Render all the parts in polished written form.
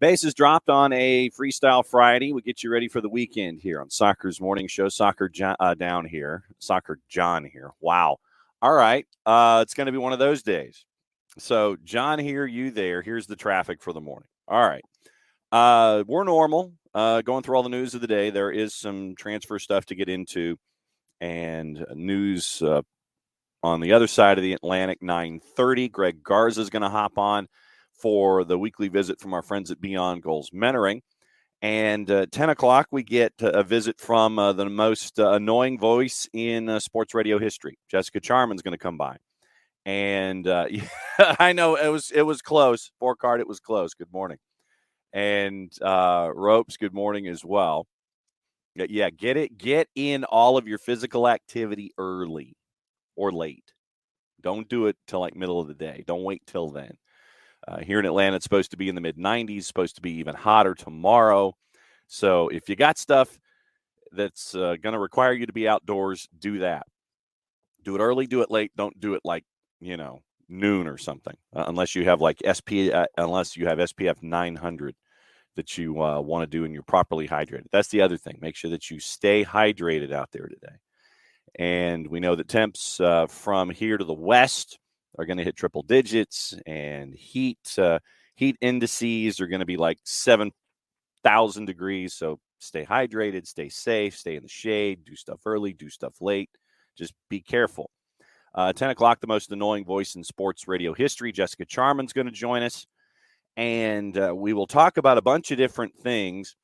Bases dropped on a Freestyle Friday. We get you ready for the weekend here on Soccer's Morning Show. Soccer down here. Soccer John here. Wow. All right. It's going to be one of those days. So, John here, you there. Here's the traffic for the morning. All right. We're normal. Going through all the news of the day. There is some transfer stuff to get into and news on the other side of the Atlantic, 9:30. Greg Garza is going to hop on for the weekly visit from our friends at Beyond Goals Mentoring. And 10 o'clock, we get a visit from the most annoying voice in sports radio history. Jessica Charman is going to come by. And I know it was close. Four-card, it was close. Good morning. And Ropes, good morning as well. Yeah, get in all of your physical activity early or late. Don't do it till like middle of the day. Don't wait till then. Here in Atlanta, it's supposed to be in the mid-90s, supposed to be even hotter tomorrow. So if you got stuff that's going to require you to be outdoors, do that. Do it early, do it late. Don't do it like, noon or something, unless you have SPF 900 that you want to do and you're properly hydrated. That's the other thing. Make sure that you stay hydrated out there today. And we know that temps from here to the west are going to hit triple digits, and heat indices are going to be like 7,000 degrees. So stay hydrated, stay safe, stay in the shade, do stuff early, do stuff late. Just be careful. 10 o'clock, the most annoying voice in sports radio history, Jessica Charman's going to join us. And we will talk about a bunch of different things,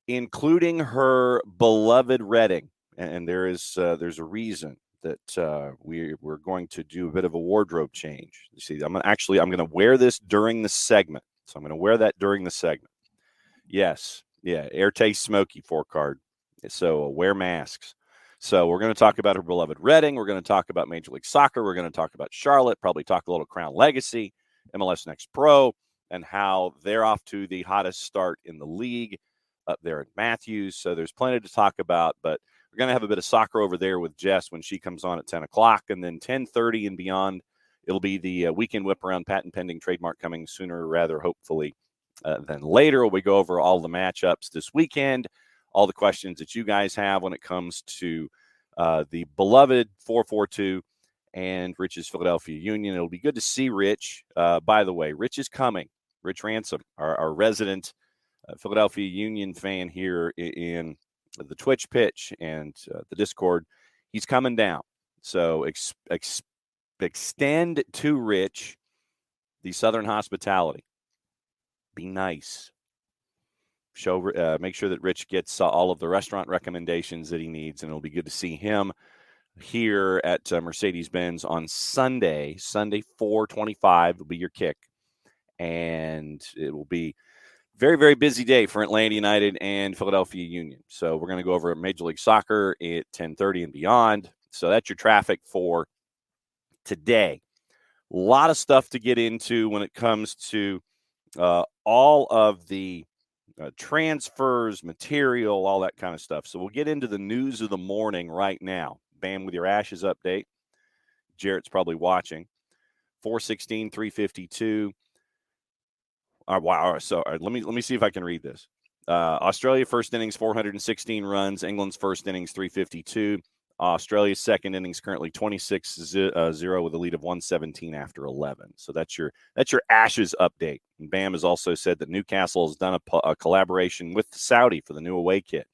including her beloved Reading. And there's a reason that we're going to do a bit of a wardrobe change. You see, I'm going to wear this during the segment. So I'm going to wear that during the segment. Yes. Yeah. Air taste smoky 4-card. So wear masks. So we're going to talk about her beloved Reading. We're going to talk about Major League Soccer. We're going to talk about Charlotte, probably talk a little Crown Legacy, MLS Next Pro, and how they're off to the hottest start in the league up there at Matthews. So there's plenty to talk about, but we're going to have a bit of soccer over there with Jess when she comes on at 10 o'clock. And then 10:30 and beyond, it'll be the Weekend Whiparound patent pending trademark coming sooner, rather hopefully, than later. We go over all the matchups this weekend, all the questions that you guys have when it comes to the beloved 442 and Rich's Philadelphia Union. It'll be good to see Rich. By the way, Rich is coming. Rich Ransom, our resident Philadelphia Union fan here in the Twitch pitch and the Discord, he's coming down. So extend to Rich the Southern hospitality. Be nice. Make sure that Rich gets all of the restaurant recommendations that he needs, and it'll be good to see him here at Mercedes-Benz on Sunday 4:25 will be your kick, and it will be very, very busy day for Atlanta United and Philadelphia Union. So we're going to go over Major League Soccer at 10:30 and beyond. So that's your traffic for today. A lot of stuff to get into when it comes to all of the transfers, material, all that kind of stuff. So we'll get into the news of the morning right now. Bam with your Ashes update. Jarrett's probably watching. 416, 352. Wow. So let me see if I can read this. Australia first innings 416 runs. England's first innings 352. Australia's second innings currently 26-0 with a lead of 117 after 11. So that's your Ashes update. And Bam has also said that Newcastle has done a collaboration with Saudi for the new away kit.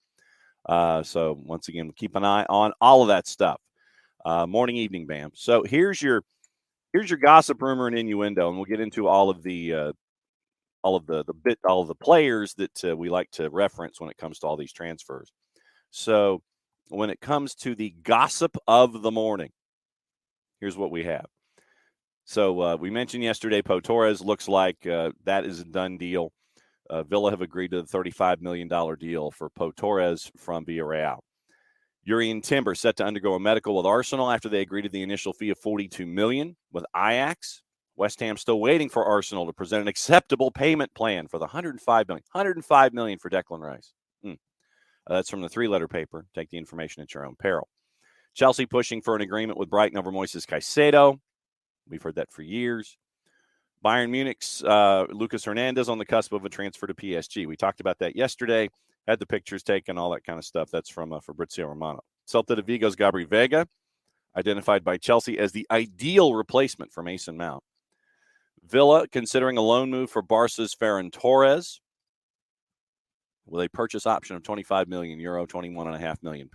So once again, keep an eye on all of that stuff. Morning, evening, Bam. So here's your gossip, rumor, and innuendo, and we'll get into all of the players that we like to reference when it comes to all these transfers. So when it comes to the gossip of the morning, here's what we have. So we mentioned yesterday, Pau Torres looks like that is a done deal. Villa have agreed to the $35 million deal for Pau Torres from Villarreal. Urian Timber set to undergo a medical with Arsenal after they agreed to the initial fee of $42 million with Ajax. West Ham still waiting for Arsenal to present an acceptable payment plan for the $105 million. $105 million for Declan Rice. That's from the three-letter paper. Take the information at your own peril. Chelsea pushing for an agreement with Brighton over Moises Caicedo. We've heard that for years. Bayern Munich's Lucas Hernandez on the cusp of a transfer to PSG. We talked about that yesterday, had the pictures taken, all that kind of stuff. That's from Fabrizio Romano. Celta de Vigo's Gabri Vega, identified by Chelsea as the ideal replacement for Mason Mount. Villa considering a loan move for Barca's Ferran Torres with a purchase option of €25 million, £21.5 million.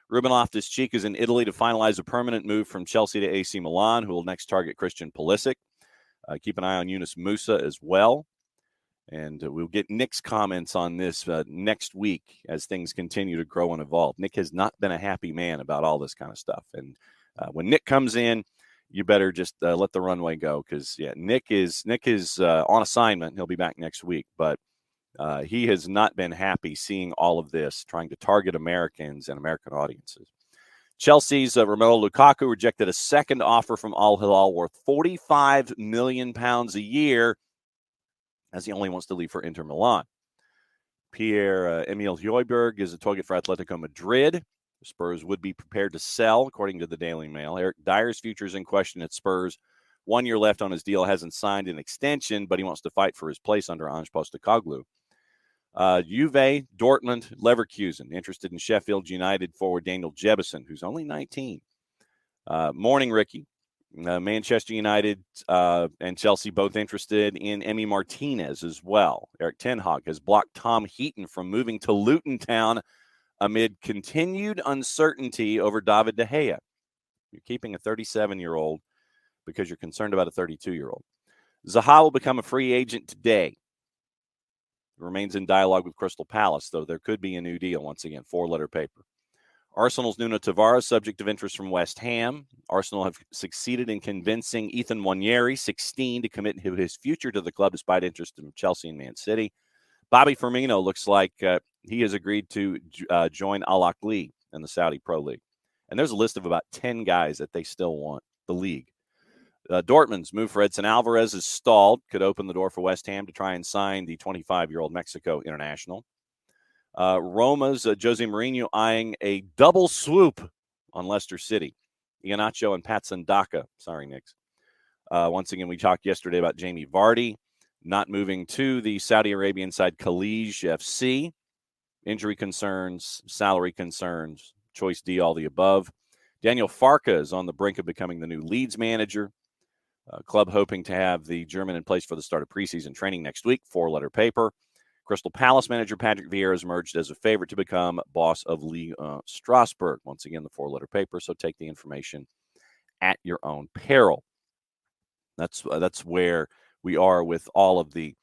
Ruben Loftus-Cheek is in Italy to finalize a permanent move from Chelsea to AC Milan, who will next target Christian Pulisic. Keep an eye on Yunus Musa as well. And we'll get Nick's comments on this next week as things continue to grow and evolve. Nick has not been a happy man about all this kind of stuff. And when Nick comes in, you better just let the runway go because, Nick is on assignment. He'll be back next week. But he has not been happy seeing all of this, trying to target Americans and American audiences. Chelsea's Romelu Lukaku rejected a second offer from Al Hilal worth £45 million a year, as he only wants to leave for Inter Milan. Pierre-Emile Højbjerg is a target for Atletico Madrid. The Spurs would be prepared to sell, according to the Daily Mail. Eric Dyer's future is in question at Spurs. 1 year left on his deal, hasn't signed an extension, but he wants to fight for his place under Ange Postecoglou. Juve, Dortmund, Leverkusen, interested in Sheffield United forward Daniel Jebbison, who's only 19. Morning, Ricky. Manchester United and Chelsea both interested in Emi Martinez as well. Eric Ten Hag has blocked Tom Heaton from moving to Luton Town amid continued uncertainty over David De Gea. You're keeping a 37-year-old because you're concerned about a 32-year-old. Zaha will become a free agent today. Remains in dialogue with Crystal Palace, though there could be a new deal once again, 4-letter paper. Arsenal's Nuno Tavares, subject of interest from West Ham. Arsenal have succeeded in convincing Ethan Nwaneri, 16, to commit his future to the club despite interest in Chelsea and Man City. Bobby Firmino looks like he has agreed to join Al Ahly in the Saudi Pro League. And there's a list of about 10 guys that they still want, the league. Dortmund's move for Edson Alvarez is stalled. Could open the door for West Ham to try and sign the 25-year-old Mexico international. Roma's Jose Mourinho eyeing a double swoop on Leicester City. Iheanacho and Patson Daka. Sorry, Knicks. Once again, we talked yesterday about Jamie Vardy not moving to the Saudi Arabian side Khalij FC. Injury concerns, salary concerns, choice D, all the above. Daniel Farke is on the brink of becoming the new Leeds manager. Club hoping to have the German in place for the start of preseason training next week, 4-letter paper. Crystal Palace manager Patrick Vieira has emerged as a favorite to become boss of Ligue Strasbourg. Once again, the 4-letter paper, so take the information at your own peril. That's where we are with all of the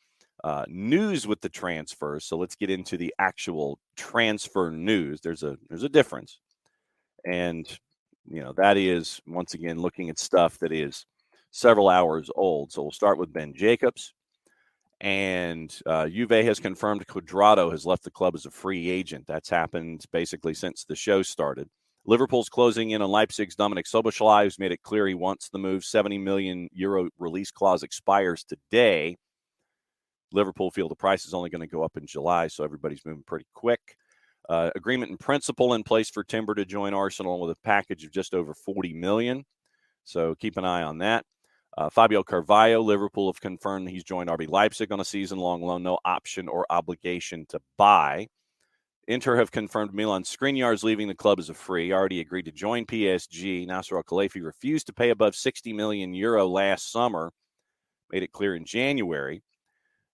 news with the transfers. So let's get into the actual transfer news. There's a difference. And, that is, once again, looking at stuff that is several hours old. So we'll start with Ben Jacobs. And Juve has confirmed Cuadrado has left the club as a free agent. That's happened basically since the show started. Liverpool's closing in on Leipzig's Dominik Szoboszlai, who's made it clear he wants the move. €70 million release clause expires today. Liverpool feel the price is only going to go up in July, so everybody's moving pretty quick. Agreement in principle in place for Timber to join Arsenal with a package of just over $40 million. So keep an eye on that. Fabio Carvalho, Liverpool have confirmed he's joined RB Leipzig on a season-long loan, no option or obligation to buy. Inter have confirmed Milan Skriniar is leaving the club as a free. Already agreed to join PSG. Nasser Al-Khelaifi refused to pay above €60 million last summer. Made it clear in January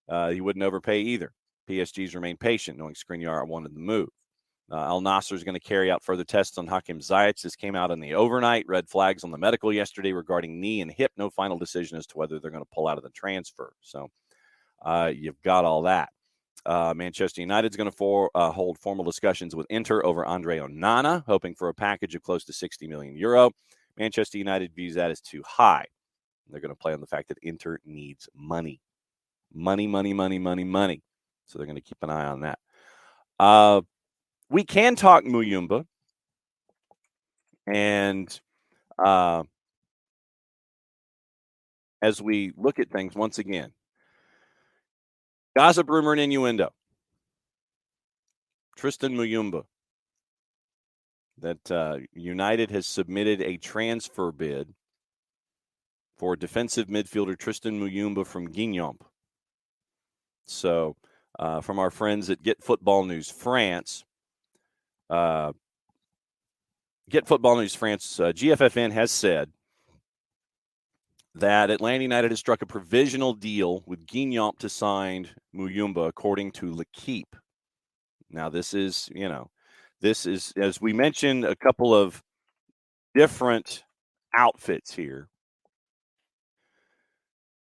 he wouldn't overpay either. PSG's remained patient, knowing Skriniar wanted the move. Al Nassr is going to carry out further tests on Hakim Ziyech. This came out in the overnight. Red flags on the medical yesterday regarding knee and hip. No final decision as to whether they're going to pull out of the transfer. So you've got all that. Manchester United is going to hold formal discussions with Inter over Andre Onana, hoping for a package of close to €60 million. Manchester United views that as too high. They're going to play on the fact that Inter needs money. Money. So they're going to keep an eye on that. We can talk Muyumba. And as we look at things, once again, gossip, rumor, and innuendo. Tristan Muyumba. That United has submitted a transfer bid for defensive midfielder Tristan Muyumba from Guingamp. So from our friends at Get Football News France, GFFN has said that Atlanta United has struck a provisional deal with Guingamp to sign Muyumba, according to L'Equipe. Now, this is, as we mentioned, a couple of different outfits here.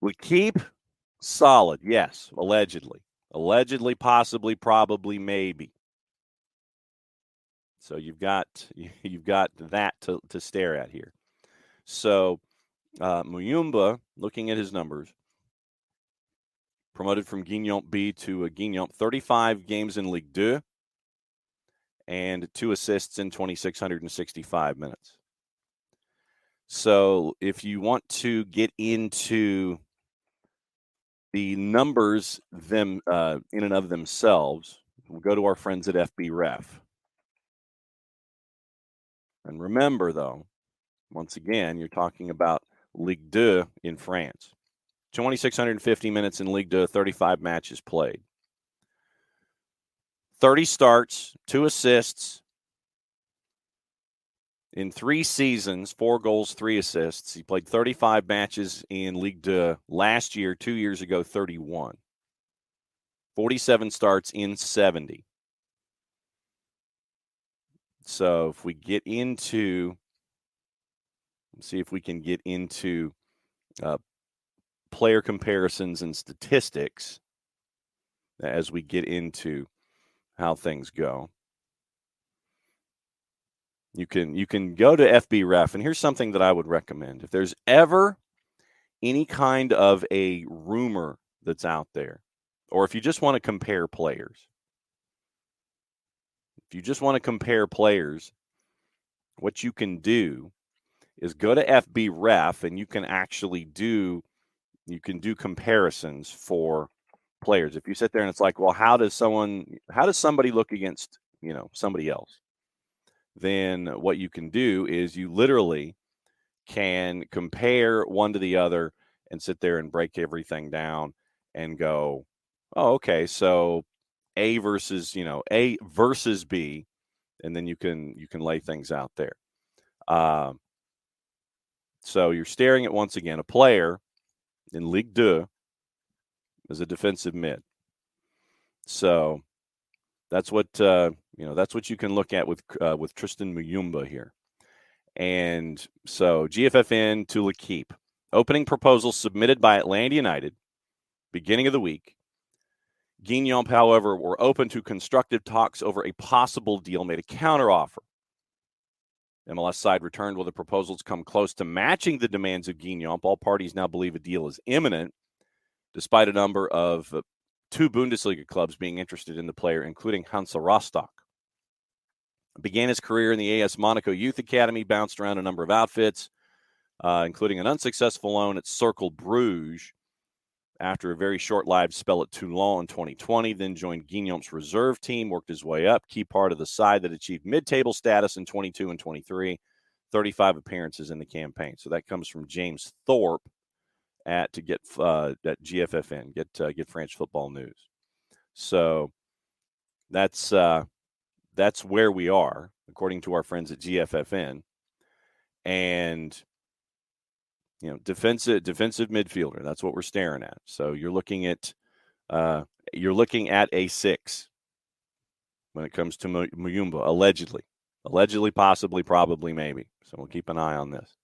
L'Equipe, solid, yes, allegedly. Allegedly, possibly, probably, maybe. So you've got that to stare at here. So Muyumba, looking at his numbers, promoted from Guingamp B to Guingamp, 35 games in Ligue 2 and 2 assists in 2,665 minutes. So if you want to get into the numbers in and of themselves, we'll go to our friends at FB Ref. And remember, though, once again, you're talking about Ligue 2 in France. 2,650 minutes in Ligue 2, 35 matches played. 30 starts, 2 assists in 3 seasons, 4 goals, 3 assists. He played 35 matches in Ligue 2 last year, 2 years ago, 31. 47 starts in 70. So if we get into, let's see if we can get into player comparisons and statistics as we get into how things go. You can go to FB Ref, and here's something that I would recommend. If there's ever any kind of a rumor that's out there, or if you just want to compare players, what you can do is go to FB Ref, and you can actually do comparisons for players. If you sit there and it's like, well, how does somebody look against, somebody else? Then what you can do is you literally can compare one to the other and sit there and break everything down and go, oh, okay, so A versus B, and then you can lay things out there. So you're staring at, once again, a player in Ligue 2 as a defensive mid. So that's what you can look at with Tristan Muyumba here. And so GFFN to L'Equipe. Opening proposal submitted by Atlanta United, beginning of the week. Guingamp, however, were open to constructive talks over a possible deal, made a counteroffer. MLS side returned while the proposals come close to matching the demands of Guingamp. All parties now believe a deal is imminent, despite a number of 2 Bundesliga clubs being interested in the player, including Hansa Rostock. Began his career in the AS Monaco Youth Academy, bounced around a number of outfits, including an unsuccessful loan at Cercle Bruges after a very short-lived spell at Toulon in 2020, then joined Guingamp's reserve team, worked his way up, key part of the side that achieved mid-table status in 22 and 23, 35 appearances in the campaign. So that comes from James Thorpe at GFFN, get French Football News. So that's where we are, according to our friends at GFFN. And defensive midfielder, that's what we're staring at. So you're looking at a 6 when it comes to Muyumba, allegedly, possibly, probably, maybe. So we'll keep an eye on this.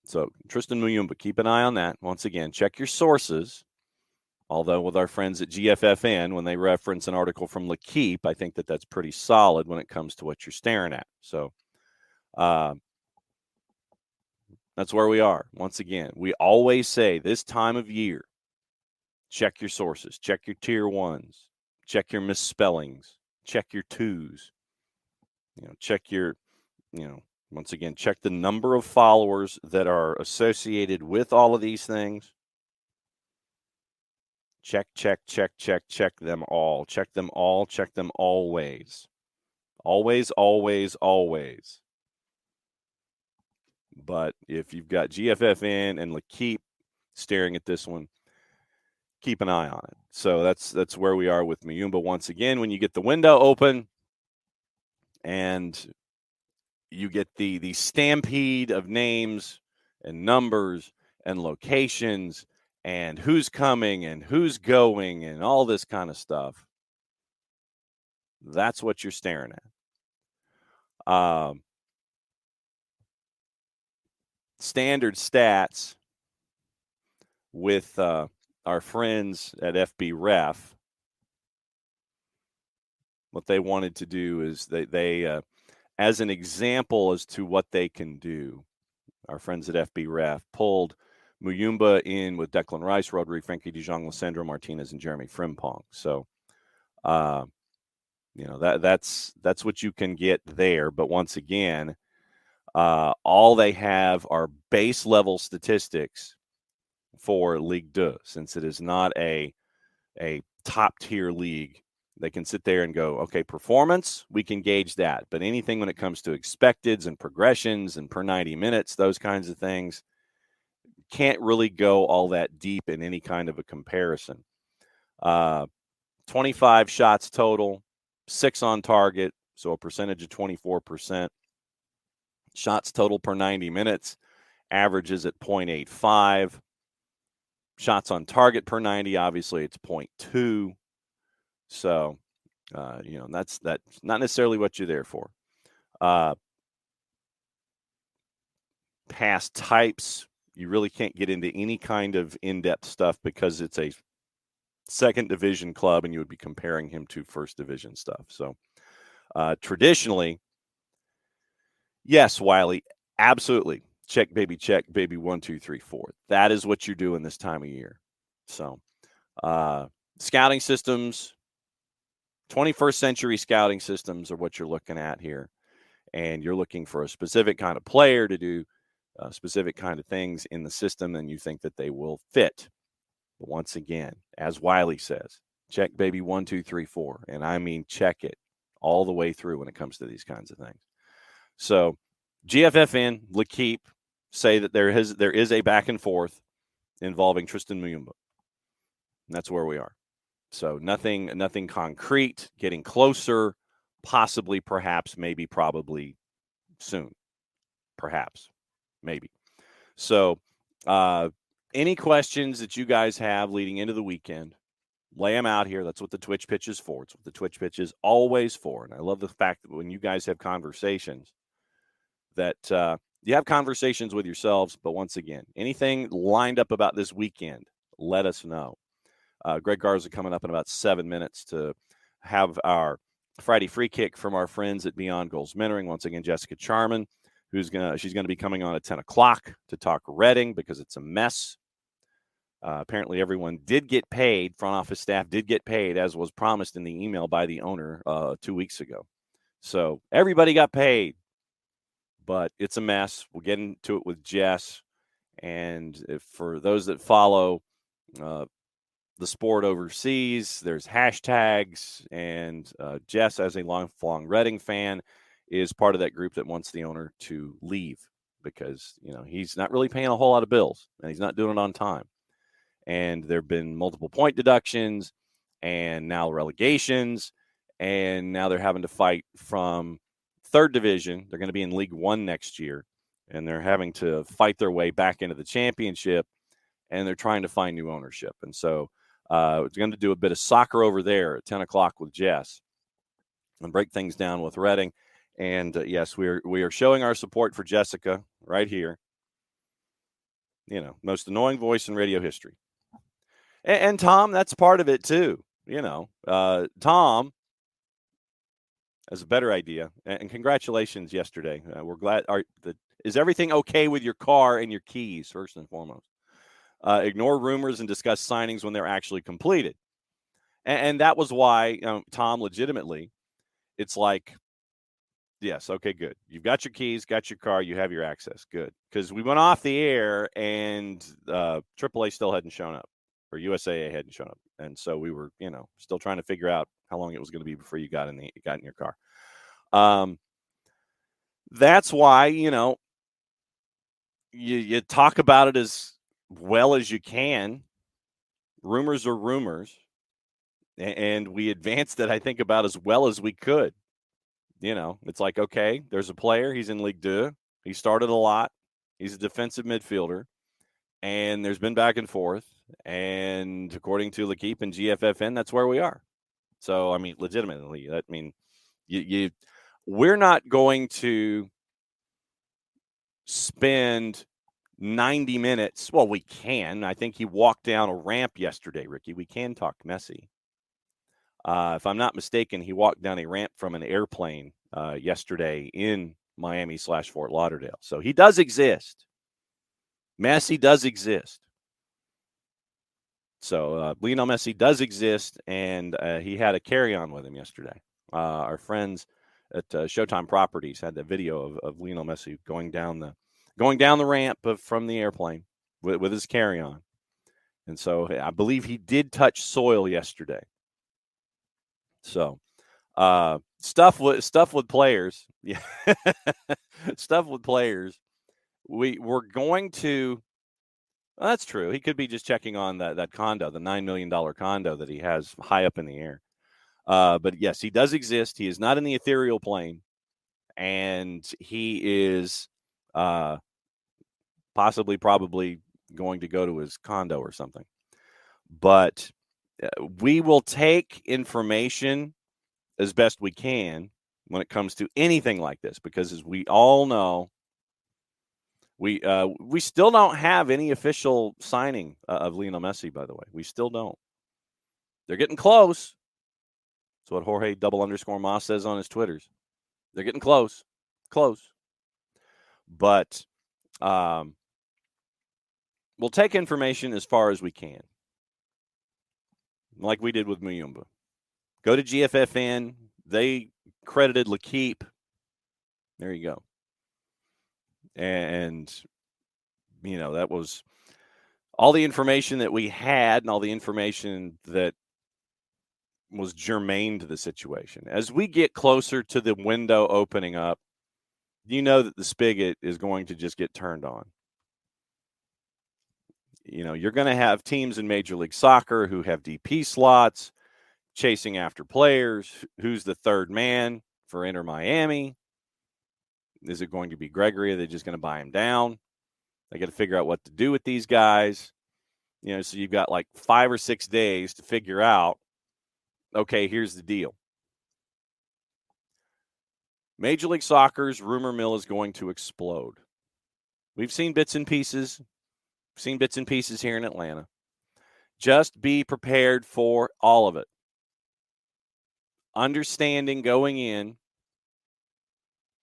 So Tristan Muyumba, keep an eye on that. Once again, check your sources. Although with our friends at GFFN, when they reference an article from L'Equipe, I think that's pretty solid when it comes to what you're staring at. So that's where we are. Once again, we always say this time of year, check your sources, check your tier 1s, check your misspellings, check your 2s, check your, once again, check the number of followers that are associated with all of these things. Check them all. Check them all. Check them always. Always, always, always. But if you've got GFFN and L'Keep staring at this one, keep an eye on it. So that's where we are with Muyumba once again. When you get the window open and you get the stampede of names and numbers and locations and who's coming and who's going and all this kind of stuff, that's what you're staring at. Standard stats with our friends at FB Ref. What they wanted to do is they as an example as to what they can do, our friends at FB Ref pulled Muyumba in with Declan Rice, Rodri, Frankie de Jong, Lisandro Martinez, and Jeremy Frimpong. So, that's what you can get there. But once again, all they have are base level statistics for Ligue 2, since it is not a top tier league. They can sit there and go, okay, performance, we can gauge that. But anything when it comes to expecteds and progressions and per 90 minutes, those kinds of things, can't really go all that deep in any kind of a comparison. 25 shots total, 6 on target, so a percentage of 24%. Shots total per 90 minutes, averages at 0.85. Shots on target per 90, obviously it's 0.2. So, that's not necessarily what you're there for. Pass types, you really can't get into any kind of in-depth stuff because it's a second division club and you would be comparing him to first division stuff. So, traditionally, yes, Wiley, absolutely. Check, baby, 1, 2, 3, 4. That is what you're doing this time of year. So, scouting systems, 21st century scouting systems are what you're looking at here. And you're looking for a specific kind of player to do specific kind of things in the system, and you think that they will fit. But once again, as Wiley says, check baby 1, 2, 3, 4. And I mean, check it all the way through when it comes to these kinds of things. So GFFN, L'Keep say that there is a back and forth involving Tristan Muyumba. And that's where we are. So nothing concrete, getting closer, possibly, perhaps, maybe, probably soon. Perhaps, maybe. So any questions that you guys have leading into the weekend, lay them out here. That's what the Twitch pitch is for. It's what the Twitch pitch is always for. And I love the fact that when you guys have conversations, that you have conversations with yourselves. But once again, anything lined up about this weekend, let us know. Greg Garza coming up in about 7 minutes to have our Friday free kick from our friends at Beyond Goals Mentoring. Once again, Jessica Charman, she's going to be coming on at 10 o'clock to talk Reading because it's a mess. Apparently everyone did get paid. Front office staff did get paid, as was promised in the email by the owner 2 weeks ago. So everybody got paid, but it's a mess. We'll get into it with Jess. And for those that follow the sport overseas, there's hashtags, and Jess, as a lifelong Reading fan, is part of that group that wants the owner to leave because, he's not really paying a whole lot of bills and he's not doing it on time. And there have been multiple point deductions and now relegations, and now they're having to fight from third division. They're going to be in League One next year, and they're having to fight their way back into the championship, and they're trying to find new ownership. And so we're going to do a bit of soccer over there at 10 o'clock with Jess and break things down with Reading. And yes, we are showing our support for Jessica right here. Most annoying voice in radio history. And Tom, that's part of it too. Tom has a better idea. And congratulations yesterday. We're glad. Is everything okay with your car and your keys, first and foremost? Ignore rumors and discuss signings when they're actually completed. And that was why, Tom, legitimately, it's like, yes, okay, good. You've got your keys, got your car, you have your access. Good. Because we went off the air and AAA still hadn't shown up, or USAA hadn't shown up. And so we were, still trying to figure out how long it was going to be before you got in your car. That's why, you talk about it as well as you can. Rumors are rumors. And we advanced it, I think, about as well as we could. It's like, okay, there's a player. He's in Ligue 2. He started a lot. He's a defensive midfielder. And there's been back and forth. And according to L'Equipe and GFFN, that's where we are. So, I mean, legitimately, we're not going to spend 90 minutes. Well, we can. I think he walked down a ramp yesterday, Ricky. We can talk Messi. If I'm not mistaken, he walked down a ramp from an airplane yesterday in Miami/Fort Lauderdale. So he does exist. Messi does exist. So Lionel Messi does exist, and he had a carry-on with him yesterday. Our friends at Showtime Properties had the video of Lionel Messi going down the ramp from the airplane with his carry-on. And so I believe he did touch soil yesterday. So stuff with players. Yeah. Stuff with players. We're going to well, that's true. He could be just checking on that condo, the $9 million condo that he has high up in the air. But yes, he does exist. He is not in the ethereal plane, and he is probably going to go to his condo or something. But we will take information as best we can when it comes to anything like this, because as we all know, we still don't have any official signing of Lionel Messi, by the way. We still don't. They're getting close. That's what Jorge _Mas says on his Twitters. They're getting close. Close. But we'll take information as far as we can, like we did with Muyumba. Go to GFFN. They credited L'Equipe. There you go. And, that was all the information that we had and all the information that was germane to the situation. As we get closer to the window opening up, that the spigot is going to just get turned on. You're going to have teams in Major League Soccer who have DP slots, chasing after players. Who's the third man for Inter Miami? Is it going to be Gregory? Are they just going to buy him down? They got to figure out what to do with these guys. So you've got like 5 or 6 days to figure out, okay, here's the deal. Major League Soccer's rumor mill is going to explode. We've seen bits and pieces. Here in Atlanta. Just be prepared for all of it. Understanding going in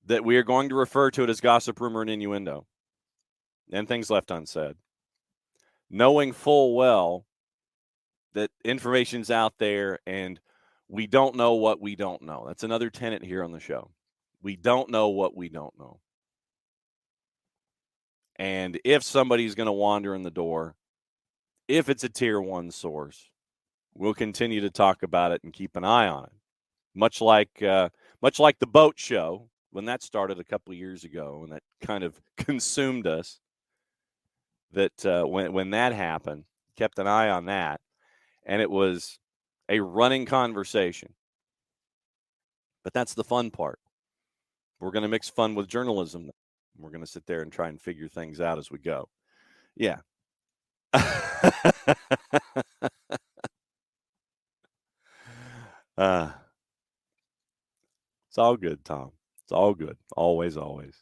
that we are going to refer to it as gossip, rumor, and innuendo, and things left unsaid. Knowing full well that information's out there and we don't know what we don't know. That's another tenet here on the show. We don't know what we don't know. And if somebody's going to wander in the door, if it's a tier 1 source, we'll continue to talk about it and keep an eye on it. Much like the boat show, when that started a couple of years ago, and that kind of consumed us, that when that happened, kept an eye on that, and it was a running conversation. But that's the fun part. We're going to mix fun with journalism. We're going to sit there and try and figure things out as we go. Yeah. It's all good, Tom. It's all good. Always, always.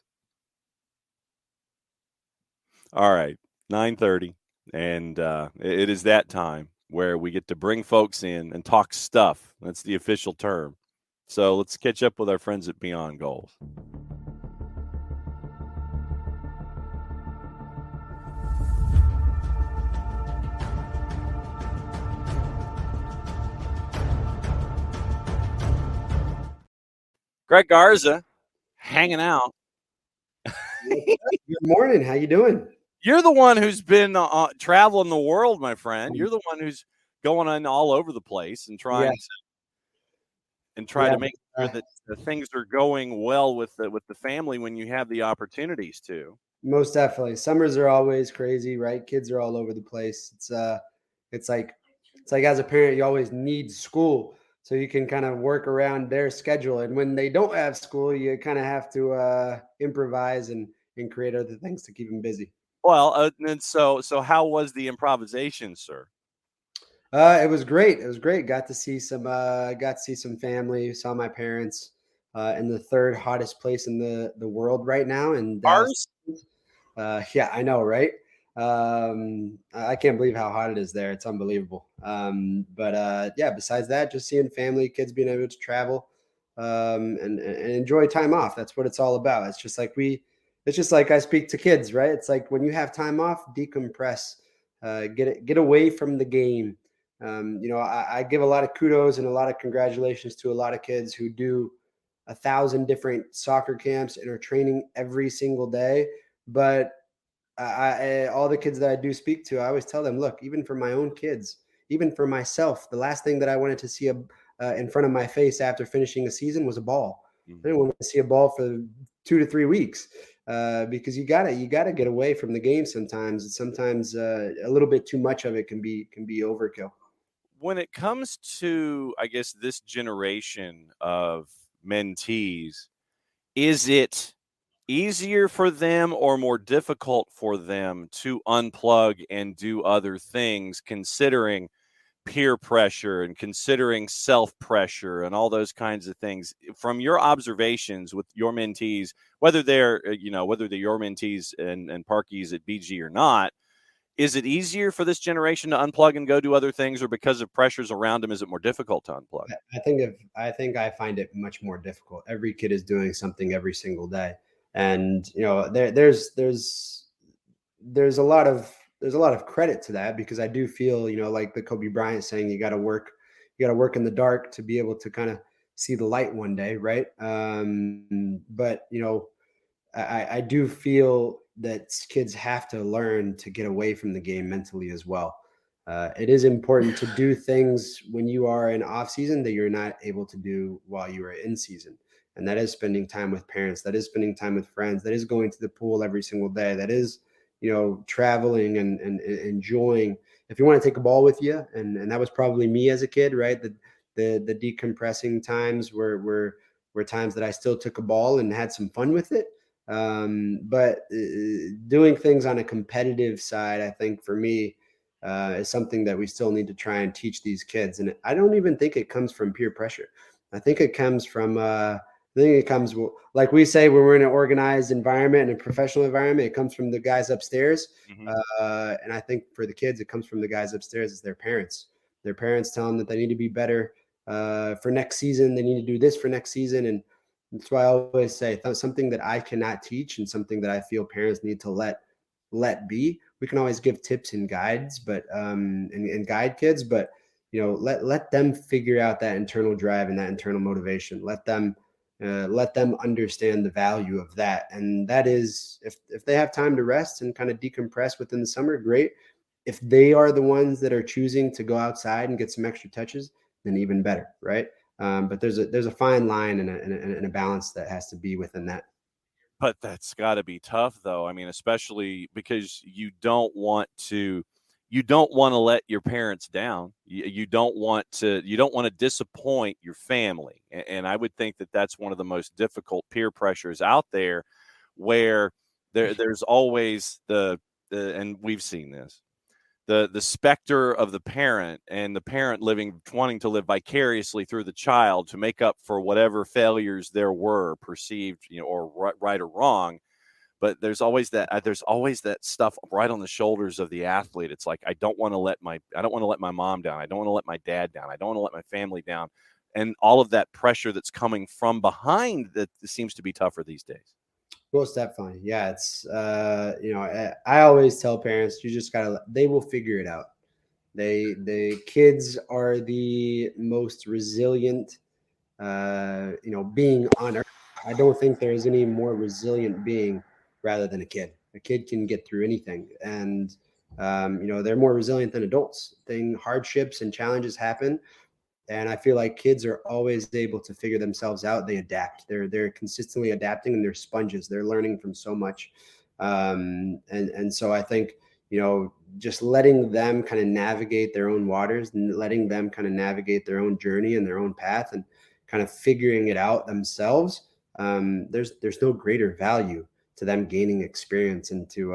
All right, 9:30, and it is that time where we get to bring folks in and talk stuff. That's the official term. So let's catch up with our friends at Beyond Goals. Greg Garza, hanging out. Good morning. How you doing? You're the one who's been traveling the world, my friend. You're the one who's going on all over the place and trying to make sure that things are going well with the family when you have the opportunities to. Most definitely. Summers are always crazy, right? Kids are all over the place. It's like as a parent, you always need school so you can kind of work around their schedule. And when they don't have school, you kind of have to improvise and create other things to keep them busy. Well, and so how was the improvisation, sir? It was great. It was great. Got to see some family. Saw my parents in the third hottest place in the world right now in Dallas. Ours? Yeah, I know, right? I can't believe how hot it is there. It's unbelievable. But yeah, besides that, just seeing family, kids being able to travel, and enjoy time off. That's what it's all about. It's just like I speak to kids, right? It's like when you have time off, decompress, get away from the game. I give a lot of kudos and a lot of congratulations to a lot of kids who do 1,000 different soccer camps and are training every single day. But all the kids that I do speak to, I always tell them, look, even for my own kids, even for myself, the last thing that I wanted to see in front of my face after finishing a season was a ball. I didn't want to see a ball for 2 to 3 weeks because you gotta get away from the game sometimes. Sometimes a little bit too much of it can be overkill. When it comes to, I guess, this generation of mentees, is it easier for them or more difficult for them to unplug and do other things, considering peer pressure and considering self pressure and all those kinds of things? From your observations with your mentees, whether they're whether they're your mentees and Parkies at BG or not, is it easier for this generation to unplug and go do other things, or because of pressures around them, is it more difficult to unplug? I find it much more difficult. Every kid is doing something every single day, and there's a lot of credit to that because I do feel like the Kobe Bryant saying you got to work in the dark to be able to kind of see the light one day, right? But I do feel that kids have to learn to get away from the game mentally as well. It is important to do things when you are in off season that you're not able to do while you are in season. And that is spending time with parents. That is spending time with friends. That is going to the pool every single day. That is, traveling and enjoying. If you want to take a ball with you, and that was probably me as a kid, right? The decompressing times were times that I still took a ball and had some fun with it. But doing things on a competitive side, I think for me, is something that we still need to try and teach these kids. And I don't even think it comes from peer pressure. I think it comes from, like we say, when we're in an organized environment and a professional environment, it comes from the guys upstairs. Mm-hmm. And I think for the kids, it comes from the guys upstairs. It's their parents. Their parents tell them that they need to be better for next season. They need to do this for next season. And that's why I always say something that I cannot teach and something that I feel parents need to let be. We can always give tips and guides, but and guide kids, but let them figure out that internal drive and that internal motivation. Let them understand the value of that, and that is if they have time to rest and kind of decompress within the summer, great. If they are the ones that are choosing to go outside and get some extra touches, then even better, right? But there's a fine line and a balance that has to be within that. But that's got to be tough, though. I mean, especially because you don't want to let your parents down. You don't want to disappoint your family. And I would think that that's one of the most difficult peer pressures out there, where there's always and we've seen this, the specter of the parent, and the parent wanting to live vicariously through the child to make up for whatever failures there were perceived, or right or wrong. But there's always that stuff right on the shoulders of the athlete. It's like, I don't want to let my mom down. I don't want to let my dad down. I don't want to let my family down. And all of that pressure that's coming from behind that seems to be tougher these days. Most definitely. Yeah. It's, I always tell parents, you just gotta, they will figure it out. The kids are the most resilient, being on earth. I don't think there's any more resilient being rather than a kid. A kid can get through anything. And, they're more resilient than adults. Hardships and challenges happen. And I feel like kids are always able to figure themselves out. They adapt. They're consistently adapting, and they're sponges. They're learning from so much. And so I think, just letting them kind of navigate their own waters and letting them kind of navigate their own journey and their own path and kind of figuring it out themselves. There's no greater value to them gaining experience and to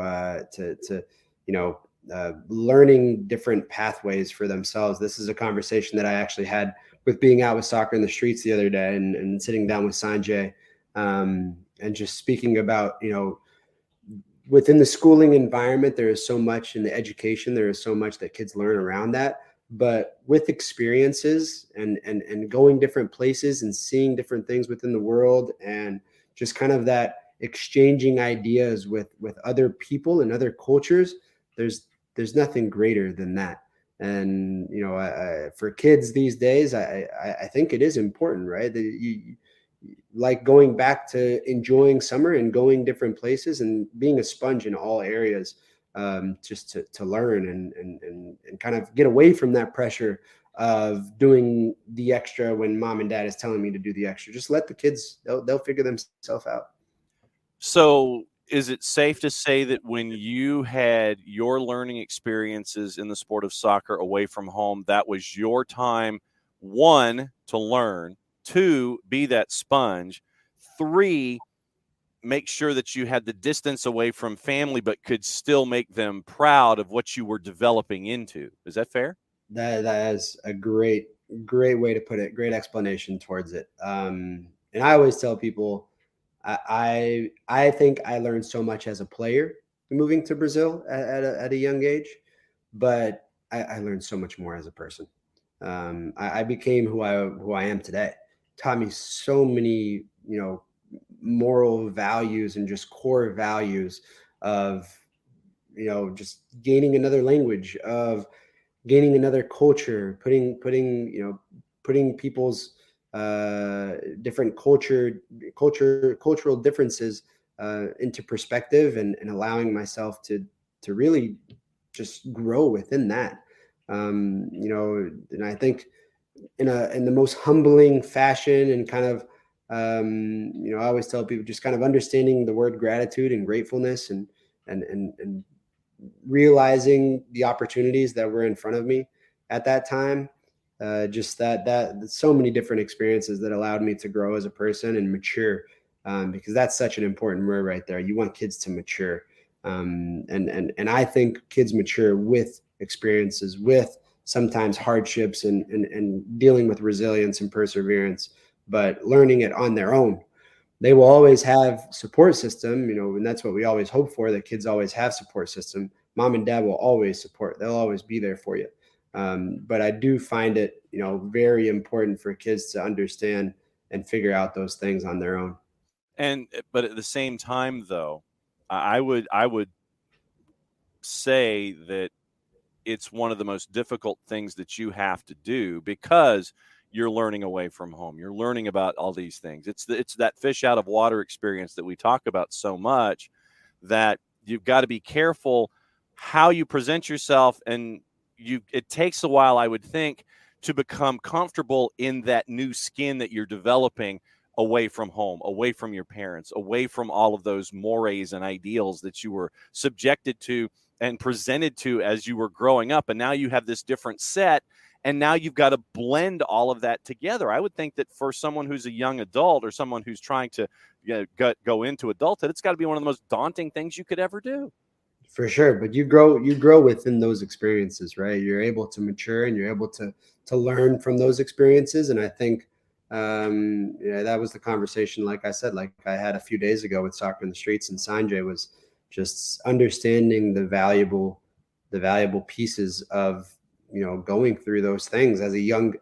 learning different pathways for themselves. This is a conversation that I actually had with being out with soccer in the streets the other day and sitting down with Sanjay, and just speaking about, within the schooling environment, there is so much in the education, there is so much that kids learn around that. But with experiences and going different places and seeing different things within the world and just kind of that exchanging ideas with other people and other cultures, there's nothing greater than that. And for kids these days, I think it is important, right? That you like going back to enjoying summer and going different places and being a sponge in all areas, just to learn and kind of get away from that pressure of doing the extra when mom and dad is telling me to do the extra. Just let the kids, they'll figure themselves out. So is it safe to say that when you had your learning experiences in the sport of soccer away from home, that was your time, one, to learn, two, be that sponge, three, make sure that you had the distance away from family but could still make them proud of what you were developing into? Is that fair? That is a great way to put it. Great explanation towards it. And I always tell people, I think I learned so much as a player moving to Brazil at a young age, but I learned so much more as a person. I became who I am today. Taught me so many, moral values and just core values of, just gaining another language, of gaining another culture, putting people's different cultural differences into perspective, and allowing myself to really just grow within that. And I think in the most humbling fashion, and kind of, I always tell people, just kind of understanding the word gratitude and gratefulness, and realizing the opportunities that were in front of me at that time. Just that so many different experiences that allowed me to grow as a person and mature, because that's such an important word right there. You want kids to mature, and I think kids mature with experiences, with sometimes hardships, and dealing with resilience and perseverance, but learning it on their own. They will always have support system, and that's what we always hope for, that kids always have support system. Mom and dad will always support. They'll always be there for you. But I do find it, very important for kids to understand and figure out those things on their own. And but at the same time, though, I would say that it's one of the most difficult things that you have to do, because you're learning away from home. You're learning about all these things. It's that fish out of water experience that we talk about so much, that you've got to be careful how you present yourself, and it takes a while, I would think, to become comfortable in that new skin that you're developing away from home, away from your parents, away from all of those mores and ideals that you were subjected to and presented to as you were growing up. And now you have this different set, and now you've got to blend all of that together. I would think that for someone who's a young adult, or someone who's trying to go into adulthood, it's got to be one of the most daunting things you could ever do. For sure, but you grow within those experiences, right? You're able to mature, and you're able to learn from those experiences. And I think, that was the conversation, like I said, like I had a few days ago with Soccer in the Streets, and Sanjay was just understanding the valuable pieces of, going through those things as a young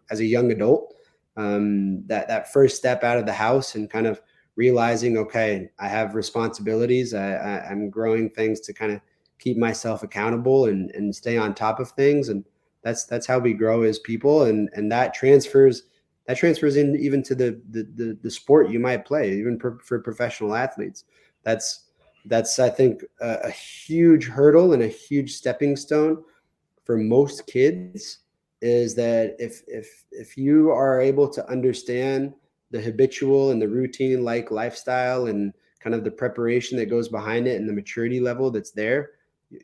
adult. That first step out of the house, and kind of realizing, okay, I have responsibilities. I'm growing things to kind of keep myself accountable, and stay on top of things. And that's how we grow as people. And that transfers in even to the sport you might play, even for professional athletes. That's I think a huge hurdle and a huge stepping stone for most kids, is that if you are able to understand the habitual and the routine like lifestyle, and kind of the preparation that goes behind it and the maturity level that's there,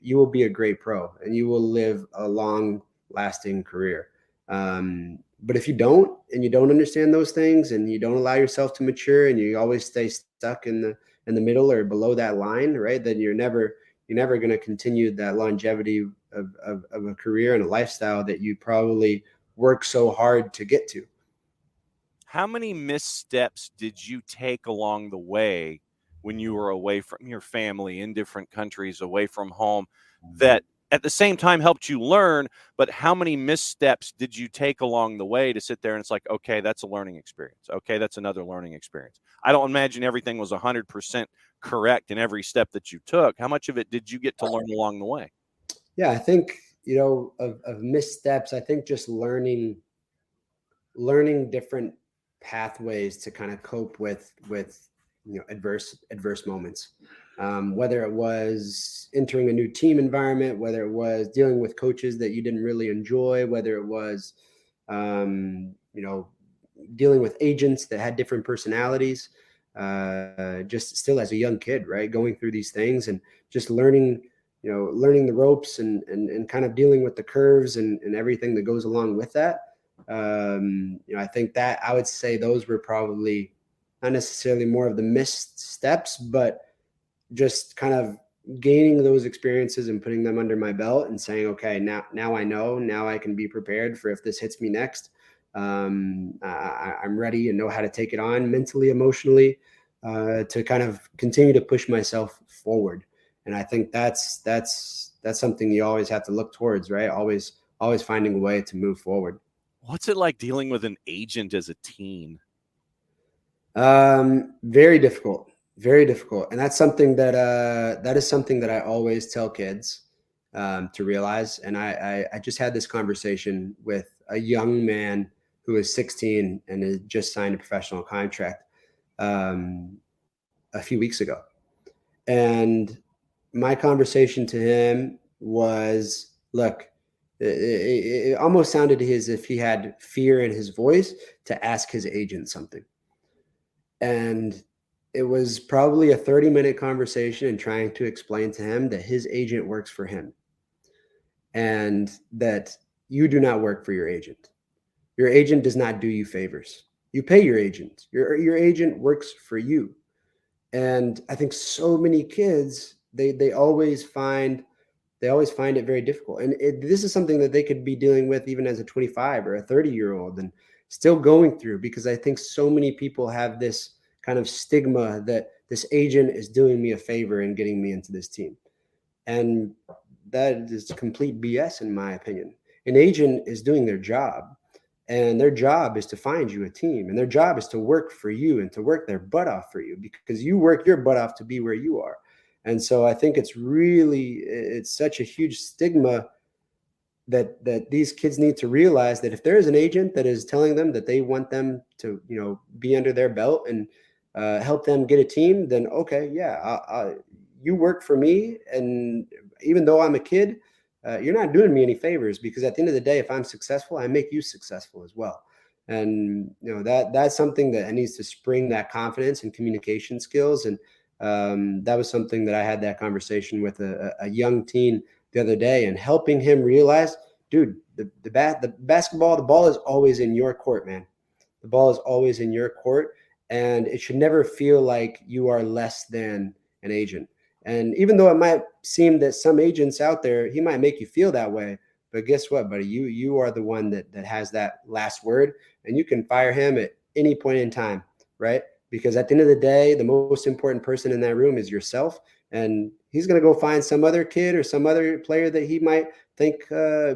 you will be a great pro and you will live a long lasting career. But if you don't, and you don't understand those things, and you don't allow yourself to mature, and you always stay stuck in the middle or below that line, right, then you're never going to continue that longevity of a career and a lifestyle that you probably work so hard to get to. How many missteps did you take along the way when you were away from your family in different countries, away from home, that at the same time helped you learn? But how many missteps did you take along the way to sit there and it's like, okay, that's a learning experience. Okay, that's another learning experience. I don't imagine everything was 100% correct in every step that you took. How much of it did you get to learn along the way? Yeah, I think, of missteps, I think just learning different pathways to kind of cope with adverse moments, whether it was entering a new team environment, whether it was dealing with coaches that you didn't really enjoy, whether it was dealing with agents that had different personalities, just still as a young kid, right, going through these things and just learning the ropes and kind of dealing with the curves and everything that goes along with that. I think that I would say those were probably not necessarily more of the missed steps, but just kind of gaining those experiences and putting them under my belt and saying, okay, now I know, now I can be prepared for if this hits me next. I'm ready and know how to take it on mentally, emotionally, to kind of continue to push myself forward. And I think that's something you always have to look towards, right? Always finding a way to move forward. What's it like dealing with an agent as a teen? Very difficult, very difficult. And that's something that is something that I always tell kids, to realize. And I just had this conversation with a young man who is 16 and has just signed a professional contract, a few weeks ago. And my conversation to him was, look, it almost sounded as if he had fear in his voice to ask his agent something. And it was probably a 30-minute conversation and trying to explain to him that his agent works for him and that you do not work for your agent. Your agent does not do you favors. You pay your agent. Your agent works for you. And I think so many kids, they always find it very difficult. And this is something that they could be dealing with even as a 25 or a 30-year-old and still going through, because I think so many people have this kind of stigma that this agent is doing me a favor and getting me into this team. And that is complete BS, in my opinion. An agent is doing their job, and their job is to find you a team, and their job is to work for you and to work their butt off for you, because you work your butt off to be where you are. And so I think it's such a huge stigma that these kids need to realize that if there is an agent that is telling them that they want them to, be under their belt and help them get a team, then okay, yeah, you work for me. And even though I'm a kid, you're not doing me any favors, because at the end of the day, if I'm successful, I make you successful as well. And that's something that needs to spring that confidence and communication skills. And that was something that I had that conversation with a young teen the other day, and helping him realize, dude, the basketball, the ball is always in your court, man. The ball is always in your court, and it should never feel like you are less than an agent. And even though it might seem that some agents out there, he might make you feel that way, but guess what, buddy? You are the one that has that last word, and you can fire him at any point in time, right? Because at the end of the day, the most important person in that room is yourself. And he's going to go find some other kid or some other player that he might think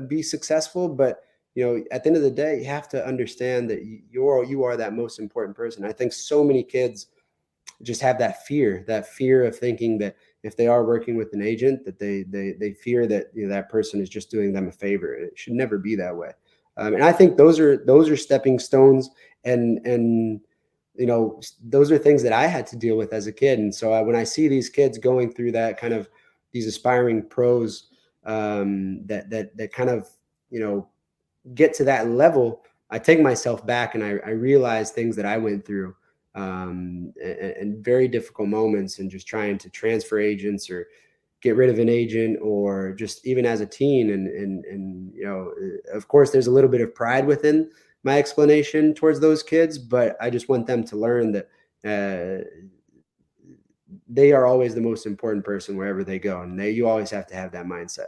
be successful. But, at the end of the day, you have to understand that you are that most important person. I think so many kids just have that fear of thinking that if they are working with an agent, that they fear that that person is just doing them a favor. It should never be that way. And I think those are stepping stones, and those are things that I had to deal with as a kid. And so when I see these kids going through that, kind of these aspiring pros, that kind of, get to that level, I take myself back and I realize things that I went through, and very difficult moments, and just trying to transfer agents or get rid of an agent, or just even as a teen. And of course, there's a little bit of pride within my explanation towards those kids, but I just want them to learn that they are always the most important person wherever they go, and you always have to have that mindset.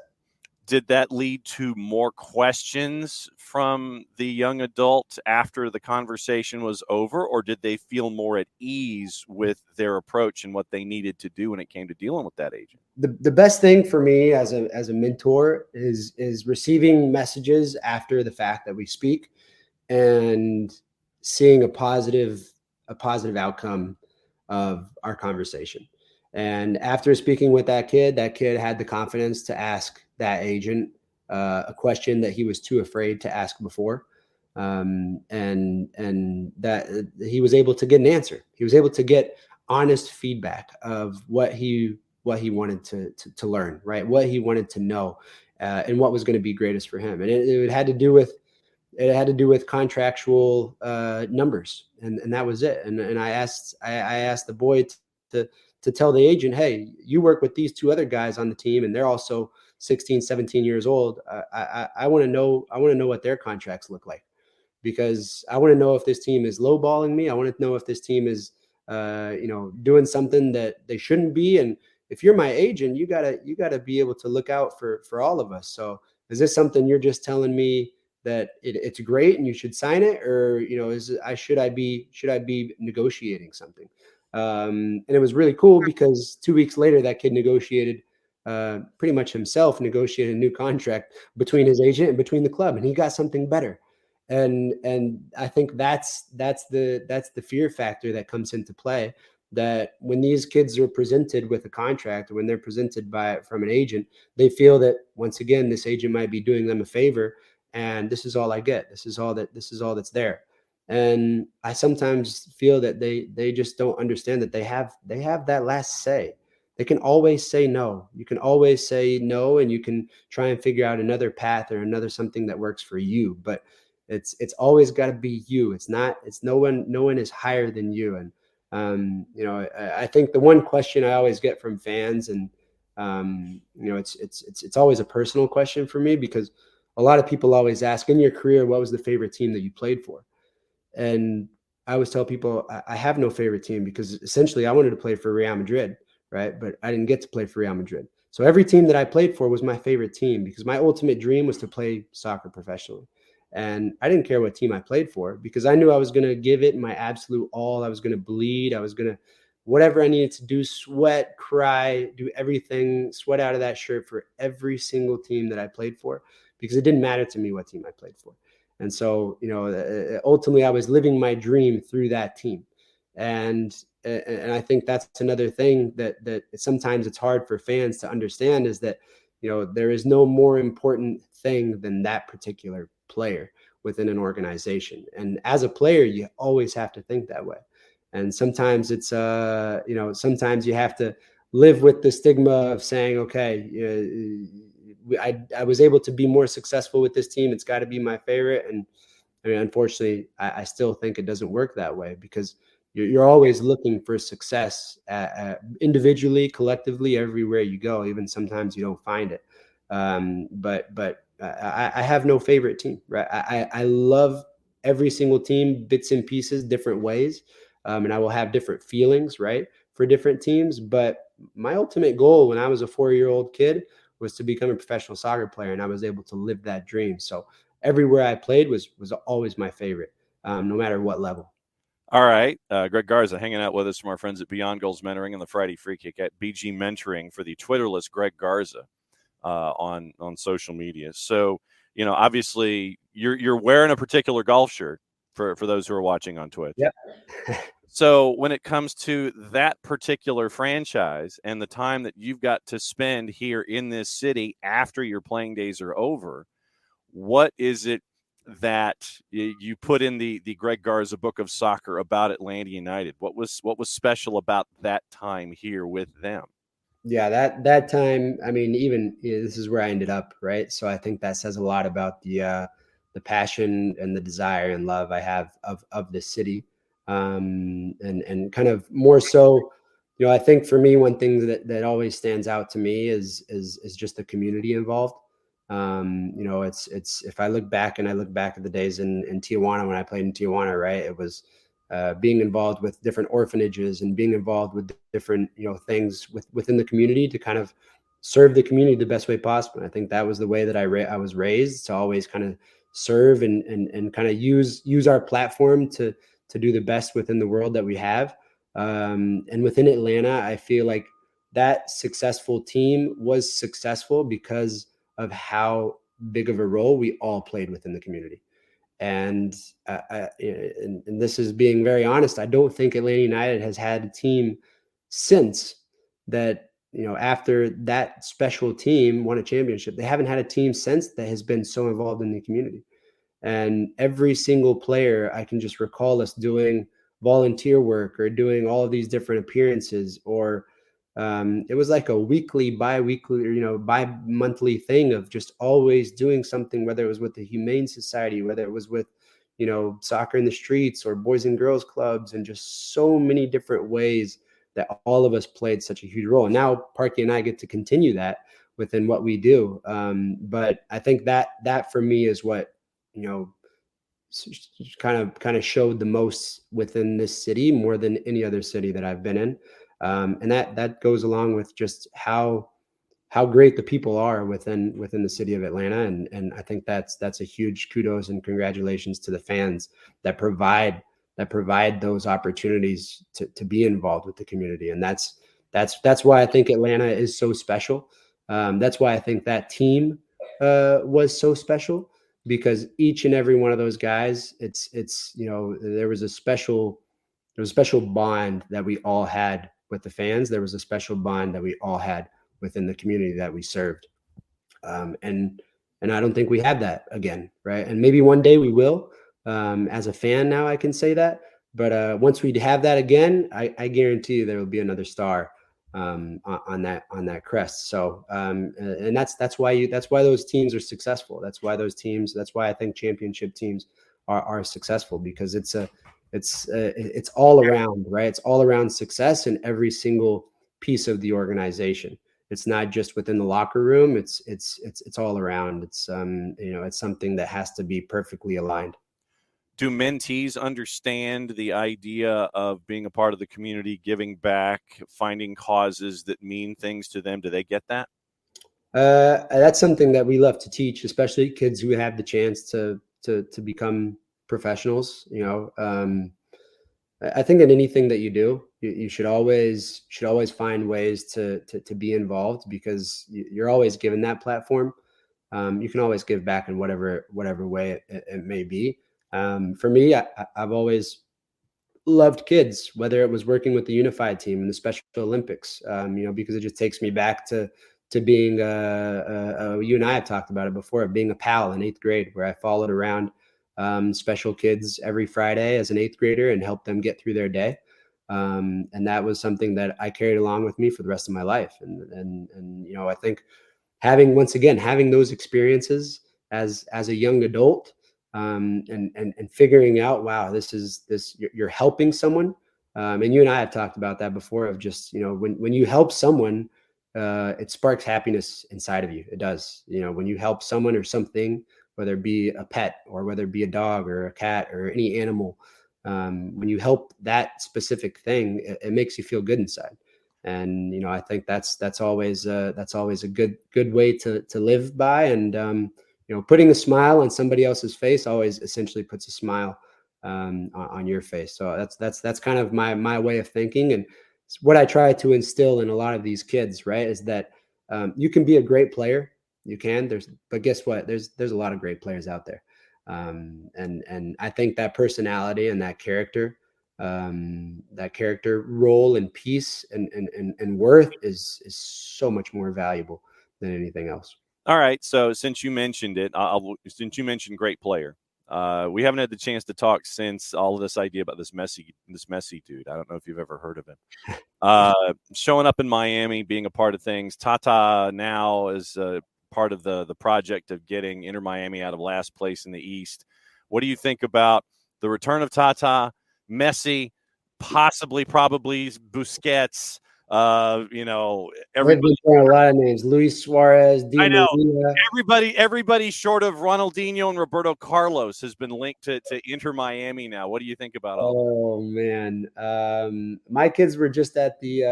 Did that lead to more questions from the young adult after the conversation was over, or did they feel more at ease with their approach and what they needed to do when it came to dealing with that agent? The best thing for me as a mentor is receiving messages after the fact that we speak, and seeing a positive outcome of our conversation. And after speaking with that kid had the confidence to ask that agent a question that he was too afraid to ask before. And that he was able to get an answer. He was able to get honest feedback of what he wanted to learn, right? What he wanted to know, and what was going to be greatest for him. And it had to do with contractual numbers, and that was it. And I asked the boy to tell the agent, hey, you work with these two other guys on the team, and they're also 16, 17 years old. I want to know what their contracts look like, because I want to know if this team is lowballing me. I want to know if this team is, doing something that they shouldn't be. And if you're my agent, you gotta be able to look out for all of us. So is this something you're just telling me that it's great and you should sign it, or should I be negotiating something? And it was really cool, because 2 weeks later, that kid negotiated, pretty much himself negotiated a new contract between his agent and between the club, and he got something better. And I think that's the fear factor that comes into play, that when these kids are presented with a contract, or when they're presented from an agent, they feel that, once again, this agent might be doing them a favor, and this is all I get. This is all that's there. And I sometimes feel that they just don't understand that they have that last say. They can always say no. You can always say no, and you can try and figure out another path or another something that works for you. But it's always got to be you. It's no one is higher than you. And I think the one question I always get from fans, and it's always a personal question for me, because a lot of people always ask, in your career, what was the favorite team that you played for? And I always tell people, I have no favorite team, because essentially I wanted to play for Real Madrid, right? But I didn't get to play for Real Madrid. So every team that I played for was my favorite team, because my ultimate dream was to play soccer professionally. And I didn't care what team I played for, because I knew I was going to give it my absolute all. I was going to bleed. I was going to, whatever I needed to do, sweat, cry, do everything, sweat out of that shirt for every single team that I played for, because it didn't matter to me what team I played for. And so, ultimately, I was living my dream through that team. And I think that's another thing that sometimes it's hard for fans to understand, is that, there is no more important thing than that particular player within an organization. And as a player, you always have to think that way. And sometimes it's, sometimes you have to live with the stigma of saying, okay, I was able to be more successful with this team. It's got to be my favorite. And I mean, unfortunately, I still think it doesn't work that way, because you're always looking for success individually, collectively, everywhere you go. Even sometimes you don't find it. But I have no favorite team, right? I love every single team, bits and pieces, different ways. And I will have different feelings, right, for different teams. But my ultimate goal when I was a 4-year-old kid was to become a professional soccer player, and I was able to live that dream. So everywhere I played was always my favorite, no matter what level. All right. Greg Garza hanging out with us from our friends at Beyond Goals Mentoring and the Friday Free Kick at BG Mentoring for the Twitterless Greg Garza on social media. So, obviously you're wearing a particular golf shirt for those who are watching on Twitch. Yep. So when it comes to that particular franchise and the time that you've got to spend here in this city after your playing days are over, what is it that you put in the Greg Garza book of soccer about Atlanta United? What was special about that time here with them? Yeah, that time, I mean, even this is where I ended up, right? So I think that says a lot about the passion and the desire and love I have of this city. and kind of more so, I think for me, one thing that always stands out to me is just the community involved. It's if I look back at the days in Tijuana when I played in Tijuana, right? It was being involved with different orphanages and being involved with different things within the community to kind of serve the community the best way possible. And I think that was the way that I was raised, to always kind of serve and kind of use our platform to do the best within the world that we have. And within Atlanta, I feel like that successful team was successful because of how big of a role we all played within the community. And this is being very honest. I don't think Atlanta United has had a team since that, after that special team won a championship. They haven't had a team since that has been so involved in the community. And every single player, I can just recall us doing volunteer work or doing all of these different appearances, or it was like a weekly, bi-weekly, or bi-monthly thing of just always doing something, whether it was with the Humane Society, whether it was with soccer in the streets or boys and girls clubs, and just so many different ways that all of us played such a huge role. And now Parky and I get to continue that within what we do. But I think that for me is what kind of showed the most within this city, more than any other city that I've been in. And that goes along with just how great the people are within the city of Atlanta. And I think that's a huge kudos and congratulations to the fans that provide those opportunities to be involved with the community. And that's why I think Atlanta is so special. That's why I think that team was so special, because each and every one of those guys, there was a special bond that we all had with the fans. There was a special bond that we all had within the community that we served. And I don't think we have that again, right? And maybe one day we will. As a fan now, I can say that. But once we have that again, I guarantee you there will be another star on that crest. So and that's why those teams are successful. That's why I think championship teams are successful, because it's all around, right? It's all around success in every single piece of the organization. It's not just within the locker room. It's all around. It's it's something that has to be perfectly aligned. Do mentees understand the idea of being a part of the community, giving back, finding causes that mean things to them? Do they get that? That's something that we love to teach, especially kids who have the chance to become professionals. I think in anything that you do, you should always find ways to be involved, because you're always given that platform. You can always give back in whatever way it may be. For me, I've always loved kids, whether it was working with the unified team in the Special Olympics, because it just takes me back to being you and I have talked about it before, being a pal in 8th grade, where I followed around special kids every Friday as an 8th grader and helped them get through their day. And that was something that I carried along with me for the rest of my life. And I think having those experiences as a young adult, and figuring out, wow, you're helping someone. And you and I have talked about that before, of just, when you help someone, it sparks happiness inside of you. It does. When you help someone or something, whether it be a pet or whether it be a dog or a cat or any animal, when you help that specific thing, it makes you feel good inside. And I think that's always a good way to live by. And putting a smile on somebody else's face always essentially puts a smile on your face. So that's kind of my way of thinking, and it's what I try to instill in a lot of these kids, right? Is that you can be a great player, you can. But guess what? There's a lot of great players out there, and I think that personality and that character role and piece and worth is so much more valuable than anything else. All right. So since you mentioned it, since you mentioned great player, we haven't had the chance to talk since all of this idea about this messy dude. I don't know if you've ever heard of him. Showing up in Miami, being a part of things. Tata now is part of the project of getting Inter Miami out of last place in the East. What do you think about the return of Tata? Messi, probably Busquets. They've been throwing a lot of names: Luis Suarez, Di I know. Maria. Everybody short of Ronaldinho and Roberto Carlos has been linked to Inter Miami now. What do you think about all that? Oh man, my kids were just at the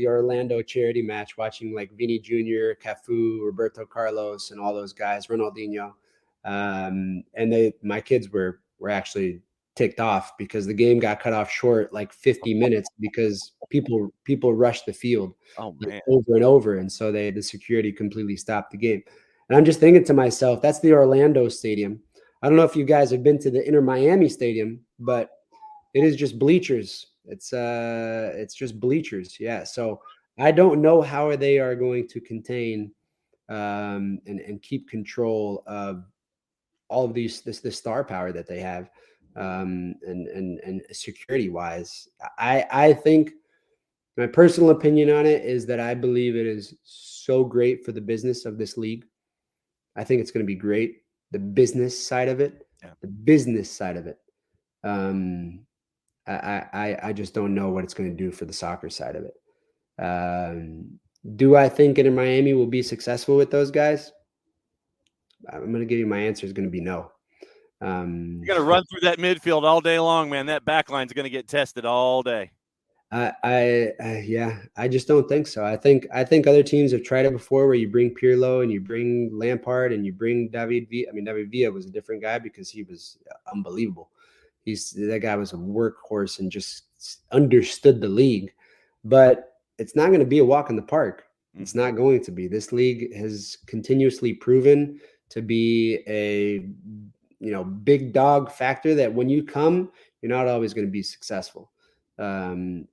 Orlando charity match watching like Vini Jr., Cafu, Roberto Carlos, and all those guys, Ronaldinho, and my kids were actually ticked off because the game got cut off short like 50 minutes because people rushed the field Oh man, over and over, and so the security completely stopped the game. And I'm just thinking to myself, that's the Orlando stadium. I don't know if you guys have been to the Inter Miami stadium, but it is just bleachers. It's just bleachers. Yeah. So I don't know how they are going to contain and keep control of all of this star power that they have, and security wise. I think my personal opinion on it is that I believe it is so great for the business of this league. I think it's going to be great. The business side of it, Yeah. the business side of it. I just don't know what it's going to do for the soccer side of it. Do I think Inter Miami will be successful with those guys? I'm going to give you my answer is going to be no. You're going to run through that midfield all day long, man. That back line's going to get tested all day. I just don't think so. I think other teams have tried it before, where you bring Pirlo and you bring Lampard and you bring David Villa. I mean, David Villa was a different guy because he was unbelievable. That guy was a workhorse and just understood the league. But it's not going to be a walk in the park. It's not going to be. This league has continuously proven to be a big dog factor that when you come, you're not always going to be successful. Messi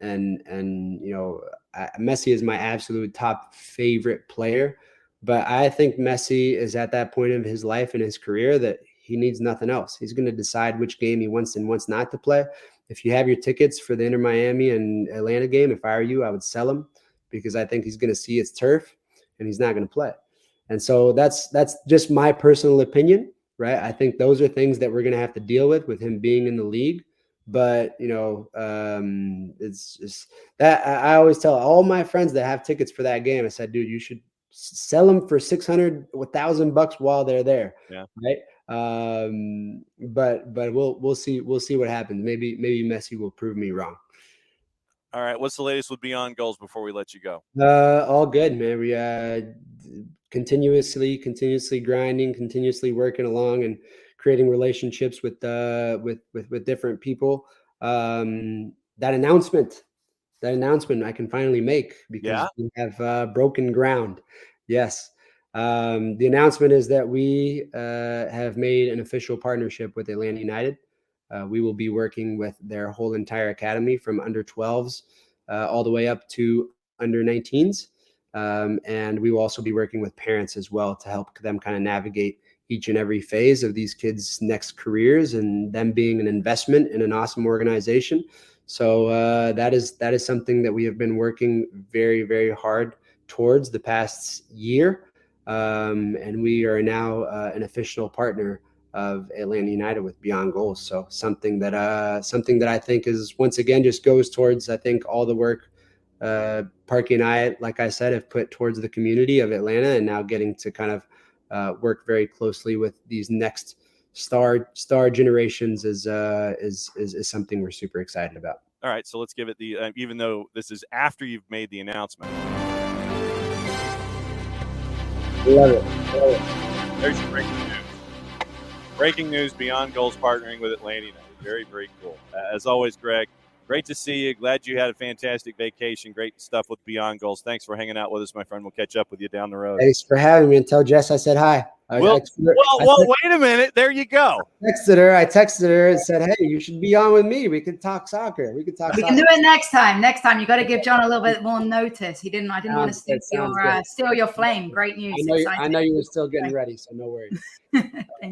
is my absolute top favorite player, but I think Messi is at that point of his life and his career that he needs nothing else. He's going to decide which game he wants and wants not to play. If you have your tickets for the Inter Miami and Atlanta game, if I were you, I would sell them because I think he's going to see it's turf and he's not going to play. And so that's just my personal opinion, right? I think those are things that we're going to have to deal with him being in the league. But it's just that I always tell all my friends that have tickets for that game, I said, dude, you should sell them for $600, $1,000 while they're there. Yeah. Right. But we'll see what happens. Maybe Messi will prove me wrong. All right. What's the latest with Beyond Goals before we let you go? All good, man. We continuously grinding, continuously working along and creating relationships with different people. That announcement I can finally make because we have broken ground. Yes. The announcement is that we have made an official partnership with Atlanta United. We will be working with their whole entire academy from under 12s all the way up to under 19s. And we will also be working with parents as well to help them kind of navigate each and every phase of these kids' next careers and them being an investment in an awesome organization. So that is something that we have been working very, very hard towards the past year. And we are now an official partner of Atlanta United with Beyond Goals. So something that I think is, once again, just goes towards, I think, all the work Parky and I, like I said, have put towards the community of Atlanta, and now getting to kind of work very closely with these next star generations is something we're super excited about. All right, so let's give it the even though this is after you've made the announcement. Love it. There's your breaking news. Breaking news: Beyond Goals partnering with Atlanta United. Very, very cool. As always, Greg, great to see you. Glad you had a fantastic vacation. Great stuff with Beyond Goals. Thanks for hanging out with us, my friend. We'll catch up with you down the road. Thanks for having me, and tell Jess I said hi. Well, wait a minute. There you go. I texted her and said, hey, you should be on with me. We could talk soccer. We can do it next time. You got to give John a little bit more notice. I didn't want to steal your flame. Great news. I know you were still getting ready, so no worries. All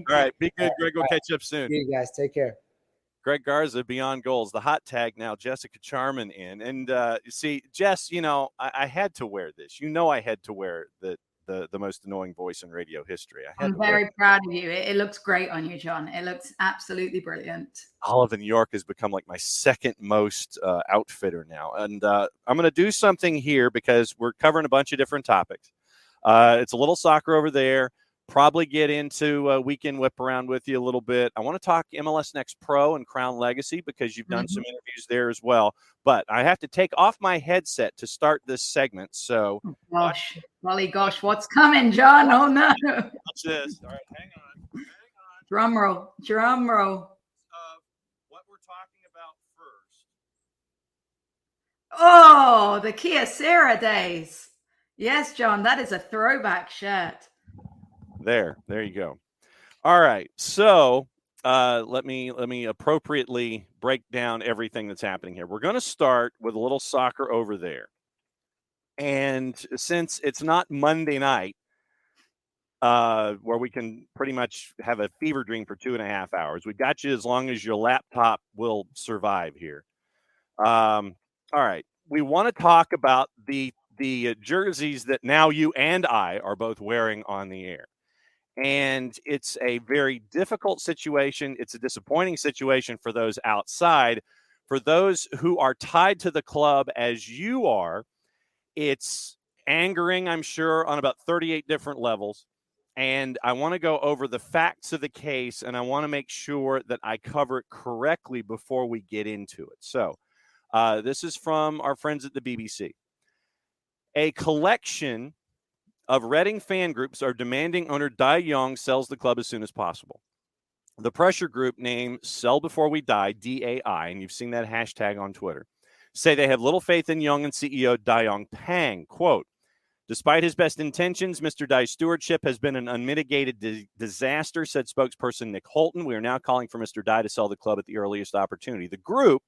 right. Be good, Greg. We'll catch up soon. See you guys. Take care. Greg Garza, Beyond Goals. The hot tag now, Jessica Charman in. And see, Jess, I had to wear this. I had to wear the the most annoying voice in radio history. I'm very proud of you. It looks great on you, John. It looks absolutely brilliant. Olive in New York has become like my second most outfitter now. And I'm going to do something here because we're covering a bunch of different topics. It's a little soccer over there. Probably get into Weekend Whiparound with you a little bit. I want to talk MLS Next Pro and Crown Legacy because you've done some interviews there as well. But I have to take off my headset to start this segment. So, gosh, what's coming, John? Oh no! Watch this. All right, hang on. Drum roll. What we're talking about first. Oh, the Kia Sera days. Yes, John, that is a throwback shirt. There you go. All right, so let me appropriately break down everything that's happening here. We're going to start with a little soccer over there, and since it's not Monday night, where we can pretty much have a fever dream for 2.5 hours, we got you as long as your laptop will survive here. All right, we want to talk about the jerseys that now you and I are both wearing on the air. And it's a very difficult situation. It's a disappointing situation for those outside. For those who are tied to the club as you are, it's angering, I'm sure, on about 38 different levels. And I want to go over the facts of the case, and I want to make sure that I cover it correctly before we get into it. So this is from our friends at the BBC. A collection of Reading fan groups are demanding owner Dai Young sells the club as soon as possible. The pressure group named Sell Before We Die, DAI, and you've seen that hashtag on Twitter, say they have little faith in Young and CEO Dai Young Pang. Quote, despite his best intentions, Mr. Dai's stewardship has been an unmitigated disaster, said spokesperson Nick Holton. We are now calling for Mr. Dai to sell the club at the earliest opportunity. The group,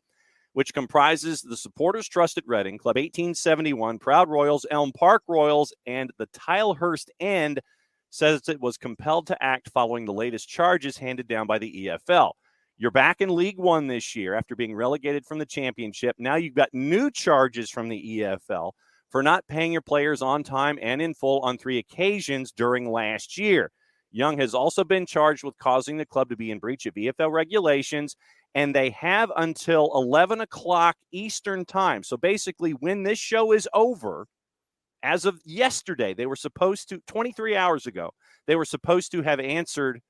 which comprises the Supporters Trust at Reading, Club 1871, Proud Royals, Elm Park Royals, and the Tilehurst End, says it was compelled to act following the latest charges handed down by the EFL. You're back in League One this year after being relegated from the championship. Now you've got new charges from the EFL for not paying your players on time and in full on 3 occasions during last year. Young has also been charged with causing the club to be in breach of EFL regulations, and they have until 11 o'clock Eastern time. So basically, when this show is over, as of yesterday, they were supposed to, 23 hours ago, they were supposed to have answered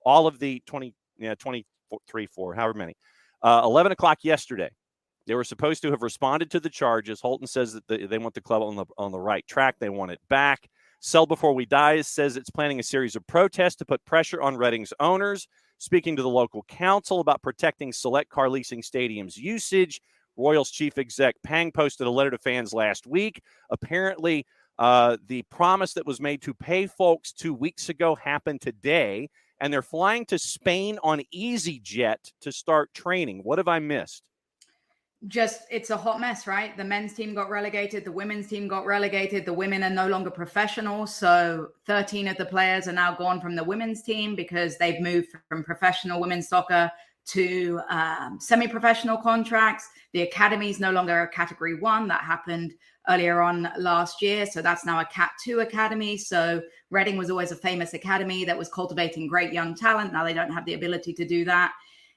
all of the 23, 4, however many. 11 o'clock yesterday, they were supposed to have responded to the charges. Holton says that they want the club on the right track. They want it back. Sell Before We Die says it's planning a series of protests to put pressure on Reading's owners. Speaking to the local council about protecting select car leasing stadiums usage, Royals chief exec Pang posted a letter to fans last week. Apparently, the promise that was made to pay folks 2 weeks ago happened today, and they're flying to Spain on EasyJet to start training. What have I missed? It's a hot mess, right? The men's team got relegated. The women's team got relegated. The women are no longer professional. So 13 of the players are now gone from the women's team because they've moved from professional women's soccer to semi-professional contracts. The academy is no longer a category 1. That happened earlier on last year. So that's now a Cat 2 academy. So Reading was always a famous academy that was cultivating great young talent. Now they don't have the ability to do that.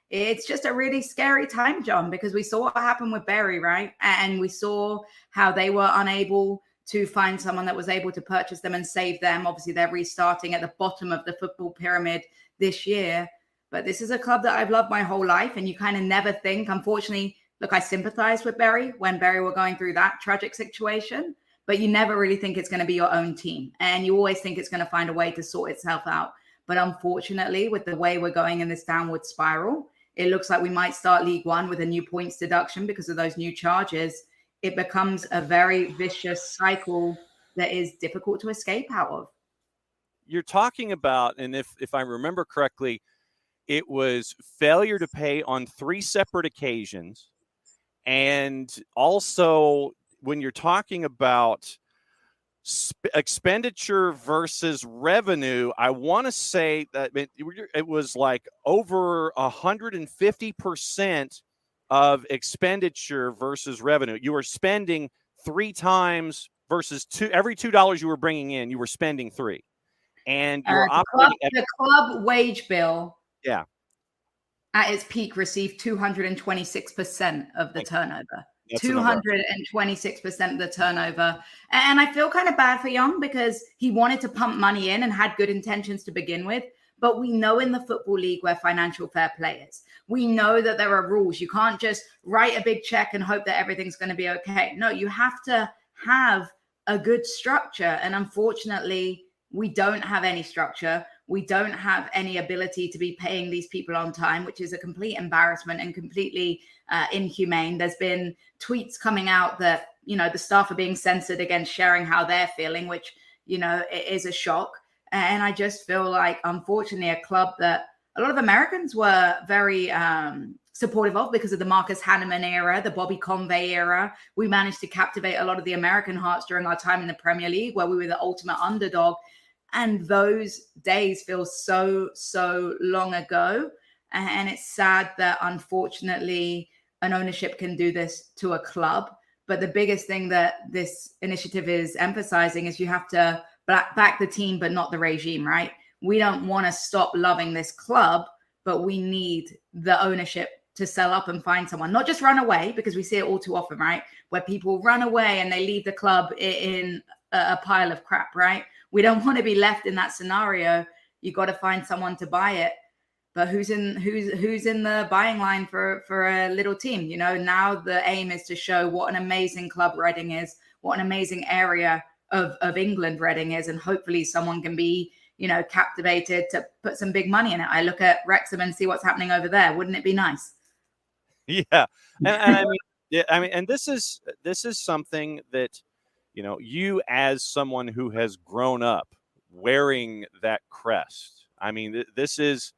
It's just a really scary time, John, because we saw what happened with Bury, right? And we saw how they were unable to find someone that was able to purchase them and save them. Obviously, they're restarting at the bottom of the football pyramid this year. But this is a club that I've loved my whole life. And you kind of never think, unfortunately, look, I sympathize with Bury when Bury were going through that tragic situation. But you never really think it's going to be your own team. And you always think it's going to find a way to sort itself out. But unfortunately, with the way we're going in this downward spiral, it looks like we might start League One with a new points deduction because of those new charges. It becomes a very vicious cycle that is difficult to escape out of. You're talking about, and if I remember correctly, it was failure to pay on 3 separate occasions. And also, when you're talking about expenditure versus revenue, I want to say that it was like over 150% of expenditure versus revenue. You are spending 3 times versus every $2 you were bringing in, you were spending $3, and you're operating the club wage bill. Yeah. At its peak, received 226% of the turnover. 226% of the turnover. And I feel kind of bad for Young because he wanted to pump money in and had good intentions to begin with. But we know in the Football League where financial fair play is, we know that there are rules. You can't just write a big check and hope that everything's going to be okay. No, you have to have a good structure. And unfortunately, we don't have any structure. We don't have any ability to be paying these people on time, which is a complete embarrassment and completely inhumane. There's been tweets coming out that, the staff are being censored against sharing how they're feeling, which, it is a shock. And I just feel like, unfortunately, a club that a lot of Americans were very supportive of because of the Marcus Hanneman era, the Bobby Convey era. We managed to captivate a lot of the American hearts during our time in the Premier League, where we were the ultimate underdog. And those days feel so, so long ago. And it's sad that, unfortunately, an ownership can do this to a club. But the biggest thing that this initiative is emphasizing is you have to back the team, but not the regime, right? We don't want to stop loving this club, but we need the ownership to sell up and find someone, not just run away, because we see it all too often, right? Where people run away and they leave the club in a pile of crap, right? We don't want to be left in that scenario. You got to find someone to buy it. But who's in the buying line for a little team? Now the aim is to show what an amazing club Reading is, what an amazing area of England Reading is, and hopefully someone can be, captivated to put some big money in it. I look at Wrexham and see what's happening over there. Wouldn't it be nice? Yeah, and this is something that, you as someone who has grown up wearing that crest. I mean, this is.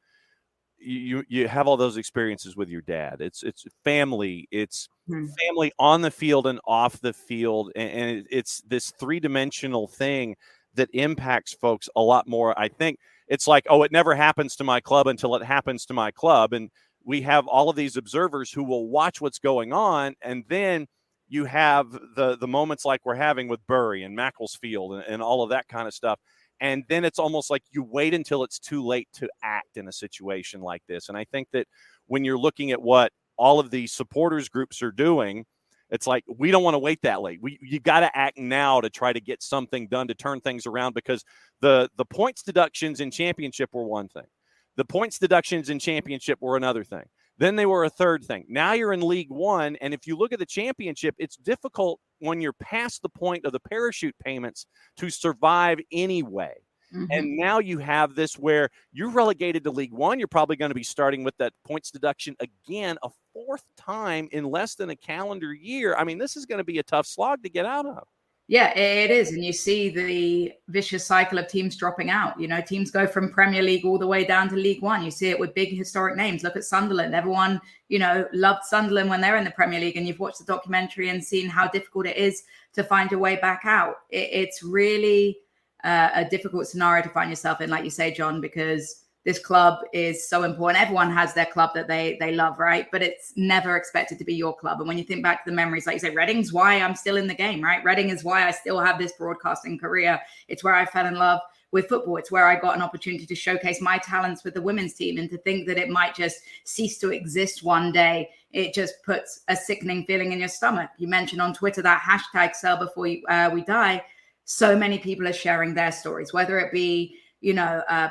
You have all those experiences with your dad. It's family. It's family on the field and off the field. And it's this 3-dimensional thing that impacts folks a lot more. I think it's like, it never happens to my club until it happens to my club. And we have all of these observers who will watch what's going on. And then you have the moments like we're having with Bury and Macclesfield and all of that kind of stuff. And then it's almost like you wait until it's too late to act in a situation like this. And I think that when you're looking at what all of the supporters groups are doing, it's like, we don't want to wait that late. You got to act now to try to get something done to turn things around, because the points deductions in Championship were one thing. The points deductions in Championship were another thing. Then they were a third thing. Now you're in League One. And if you look at the Championship, it's difficult when you're past the point of the parachute payments to survive anyway. Mm-hmm. And now you have this where you're relegated to League One. You're probably going to be starting with that points deduction again, a 4th time in less than a calendar year. I mean, this is going to be a tough slog to get out of. Yeah, it is. And you see the vicious cycle of teams dropping out. Teams go from Premier League all the way down to League One. You see it with big historic names. Look at Sunderland. Everyone, loved Sunderland when they're in the Premier League. And you've watched the documentary and seen how difficult it is to find your way back out. It's really a difficult scenario to find yourself in, like you say, John, because this club is so important. Everyone has their club that they love, right? But it's never expected to be your club. And when you think back to the memories, like you say, Reading's why I'm still in the game, right? Reading is why I still have this broadcasting career. It's where I fell in love with football. It's where I got an opportunity to showcase my talents with the women's team. And to think that it might just cease to exist one day, it just puts a sickening feeling in your stomach. You mentioned on Twitter that hashtag sell before we die. So many people are sharing their stories, whether it be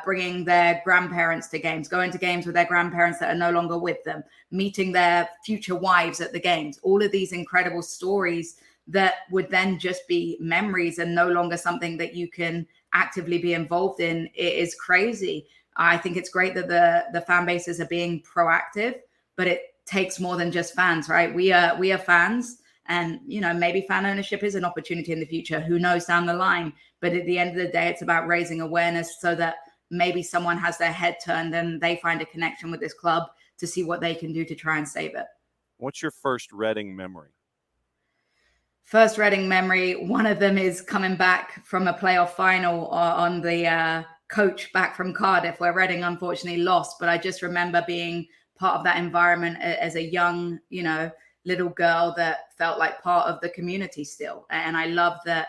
bringing their grandparents to games, going to games with their grandparents that are no longer with them, meeting their future wives at the games, all of these incredible stories that would then just be memories and no longer something that you can actively be involved in. It is crazy. I think it's great that the fan bases are being proactive, but it takes more than just fans, right? We are fans. And, maybe fan ownership is an opportunity in the future. Who knows down the line? But at the end of the day, it's about raising awareness so that maybe someone has their head turned and they find a connection with this club to see what they can do to try and save it. What's your first Reading memory? First Reading memory, one of them is coming back from a playoff final on the coach back from Cardiff, where Reading unfortunately lost. But I just remember being part of that environment as a young, little girl that felt like part of the community still. And I love that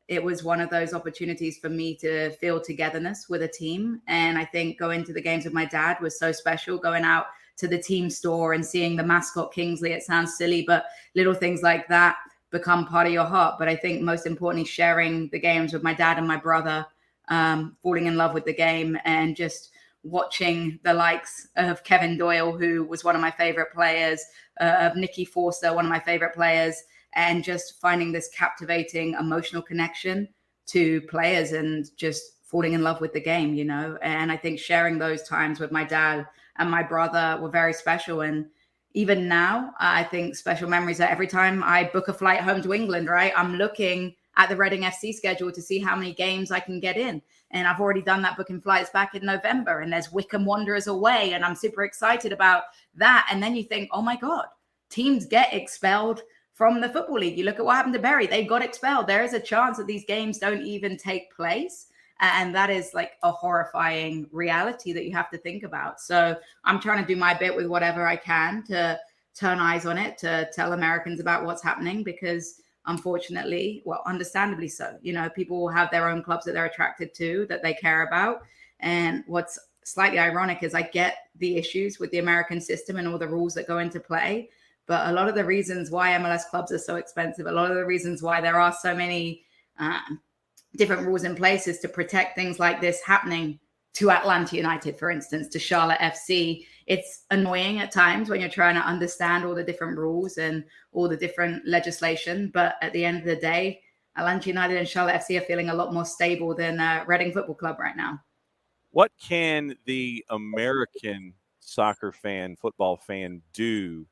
it was one of those opportunities for me to feel togetherness with a team. And I think going to the games with my dad was so special, going out to the team store and seeing the mascot Kingsley. It sounds silly, but little things like that become part of your heart. But I think most importantly, sharing the games with my dad and my brother, falling in love with the game and just watching the likes of Kevin Doyle, who was one of my favorite players, of Nikki Forster, one of my favorite players, and just finding this captivating emotional connection to players and just falling in love with the game, you know. And I think sharing those times with my dad and my brother were very special. And even now, I think special memories are every time I book a flight home to England, right? I'm looking at the Reading FC schedule to see how many games I can get in. And I've already done that booking flights back in November, and there's Wycombe Wanderers away, and I'm super excited about that. And then you think, oh my God, teams get expelled from the Football League. You look at what happened to Bury, they got expelled. There is a chance that these games don't even take place. And that is like a horrifying reality that you have to think about. So I'm trying to do my bit with whatever I can to turn eyes on it, to tell Americans about what's happening, because unfortunately, well, understandably so, you know, people will have their own clubs that they're attracted to, that they care about. And what's slightly ironic is I get the issues with the American system and all the rules that go into play. But a lot of the reasons why MLS clubs are so expensive, a lot of the reasons why there are so many different rules in place is to protect things like this happening to Atlanta United, for instance, to Charlotte FC. It's annoying at times when you're trying to understand all the different rules and all the different legislation. But at the end of the day, Atlanta United and Charlotte FC are feeling a lot more stable than Reading Football Club right now. What can the American soccer fan, football fan do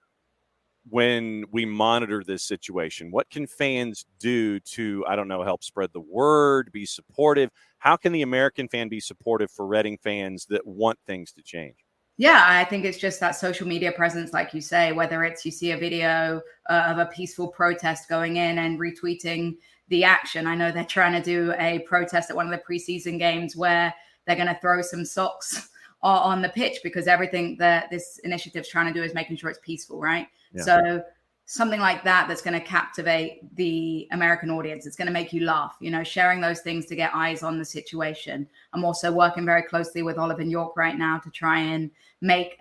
when we monitor this situation? What can fans do to, I don't know, help spread the word, be supportive? How can the American fan be supportive for Reading fans that want things to change? Yeah, I think it's just that social media presence, like you say, whether it's you see a video of a peaceful protest going in and retweeting the action. I know they're trying to do a protest at one of the preseason games where they're going to throw some socks on the pitch, because everything that this initiative's trying to do is making sure it's peaceful, right? Yeah. So something like that's going to captivate the American audience. It's going to make you laugh, you know, sharing those things to get eyes on the situation. I'm also working very closely with Oliver and York right now to try and make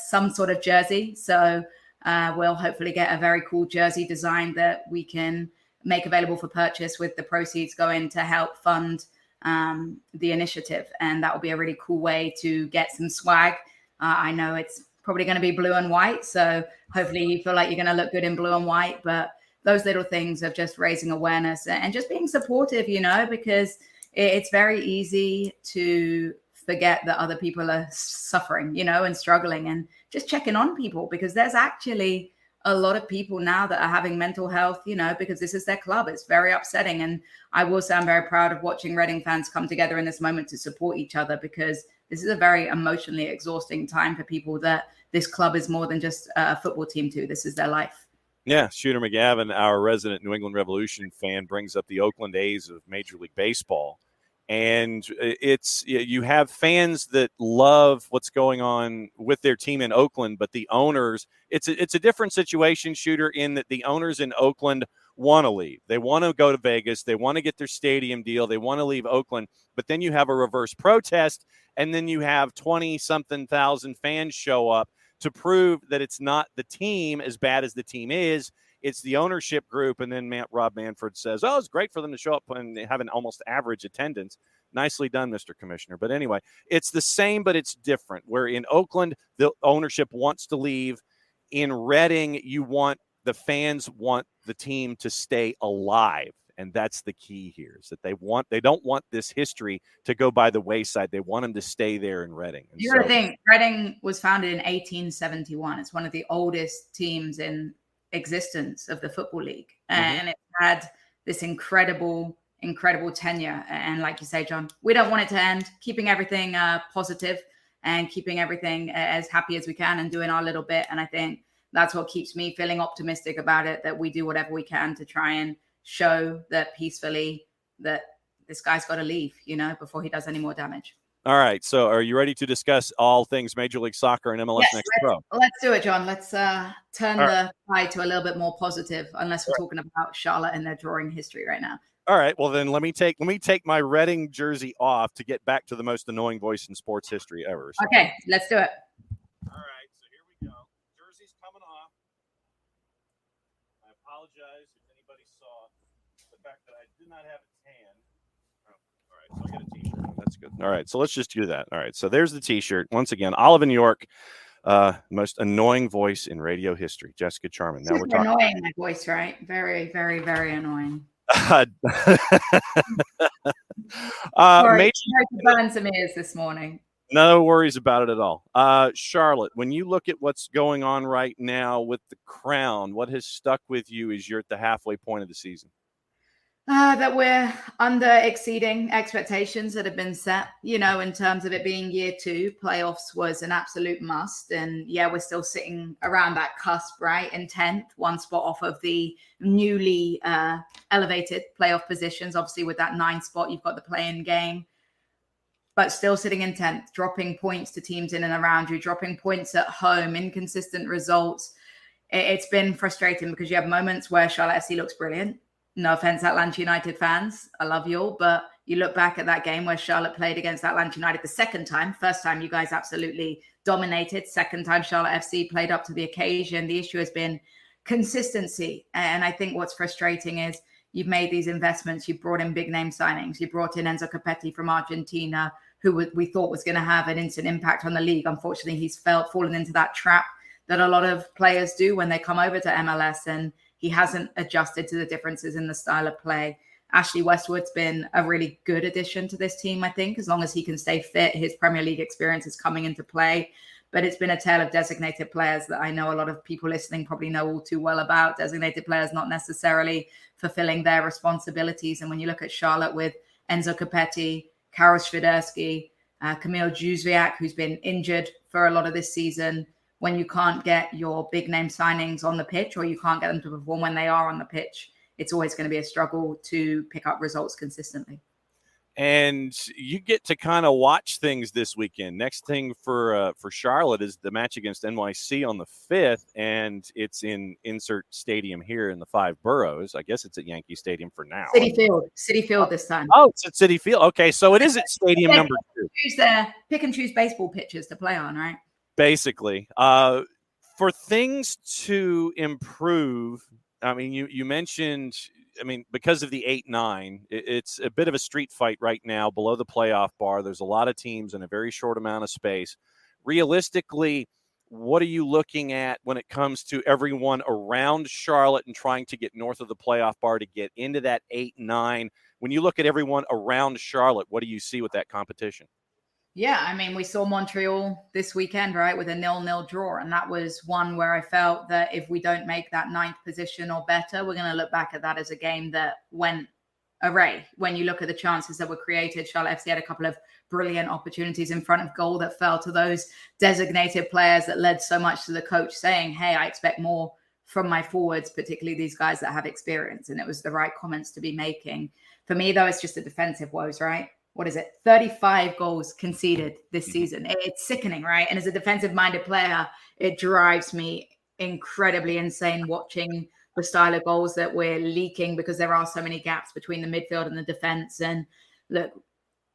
some sort of jersey. So we'll hopefully get a very cool jersey design that we can make available for purchase, with the proceeds going to help fund the initiative. And that will be a really cool way to get some swag. I know it's probably going to be blue and white, so hopefully you feel like you're going to look good in blue and white. But those little things of just raising awareness and just being supportive, you know, because it's very easy to forget that other people are suffering, you know, and struggling, and just checking on people, because there's actually a lot of people now that are having mental health, you know, because this is their club. It's very upsetting. And I will say I'm very proud of watching Reading fans come together in this moment to support each other, because this is a very emotionally exhausting time for people that this club is more than just a football team too. This is their life. Yeah, Shooter McGavin, our resident New England Revolution fan, brings up the Oakland A's of Major League Baseball. And it's, you have fans that love what's going on with their team in Oakland, but the owners, it's a different situation, Shooter, in that the owners in Oakland want to leave. They want to go to Vegas. They want to get their stadium deal. They want to leave Oakland. But then you have a reverse protest, and then you have 20-something thousand fans show up to prove that it's not the team, as bad as the team is. It's the ownership group. And then Rob Manfred says, oh, it's great for them to show up and have an almost average attendance. Nicely done, Mr. Commissioner. But anyway, it's the same, but it's different. Where in Oakland, the ownership wants to leave. In Reading, the fans want the team to stay alive. And that's the key here, is that they don't want this history to go by the wayside. They want them to stay there in Reading. And you got to think, Reading was founded in 1871. It's one of the oldest teams in existence of the Football League. And it had this incredible tenure. And like you say, John, we don't want it to end. Keeping everything positive and keeping everything as happy as we can and doing our little bit. And I think that's what keeps me feeling optimistic about it, that we do whatever we can to try and show that peacefully that this guy's got to leave, you know, before he does any more damage. All right. So are you ready to discuss all things Major League Soccer and MLS Next Pro? Let's do it, John. Let's turn the tide to a little bit more positive, unless we're talking about Charlotte and their drawing history right now. All right. Well, then let me take my Reading jersey off to get back to the most annoying voice in sports history ever. So. Okay, let's do it. All right. So here we go. Jersey's coming off. I apologize if anybody saw the fact that I did not have a tan. Oh, all right. So I got a T-shirt. That's good. All right. So let's just do that. All right. So there's the T-shirt. Once again, Olive in New York. Most annoying voice in radio history, Jessica Charman. Now we're talking. Annoying, my voice, right? Very, very, very annoying. Sorry to burn some ears this morning. No worries about it at all. Charlotte, when you look at what's going on right now with the Crown, what has stuck with you as you're at the halfway point of the season? That we're under exceeding expectations that have been set, in terms of it being year 2. Playoffs was an absolute must. And yeah, we're still sitting around that cusp, right? In 10th, one spot off of the newly elevated playoff positions. Obviously, with that 9 spot, you've got the play-in game. But still sitting in 10th, dropping points to teams in and around you, dropping points at home, inconsistent results. It's been frustrating because you have moments where Charlotte FC looks brilliant. No offense, Atlanta United fans. I love you all. But you look back at that game where Charlotte played against Atlanta United the second time. First time, you guys absolutely dominated. Second time, Charlotte FC played up to the occasion. The issue has been consistency. And I think what's frustrating is you've made these investments. You brought in big name signings. You brought in Enzo Copetti from Argentina, who we thought was going to have an instant impact on the league. Unfortunately, he's fallen into that trap that a lot of players do when they come over to MLS, and he hasn't adjusted to the differences in the style of play. Ashley Westwood's been a really good addition to this team, I think, as long as he can stay fit. His Premier League experience is coming into play. But it's been a tale of designated players that I know a lot of people listening probably know all too well about. Designated players not necessarily fulfilling their responsibilities. And when you look at Charlotte with Enzo Copetti, Karol Świderski, Kamil Jóźwiak, who's been injured for a lot of this season, when you can't get your big name signings on the pitch, or you can't get them to perform when they are on the pitch, it's always going to be a struggle to pick up results consistently. And you get to kind of watch things this weekend. Next thing for Charlotte is the match against NYC on the 5th, and it's in insert stadium here in the 5 boroughs. I guess it's at Yankee Stadium for now. City Field this time. Oh, it's at City Field. Okay, so it is at stadium number 2. Pick and choose baseball pitches to play on, right? Basically, for things to improve, I mean, you mentioned, because of the 8-9, it's a bit of a street fight right now below the playoff bar. There's a lot of teams in a very short amount of space. Realistically, what are you looking at when it comes to everyone around Charlotte and trying to get north of the playoff bar to get into that 8-9? When you look at everyone around Charlotte, what do you see with that competition? Yeah, we saw Montreal this weekend, right, with a 0-0 draw. And that was one where I felt that if we don't make that 9th position or better, we're going to look back at that as a game that went away. When you look at the chances that were created, Charlotte FC had a couple of brilliant opportunities in front of goal that fell to those designated players that led so much to the coach saying, hey, I expect more from my forwards, particularly these guys that have experience. And it was the right comments to be making. For me, though, it's just the defensive woes, right? What is it? 35 goals conceded this season. It's sickening, right? And as a defensive-minded player, it drives me incredibly insane watching the style of goals that we're leaking because there are so many gaps between the midfield and the defense. And look,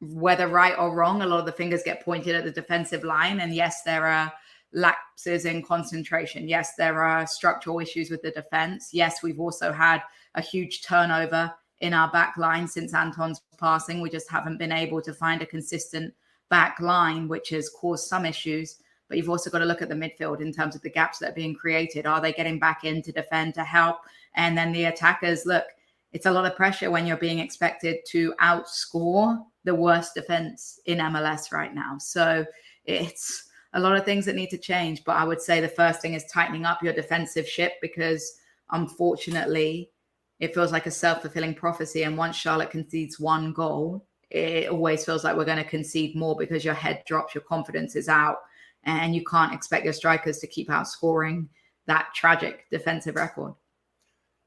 whether right or wrong, a lot of the fingers get pointed at the defensive line. And yes, there are lapses in concentration. Yes, there are structural issues with the defense. Yes, we've also had a huge turnover in our back line since Anton's passing. We just haven't been able to find a consistent back line, which has caused some issues. But you've also got to look at the midfield in terms of the gaps that are being created. Are they getting back in to defend, to help? And then the attackers, look, it's a lot of pressure when you're being expected to outscore the worst defense in MLS right now. So it's a lot of things that need to change. But I would say the first thing is tightening up your defensive ship, because unfortunately, it feels like a self-fulfilling prophecy. And once Charlotte concedes 1 goal, it always feels like we're going to concede more because your head drops, your confidence is out, and you can't expect your strikers to keep outscoring that tragic defensive record.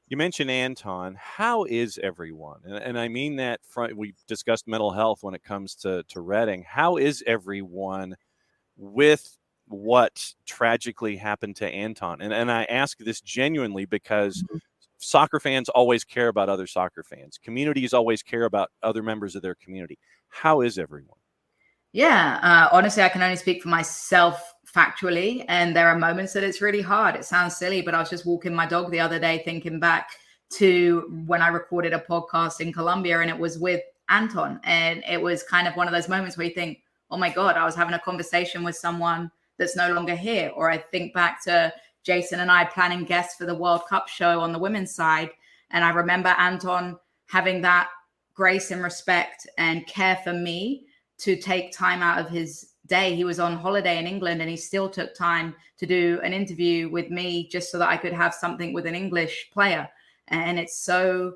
You mentioned Anton. How is everyone? And I mean that we discussed mental health when it comes to Reading. How is everyone with what tragically happened to Anton? And I ask this genuinely because soccer fans always care about other soccer fans. Communities always care about other members of their community. How is everyone? Yeah, honestly, I can only speak for myself factually, and there are moments that it's really hard. It sounds silly, but I was just walking my dog the other day thinking back to when I recorded a podcast in Colombia, and it was with Anton, and it was kind of one of those moments where you think, oh my God, I was having a conversation with someone that's no longer here. Or I think back to Jason and I planning guests for the World Cup show on the women's side, and I remember Anton having that grace and respect and care for me to take time out of his day. He was on holiday in England and he still took time to do an interview with me just so that I could have something with an English player. And it's so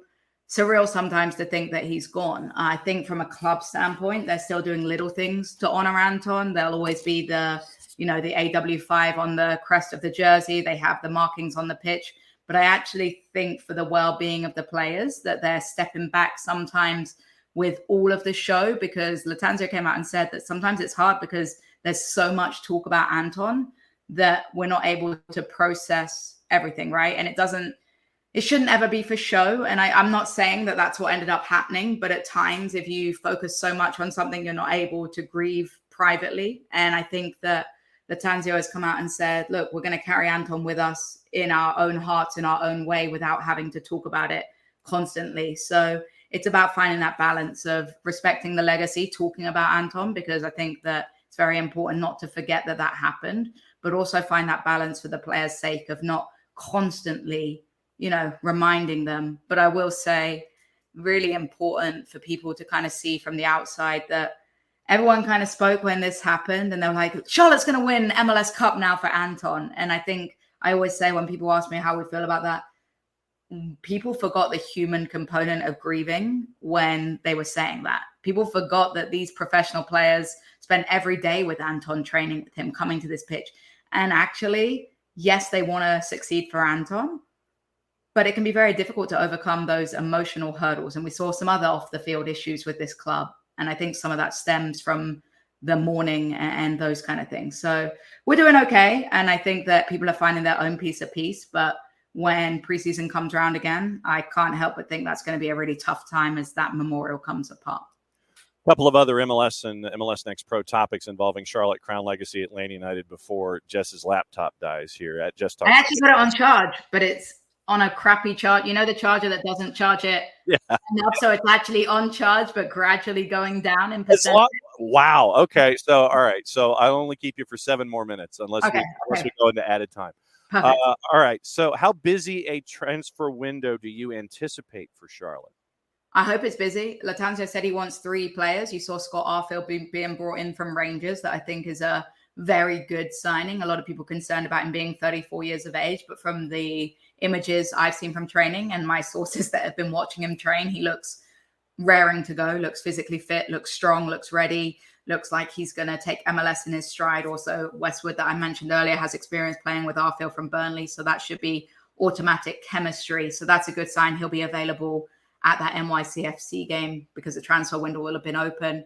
surreal sometimes to think that he's gone. I think from a club standpoint, they're still doing little things to honor Anton. There'll always be the AW5 on the crest of the jersey. They have the markings on the pitch. But I actually think for the well-being of the players that they're stepping back sometimes with all of the show, because Lattanzio came out and said that sometimes it's hard because there's so much talk about Anton that we're not able to process everything, right? And it shouldn't ever be for show. And I'm not saying that that's what ended up happening, but at times if you focus so much on something, you're not able to grieve privately. And I think that Lattanzio has come out and said, look, we're going to carry Anton with us in our own hearts, in our own way, without having to talk about it constantly. So it's about finding that balance of respecting the legacy, talking about Anton, because I think that it's very important not to forget that happened, but also find that balance for the players' sake of not constantly, reminding them. But I will say, really important for people to kind of see from the outside that everyone kind of spoke when this happened and they're like, Charlotte's going to win MLS Cup now for Anton. And I think I always say when people ask me how we feel about that, people forgot the human component of grieving when they were saying that. People forgot that these professional players spend every day with Anton, training with him, coming to this pitch. And actually, yes, they want to succeed for Anton, but it can be very difficult to overcome those emotional hurdles. And we saw some other off the field issues with this club. And I think some of that stems from the mourning and those kind of things. So we're doing okay. And I think that people are finding their own piece of peace, but when preseason comes around again, I can't help but think that's going to be a really tough time as that memorial comes apart. A couple of other MLS and MLS Next Pro topics involving Charlotte, Crown Legacy, Atlanta United before Jess's laptop dies here at Just Talk. I actually put it on charge, but it's on a crappy charge. You know, the charger that doesn't charge it enough, so it's actually on charge, but gradually going down in percentage. Wow. Okay. So, all right. So I'll only keep you for 7 more minutes unless we go into added time. All right. So how busy a transfer window do you anticipate for Charlotte? I hope it's busy. Lattanzio said he wants 3 players. You saw Scott Arfield being brought in from Rangers. That I think is a very good signing. A lot of people concerned about him being 34 years of age, but from the images I've seen from training and my sources that have been watching him train, he looks raring to go, looks physically fit, looks strong, looks ready, looks like he's going to take MLS in his stride. Also, Westwood, that I mentioned earlier, has experience playing with Arfield from Burnley, so that should be automatic chemistry. So that's a good sign. He'll be available at that NYCFC game because the transfer window will have been open.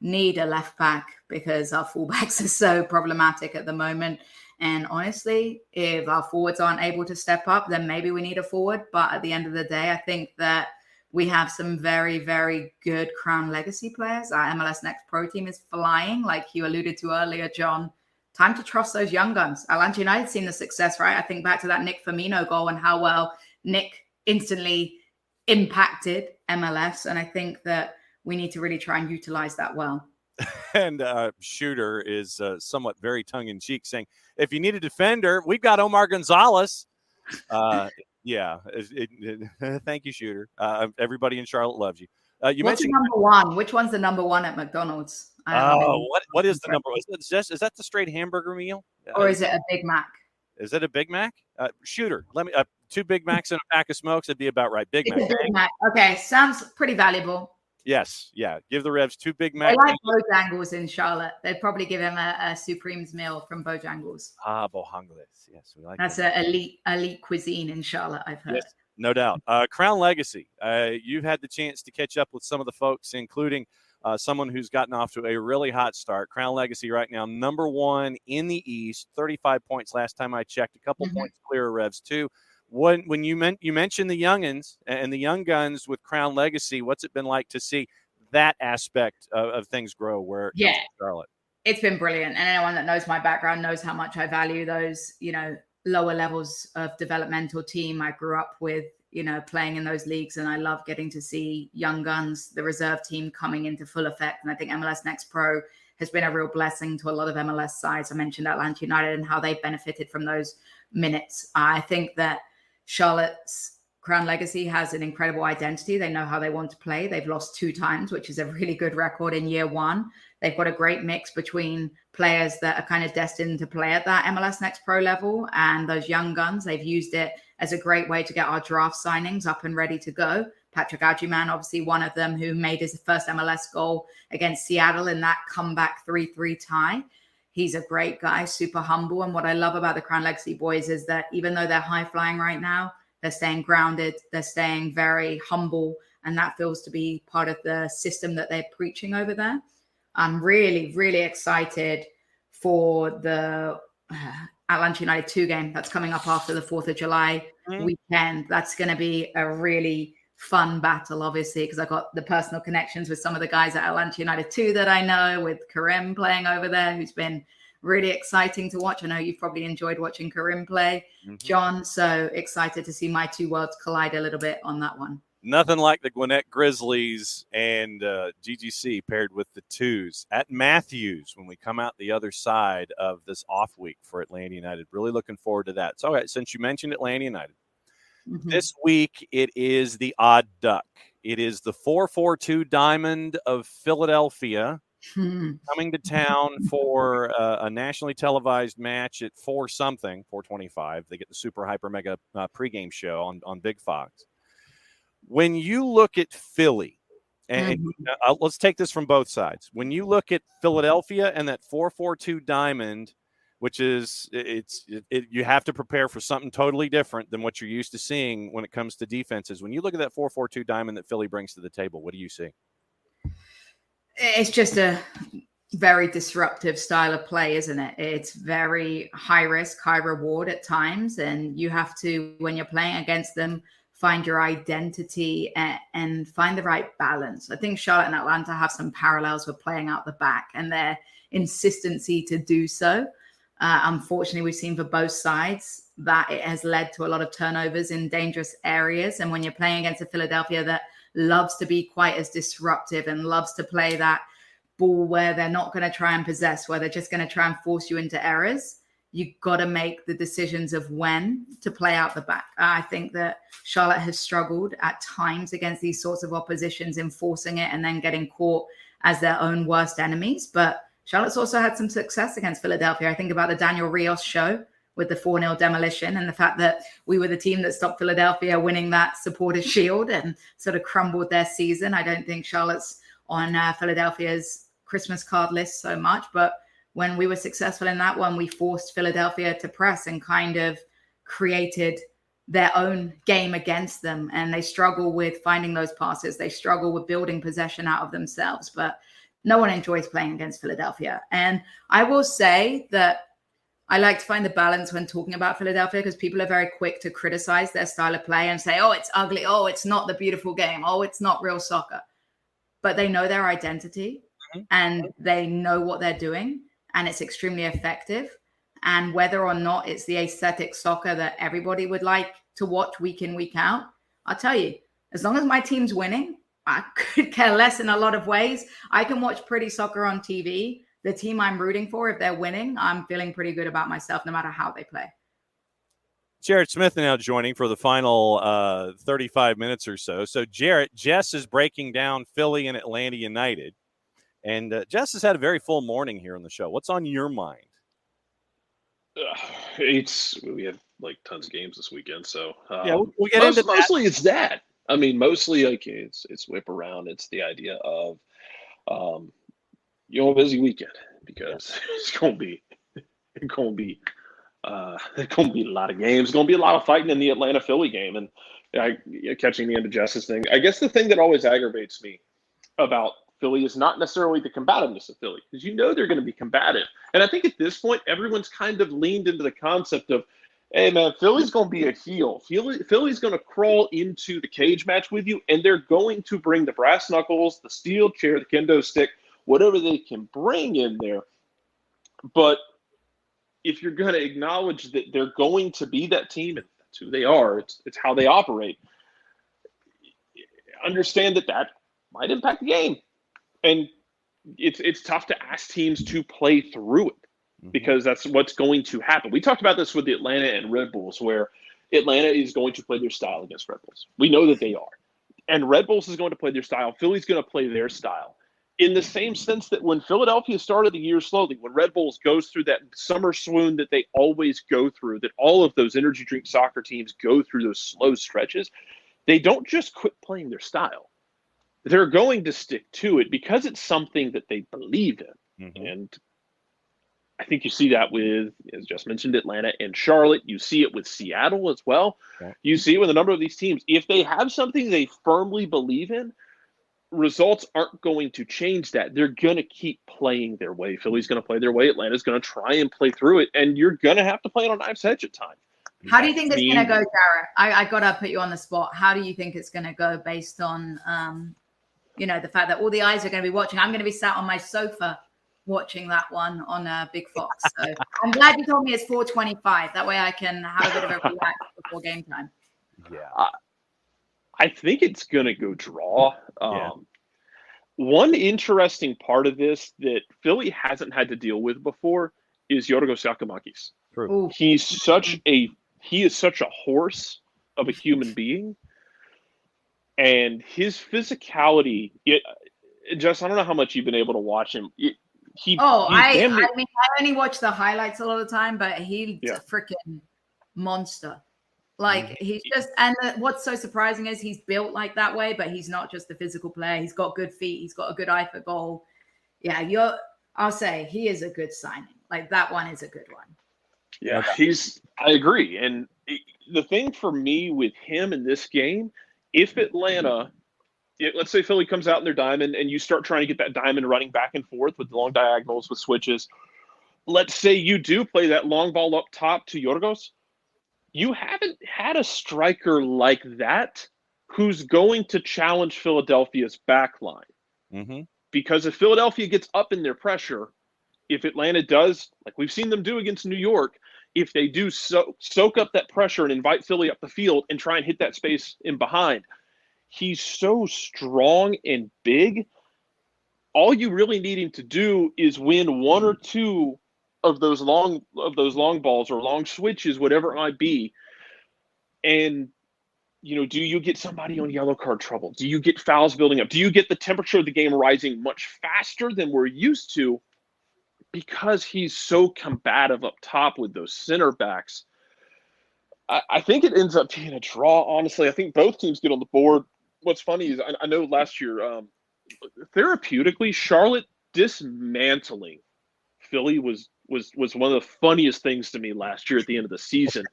Need a left back because our fullbacks are so problematic at the moment. And honestly, if our forwards aren't able to step up, then maybe we need a forward. But at the end of the day, I think that we have some very, very good Crown Legacy players. Our MLS Next Pro team is flying, like you alluded to earlier, John. Time to trust those young guns. Atlanta United's seen the success, right? I think back to that Nick Firmino goal and how well Nick instantly impacted MLS. And I think that we need to really try and utilize that well. And Shooter is somewhat very tongue-in-cheek saying, if you need a defender, we've got Omar Gonzalez. Yeah. Thank you, Shooter. Everybody in Charlotte loves you. You What's mentioned number 1? Which one's the number 1 at McDonald's? What is the number? Is that the straight hamburger meal? Or is it a Big Mac? Is it a Big Mac? Shooter, let me 2 Big Macs and a pack of smokes. It'd be about right. Big Mac. Big Mac. Okay, sounds pretty valuable. Yes, yeah. Give the Revs 2 Big Macs. I like Bojangles in Charlotte. They'd probably give him a Supremes meal from Bojangles. Bojangles. Yes, we like that's an elite cuisine in Charlotte, I've heard. Yes, no doubt. Crown Legacy. You've had the chance to catch up with some of the folks, including someone who's gotten off to a really hot start. Crown Legacy right now, number 1 in the East, 35 points last time I checked, a couple points clear of Revs too. When you mentioned the youngins and the young guns with Crown Legacy, what's it been like to see that aspect of things grow where it comes to Charlotte? It's been brilliant. And anyone that knows my background knows how much I value those, lower levels of developmental team. I grew up with, playing in those leagues, and I love getting to see young guns, the reserve team, coming into full effect. And I think MLS Next Pro has been a real blessing to a lot of MLS sides. I mentioned Atlanta United and how they benefited from those minutes. I think that Charlotte's Crown Legacy has an incredible identity. They know how they want to play. They've lost 2 times, which is a really good record in year 1. They've got a great mix between players that are kind of destined to play at that MLS Next Pro level and those young guns. They've used it as a great way to get our draft signings up and ready to go. Patrick Agyman, obviously one of them, who made his first MLS goal against Seattle in that comeback 3-3 tie. He's a great guy, super humble. And what I love about the Crown Legacy boys is that even though they're high flying right now, they're staying grounded, they're staying very humble. And that feels to be part of the system that they're preaching over there. I'm really, really excited for the Atlanta United 2 game that's coming up after the 4th of July weekend. That's going to be a really fun battle, obviously, because I've got the personal connections with some of the guys at Atlanta United 2 that I know, with Karim playing over there, who's been really exciting to watch. I know you've probably enjoyed watching Karim play, John. So excited to see my 2 worlds collide a little bit on that one. Nothing like the Gwinnett Grizzlies and GGC paired with the 2s at Matthews when we come out the other side of this off week for Atlanta United. Really looking forward to that. So, okay, since you mentioned Atlanta United, this week it is the odd duck. It is the 442 Diamond of Philadelphia coming to town for a nationally televised match at 4:25. They get the super hyper mega pregame show on Big Fox. When you look at Philly, and let's take this from both sides. When you look at Philadelphia and that 442 Diamond, which is you have to prepare for something totally different than what you're used to seeing when it comes to defenses. When you look at that 442 Diamond that Philly brings to the table, what do you see? It's just a very disruptive style of play, isn't it? It's very high risk, high reward at times. And you have to, when you're playing against them, find your identity and find the right balance. I think Charlotte and Atlanta have some parallels with playing out the back and their insistency to do so. Unfortunately, we've seen for both sides that it has led to a lot of turnovers in dangerous areas. And when you're playing against a Philadelphia that loves to be quite as disruptive and loves to play that ball where they're not going to try and possess, where they're just going to try and force you into errors, you've got to make the decisions of when to play out the back. I think that Charlotte has struggled at times against these sorts of oppositions, enforcing it and then getting caught as their own worst enemies. But Charlotte's also had some success against Philadelphia. I think about the Daniel Rios show with the 4-0 demolition and the fact that we were the team that stopped Philadelphia winning that Supporters' Shield and sort of crumbled their season. I don't think Charlotte's on Philadelphia's Christmas card list so much, but when we were successful in that one, we forced Philadelphia to press and kind of created their own game against them. And they struggle with finding those passes. They struggle with building possession out of themselves. But no one enjoys playing against Philadelphia. And I will say that I like to find the balance when talking about Philadelphia, because people are very quick to criticize their style of play and say, oh, it's ugly. Oh, it's not the beautiful game. Oh, it's not real soccer. But they know their identity and they know what they're doing. And it's extremely effective. And whether or not it's the aesthetic soccer that everybody would like to watch week in, week out, I'll tell you, as long as my team's winning, I could care less in a lot of ways. I can watch pretty soccer on TV. The team I'm rooting for, if they're winning, I'm feeling pretty good about myself no matter how they play. Jarrett Smith now joining for the final 35 minutes or so. So, Jarrett, Jess is breaking down Philly and Atlanta United. And Jess has had a very full morning here on the show. What's on your mind? We have like tons of games this weekend, so yeah, we'll get into that. Mostly it's that. I mean, mostly like it's whip around. It's the idea of a busy weekend, because it's gonna be a lot of games. It's gonna be a lot of fighting in the Atlanta Philly game, and catching the end of Jess's thing. I guess the thing that always aggravates me about Philly is not necessarily the combativeness of Philly, because they're going to be combative. And I think at this point, everyone's kind of leaned into the concept of, Hey, man, Philly's going to be a heel. Philly's going to crawl into the cage match with you, and they're going to bring the brass knuckles, the steel chair, the kendo stick, whatever they can bring in there. But if you're going to acknowledge that they're going to be that team, and that's who they are, it's how they operate, understand that might impact the game. And it's tough to ask teams to play through it, because that's what's going to happen. We talked about this with the Atlanta and Red Bulls, where Atlanta is going to play their style against Red Bulls. We know that they are. And Red Bulls is going to play their style. Philly's going to play their style. In the same sense that when Philadelphia started the year slowly, when Red Bulls goes through that summer swoon that they always go through, that all of those energy drink soccer teams go through those slow stretches, they don't just quit playing their style. They're going to stick to it because it's something that they believe in. And I think you see that with, as just mentioned, Atlanta and Charlotte. You see it with Seattle as well. You see it with a number of these teams. If they have something they firmly believe in, results aren't going to change that. They're going to keep playing their way. Philly's going to play their way. Atlanta's going to try and play through it. And you're going to have to play it on knife's edge at times. How do you think it's going to go, Jarrett? I got to put you on the spot. How do you think it's going to go based on, the fact that all the eyes are going to be watching? I'm going to be sat on my sofa watching that one on Big Fox. So I'm glad you told me it's 4:25. That way I can have a bit of a relax before game time. Yeah. I think it's going to go draw. One interesting part of this that Philly hasn't had to deal with before is Yorgos Giacomakis. True. He is such a horse of a human being, and his physicality. Just I don't know how much you've been able to watch him. I only watch the highlights a lot of the time, but he's a freaking monster. Like he's just, and what's so surprising is he's built like that way, but he's not just a physical player. He's got good feet. He's got a good eye for goal. Yeah, I'll say he is a good signing. Like that one is a good one. Yeah, I agree. And the thing for me with him in this game, if Atlanta, let's say Philly comes out in their diamond and you start trying to get that diamond running back and forth with long diagonals, with switches. Let's say you do play that long ball up top to Yorgos. You haven't had a striker like that who's going to challenge Philadelphia's back line. Because if Philadelphia gets up in their pressure, if Atlanta does, like we've seen them do against New York, if they do soak up that pressure and invite Philly up the field and try and hit that space in behind, he's so strong and big. All you really need him to do is win one or two of those long balls or long switches, whatever it might be. And, do you get somebody on yellow card trouble? Do you get fouls building up? Do you get the temperature of the game rising much faster than we're used to? Because he's so combative up top with those center backs. I think it ends up being a draw, honestly. I think both teams get on the board. What's funny is I know last year, therapeutically, Charlotte dismantling Philly was one of the funniest things to me last year at the end of the season.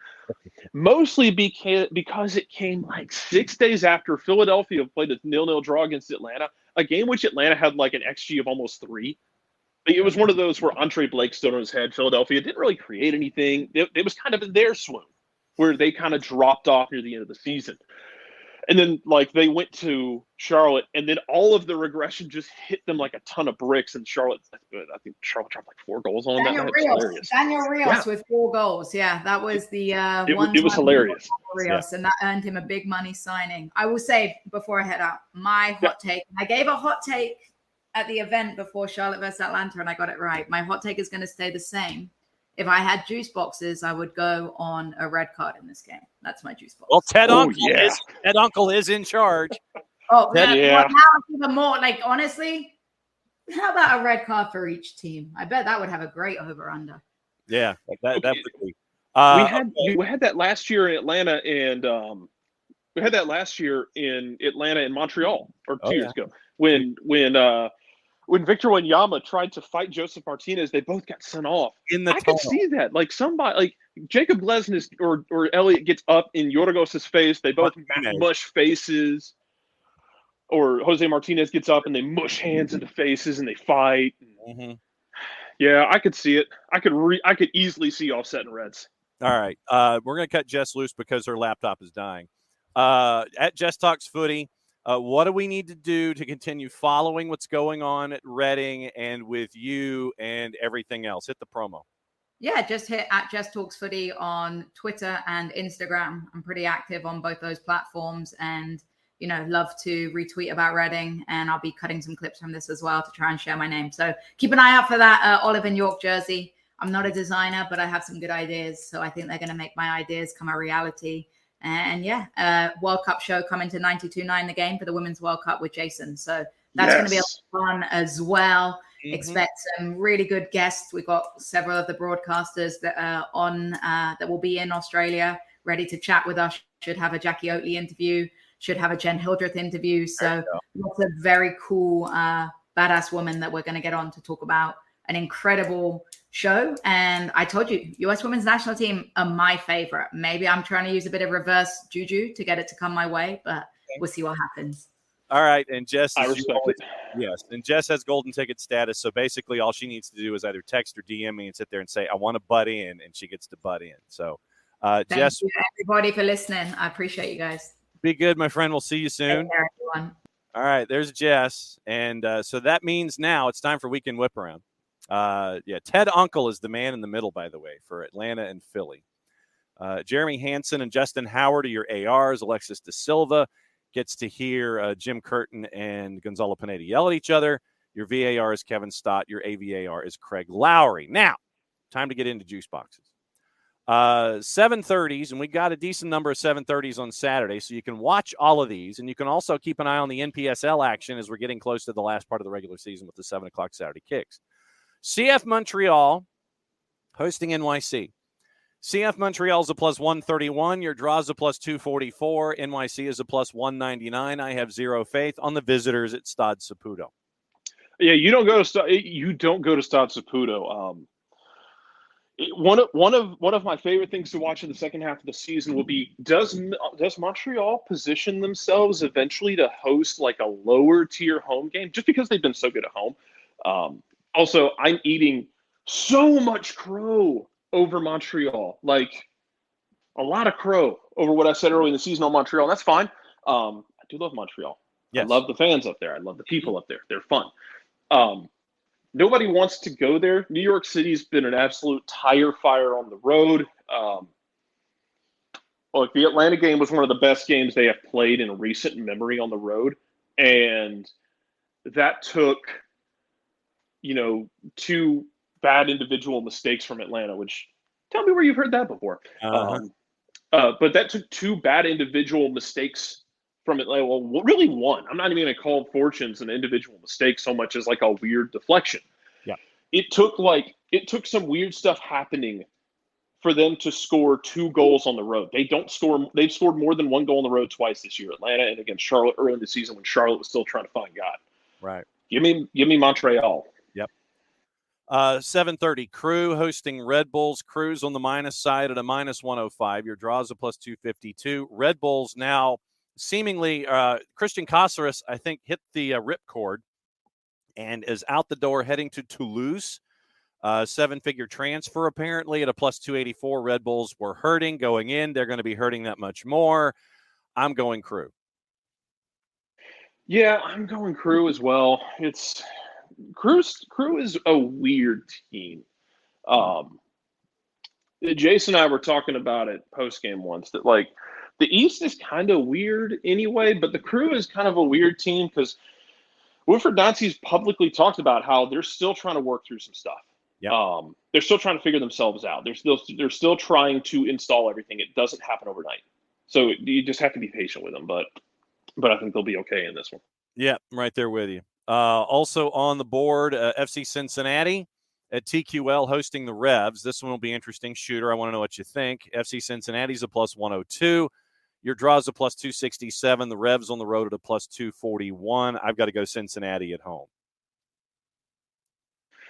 Mostly because it came like 6 days after Philadelphia played a 0-0 draw against Atlanta, a game which Atlanta had like an XG of almost 3. It was one of those where Andre Blake stood on his head. Philadelphia didn't really create anything. It was kind of in their swoon where they kind of dropped off near the end of the season. And then, they went to Charlotte, and then all of the regression just hit them like a ton of bricks. And I think Charlotte dropped like 4 goals on that. Daniel Rios with 4 goals. Yeah, that was the one. It was hilarious. Rios, and that earned him a big money signing. I will say before I head out, my hot take. I gave a hot take at the event before Charlotte versus Atlanta, and I got it right. My hot take is going to stay the same. If I had juice boxes, I would go on a red card in this game. That's my juice box. Well, Ted Uncle is in charge. Well, now even more. Honestly, how about a red card for each team? I bet that would have a great over/under. Yeah, that would be. We had that last year in Atlanta, and we had that last year in Atlanta and Montreal, or 2 years ago, when Victor Wanyama tried to fight Joseph Martinez. They both got sent off. I could see that. Somebody Jacob Glesnes or Elliott gets up in Yorgos' face. They both mush faces. Or Jose Martinez gets up and they mush hands into faces and they fight. Yeah, I could see it. I could easily see offset and Reds. All right. We're going to cut Jess loose because her laptop is dying. At Jess Talks Footy, what do we need to do to continue following what's going on at Reading and with you and everything else? Hit the promo. Yeah, just hit at Jess Talks Footy on Twitter and Instagram. I'm pretty active on both those platforms, and love to retweet about Reading, and I'll be cutting some clips from this as well to try and share my name. So keep an eye out for that Olive and York jersey. I'm not a designer, but I have some good ideas, so I think they're going to make my ideas come a reality. And World Cup show coming to 92.9 The Game for the Women's World Cup with Jason. So that's going to be a lot of fun as well. Mm-hmm. Expect some really good guests. We've got several of the broadcasters that are on that will be in Australia, ready to chat with us. Should have a Jackie Oatley interview. Should have a Jen Hildreth interview. So lots of very cool, badass women that we're going to get on to talk about an incredible show. And I told you, U.S. Women's National Team are my favorite. Maybe I'm trying to use a bit of reverse juju to get it to come my way, but we'll see what happens. All right. And Jess, I respect it. Yes. And Jess has golden ticket status. So basically all she needs to do is either text or DM me and sit there and say, I want to butt in, and she gets to butt in. So Jess, thank you everybody for listening. I appreciate you guys. Be good, my friend. We'll see you soon. Take care, everyone. All right. There's Jess. And so that means now it's time for Weekend Whiparound. Ted Uncle is the man in the middle, by the way, for Atlanta and Philly. Jeremy Hansen and Justin Howard are your ARs. Alexis De Silva gets to hear Jim Curtin and Gonzalo Pineda yell at each other. Your VAR is Kevin Stott. Your AVAR is Craig Lowry. Now, time to get into juice boxes. 7:30s, and we got a decent number of 7:30s on Saturday, so you can watch all of these, and you can also keep an eye on the NPSL action as we're getting close to the last part of the regular season with the 7 o'clock Saturday kicks. CF Montreal hosting NYC. CF Montreal is a plus 131. Your draw is a plus 244. NYC is a plus 199. I have zero faith on the visitors at Stade Saputo. Yeah, you don't go to Stade Saputo. One of my favorite things to watch in the second half of the season will be does Montreal position themselves eventually to host like a lower tier home game just because they've been so good at home. Also, I'm eating so much crow over Montreal, like a lot of crow over what I said earlier in the season on Montreal. That's fine. I do love Montreal. Yes. I love the fans up there. I love the people up there. They're fun. Nobody wants to go there. New York City's been an absolute tire fire on the road. Look, the Atlanta game was one of the best games they have played in recent memory on the road. And that took, 2 bad individual mistakes from Atlanta, which tell me where you've heard that before. But that took 2 bad individual mistakes from Atlanta. Well, really one. I'm not even going to call fortunes an individual mistake so much as like a weird deflection. Yeah. It took some weird stuff happening for them to score 2 goals on the road. They've scored more than 1 goal on the road twice this year, Atlanta and against Charlotte early in the season when Charlotte was still trying to find God. Right. Give me Montreal. Yep. 7:30, Crew hosting Red Bulls. Crew's on the minus side at a minus 105. Your draw is a plus 252. Red Bulls now seemingly, Christian Cáceres, I think, hit the ripcord and is out the door heading to Toulouse. 7-figure transfer apparently at a plus 284. Red Bulls were hurting going in. They're going to be hurting that much more. I'm going Crew. Yeah, I'm going Crew as well. Crew is a weird team. Jason and I were talking about it post-game once that like the East is kind of weird anyway, but the Crew is kind of a weird team because Wilfred Nancy's publicly talked about how they're still trying to work through some stuff. Yep. They're still trying to figure themselves out. They're still trying to install everything. It doesn't happen overnight. So you just have to be patient with them, but I think they'll be okay in this one. Yeah, right there with you. Also on the board, FC Cincinnati at TQL hosting the Revs. This one will be interesting. Shooter, I want to know what you think. FC Cincinnati's a plus 102. Your draw is a plus 267. The Revs on the road at a plus 241. I've got to go Cincinnati at home.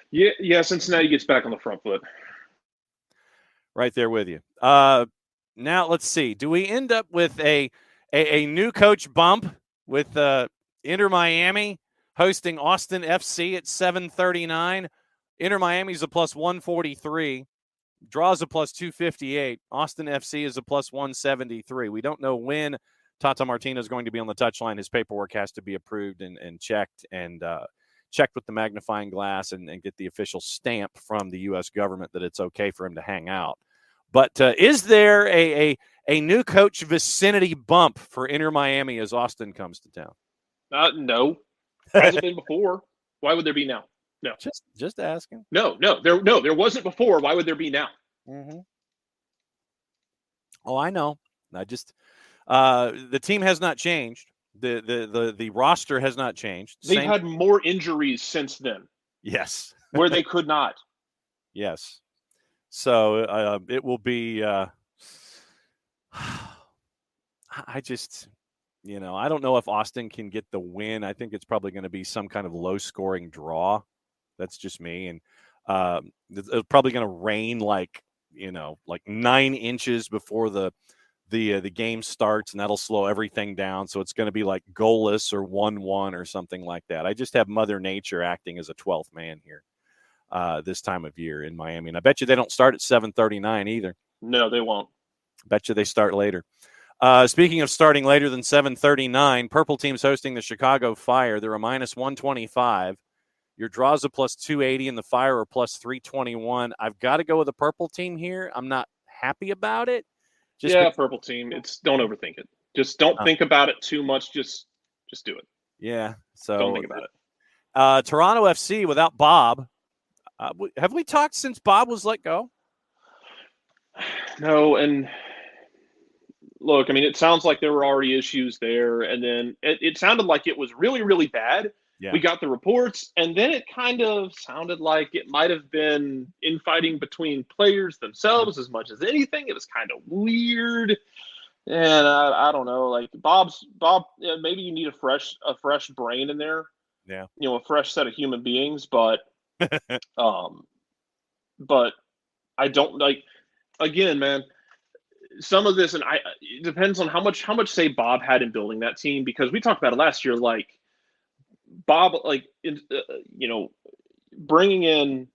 Yeah, Cincinnati gets back on the front foot. Right there with you. Now let's see. Do we end up with a new coach bump with Inter Miami hosting Austin FC at 7:39? Inter Miami's a plus 143. Draws a plus 258. Austin FC is a plus 173. We don't know when Tata Martino is going to be on the touchline. His paperwork has to be approved and checked checked with the magnifying glass and get the official stamp from the U.S. government that it's okay for him to hang out. But is there a new coach vicinity bump for Inter Miami as Austin comes to town? No. Hasn't been before. Why would there be now? No. Just asking. No. There wasn't before. Why would there be now? Mm-hmm. Oh, I know. I just the team has not changed. The roster has not changed. They've had more injuries since then. Yes. Where they could not. Yes. So it will be I just I don't know if Austin can get the win. I think it's probably going to be some kind of low-scoring draw. That's just me. And it's probably going to rain like 9 inches before the game starts, and that'll slow everything down. So it's going to be like goalless or 1-1 or something like that. I just have Mother Nature acting as a 12th man here this time of year in Miami. And I bet you they don't start at 7:39 either. No, they won't. Bet you they start later. Speaking of starting later than 7:39, Purple Team's hosting the Chicago Fire. They're a minus 125. Your draws a plus 280 and the Fire are plus 321. I've got to go with the Purple Team here. I'm not happy about it. Purple Team. Don't overthink it. Just don't think about it too much. Just do it. Yeah. So don't think about it. Toronto FC without Bob. Have we talked since Bob was let go? No, and look, I mean, it sounds like there were already issues there, and then it sounded like it was really, really bad. Yeah. We got the reports, and then it kind of sounded like it might have been infighting between players themselves as much as anything. It was kind of weird, and I don't know. Like Bob, maybe you need a fresh brain in there. Yeah, a fresh set of human beings, but but I don't like. Again, man, some of this, and it depends on how much say Bob had in building that team, because we talked about it last year. Like Bob, bringing in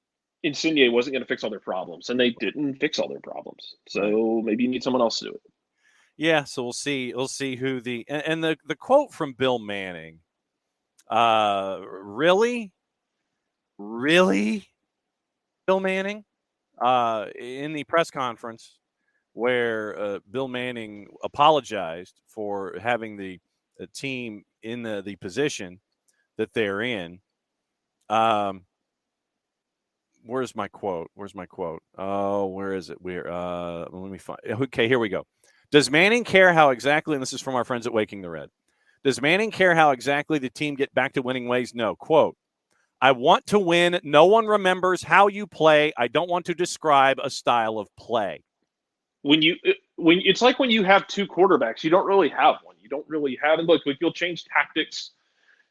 Insigne wasn't going to fix all their problems, and they didn't fix all their problems. So maybe you need someone else to do it. Yeah, so we'll see. We'll see who the quote from Bill Manning. Really, Bill Manning, in the press conference where Bill Manning apologized for having the team in the position that they're in. Where's my quote? Oh, where is it? Let me find. Okay, here we go. Does Manning care how exactly, and this is from our friends at Waking the Red, does Manning care how exactly the team get back to winning ways? No. Quote, I want to win. No one remembers how you play. I don't want to describe a style of play. When it's like when you have two quarterbacks, you don't really have one. You don't really have, and look, you'll change tactics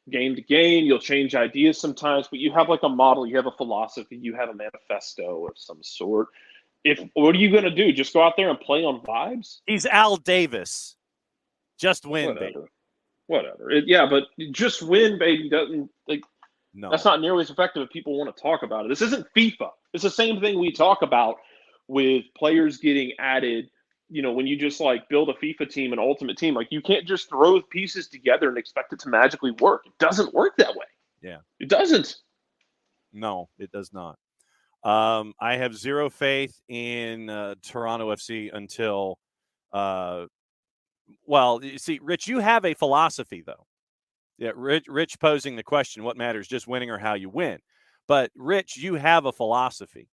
game to game. You'll change ideas sometimes, but you have like a model, you have a philosophy, you have a manifesto of some sort. What are you going to do? Just go out there and play on vibes? He's Al Davis. Just win, baby. Whatever. But just win, baby, doesn't like. No. That's not nearly as effective if people want to talk about it. This isn't FIFA. It's the same thing we talk about with players getting added. When you just like build a FIFA team, an ultimate team, like you can't just throw pieces together and expect it to magically work. It doesn't work that way. Yeah. It doesn't. No, it does not. I have zero faith in Toronto FC until, you see, Rich, you have a philosophy, though. Yeah, Rich posing the question, what matters, just winning or how you win? But, Rich, you have a philosophy.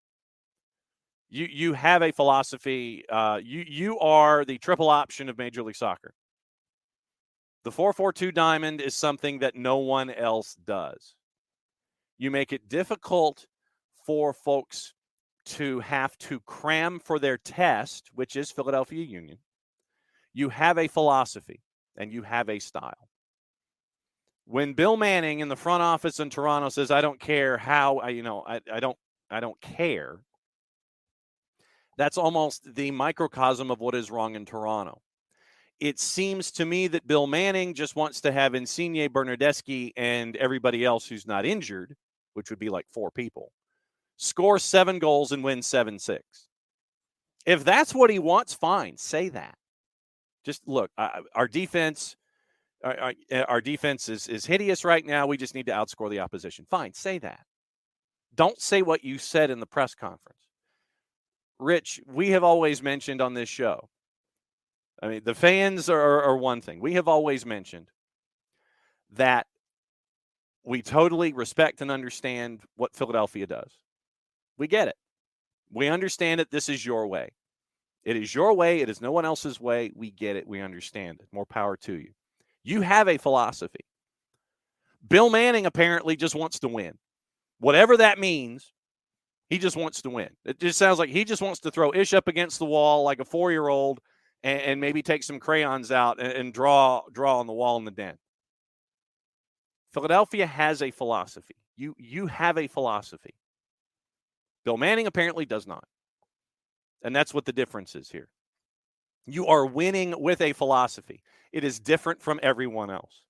You have a philosophy. You are the triple option of Major League Soccer. The 4-4-2 diamond is something that no one else does. You make it difficult for folks to have to cram for their test, which is Philadelphia Union. You have a philosophy and you have a style. When Bill Manning in the front office in Toronto says, I don't care how, I don't care. That's almost the microcosm of what is wrong in Toronto. It seems to me that Bill Manning just wants to have Insigne, Bernardeschi, and everybody else who's not injured, which would be like 4 people, score 7 goals and win 7-6. If that's what he wants, fine. Say that. Just look, our defense is hideous right now. We just need to outscore the opposition. Fine, say that. Don't say what you said in the press conference. Rich, we have always mentioned on this show, I mean, the fans are one thing. We have always mentioned that we totally respect and understand what Philadelphia does. We get it. We understand it. This is your way. It is your way. It is no one else's way. We get it. We understand it. More power to you. You have a philosophy. Bill Manning apparently just wants to win. Whatever that means, he just wants to win. It just sounds like he just wants to throw Ish up against the wall like a 4-year-old and maybe take some crayons out and draw on the wall in the den. Philadelphia has a philosophy. You have a philosophy. Bill Manning apparently does not. And that's what the difference is here. You are winning with a philosophy. It is different from everyone else.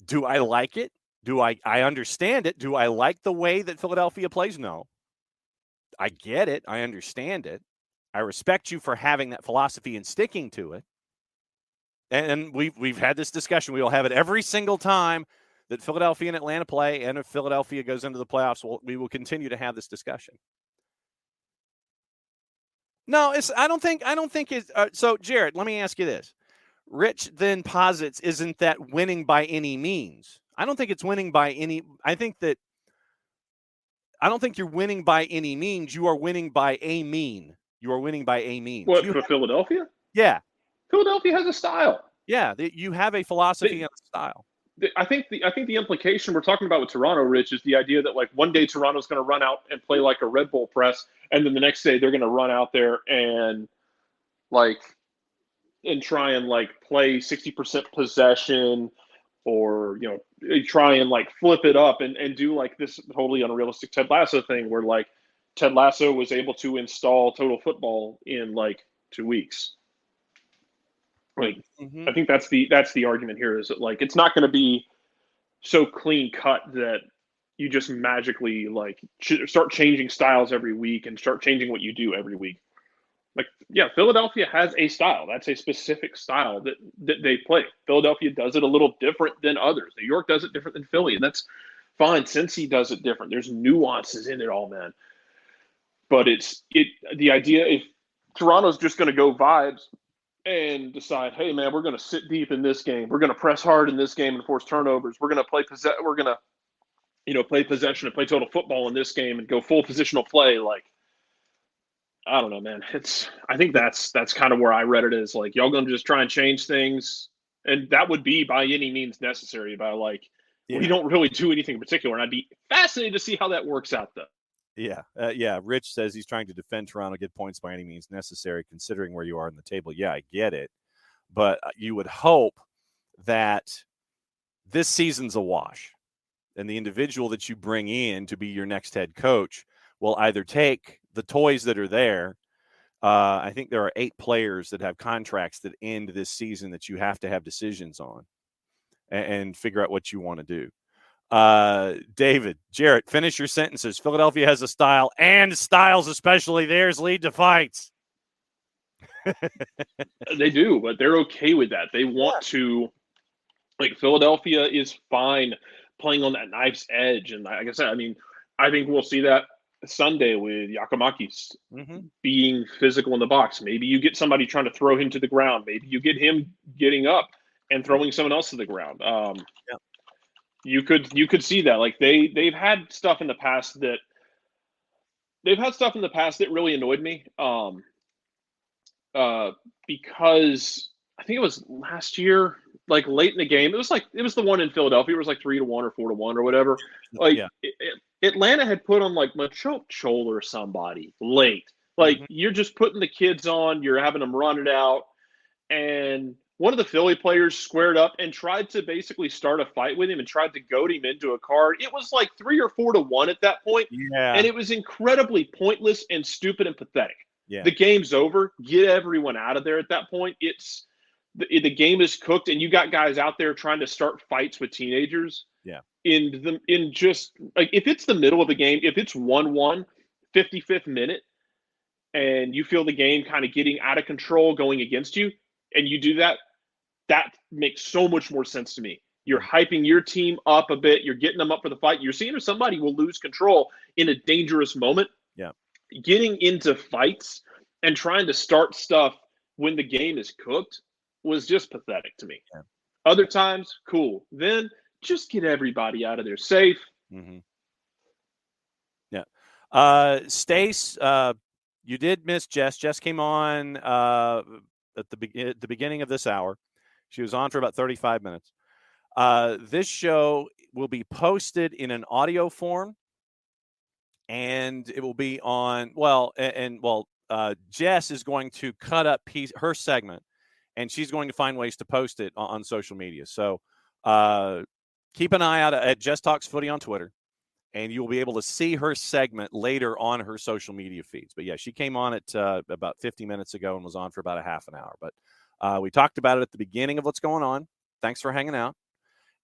Do I like it? Do I understand it? Do I like the way that Philadelphia plays? No. I get it. I understand it. I respect you for having that philosophy and sticking to it. And we've had this discussion. We will have it every single time that Philadelphia and Atlanta play, and if Philadelphia goes into the playoffs, we will continue to have this discussion. No, I don't think it's so. Jarrett, let me ask you this. Rich then posits, isn't that winning by any means? I don't think it's winning by any. I don't think you're winning by any means. You are winning by a mean. You are winning by a means. What, for Philadelphia? Yeah. Philadelphia has a style. Yeah, you have a philosophy and a style. I think the implication we're talking about with Toronto, Rich, is the idea that like one day Toronto's going to run out and play like a Red Bull press, and then the next day they're going to run out there and try and like play 60% possession, or try and like flip it up and do like this totally unrealistic Ted Lasso thing where like Ted Lasso was able to install total football in like 2 weeks. Like, I think that's the argument here, is that like it's not going to be so clean cut that you just magically like start changing styles every week and start changing what you do every week. Like, yeah, Philadelphia has a style. That's a specific style that they play. Philadelphia does it a little different than others. New York does it different than Philly, and that's fine. Cincy does it different. There's nuances in it all, man. But the idea, if Toronto's just going to go vibes and decide, hey man, we're going to sit deep in this game, we're going to press hard in this game and force turnovers, we're going to play play possession and play total football in this game and go full positional play, like, I don't know, man. I think that's kind of where I read it, is like, y'all going to just try and change things, and that would be by any means necessary, by like, we don't really do anything in particular, and I'd be fascinated to see how that works out though. Yeah. Rich says he's trying to defend Toronto, get points by any means necessary, considering where you are in the table. Yeah, I get it. But you would hope that this season's a wash, and the individual that you bring in to be your next head coach will either take the toys that are there. I think there are 8 players that have contracts that end this season that you have to have decisions on and figure out what you want to do. David, Jarrett, finish your sentences. Philadelphia has a style, and styles, especially theirs, lead to fights. They do, but they're okay with that. They want to, like, Philadelphia is fine playing on that knife's edge. And like I said, I mean, I think we'll see that Sunday with Giacomakis being physical in the box. Maybe you get somebody trying to throw him to the ground. Maybe you get him getting up and throwing someone else to the ground. You could see that. Like they've had stuff in the past that really annoyed me. Because I think it was last year, like late in the game, it was the one in Philadelphia. It was like 3-1 or 4-1 or whatever. Like Atlanta had put on like Machoke Chol or somebody late. Like you're just putting the kids on, you're having them run it out, and one of the Philly players squared up and tried to basically start a fight with him and tried to goad him into a card. It was like 3 or 4-1 at that point. Yeah. And it was incredibly pointless and stupid and pathetic. Yeah. The game's over. Get everyone out of there at that point. It's the game is cooked, and you got guys out there trying to start fights with teenagers. Yeah. In just like, if it's the middle of the game, if it's 1-1, 55th minute, and you feel the game kind of getting out of control going against you, and you do that, that makes so much more sense to me. You're hyping your team up a bit. You're getting them up for the fight. You're seeing if somebody will lose control in a dangerous moment. Yeah. Getting into fights and trying to start stuff when the game is cooked was just pathetic to me. Yeah. Other times, cool. Then just get everybody out of there safe. Mm-hmm. Yeah. Stace, you did miss Jess. Jess came on at the beginning of this hour. She was on for about 35 minutes. This show will be posted in an audio form, and it will be on, Jess is going to cut up her segment, and she's going to find ways to post it on social media. So keep an eye out at Jess Talks Footy on Twitter, and you'll be able to see her segment later on her social media feeds. But yeah, she came on it about 50 minutes ago and was on for about a half an hour. But we talked about it at the beginning of what's going on. Thanks for hanging out.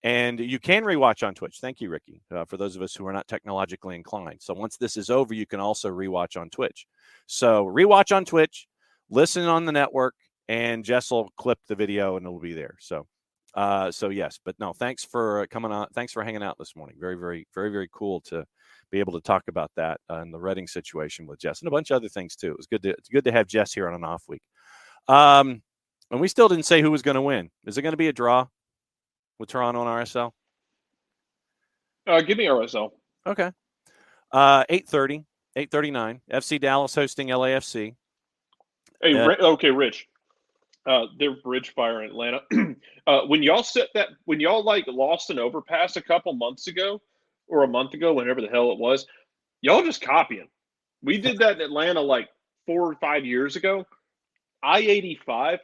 And you can rewatch on Twitch. Thank you, Ricky, for those of us who are not technologically inclined. So once this is over, you can also rewatch on Twitch. So rewatch on Twitch, listen on the network, and Jess will clip the video and it'll be there. So yes, but no, thanks for coming on. Thanks for hanging out this morning. Very, very, very, very cool to be able to talk about that and the Reading situation with Jess and a bunch of other things too. It's good to have Jess here on an off week. And we still didn't say who was going to win. Is it going to be a draw with Toronto on RSL? Give me RSL. Okay. 8:30, 8:39. FC Dallas hosting LAFC. Hey, okay, Rich. They're bridge fire in Atlanta. When y'all lost an overpass a couple months ago or a month ago, whenever the hell it was, y'all just copying. We did that in Atlanta like 4 or 5 years ago. I-85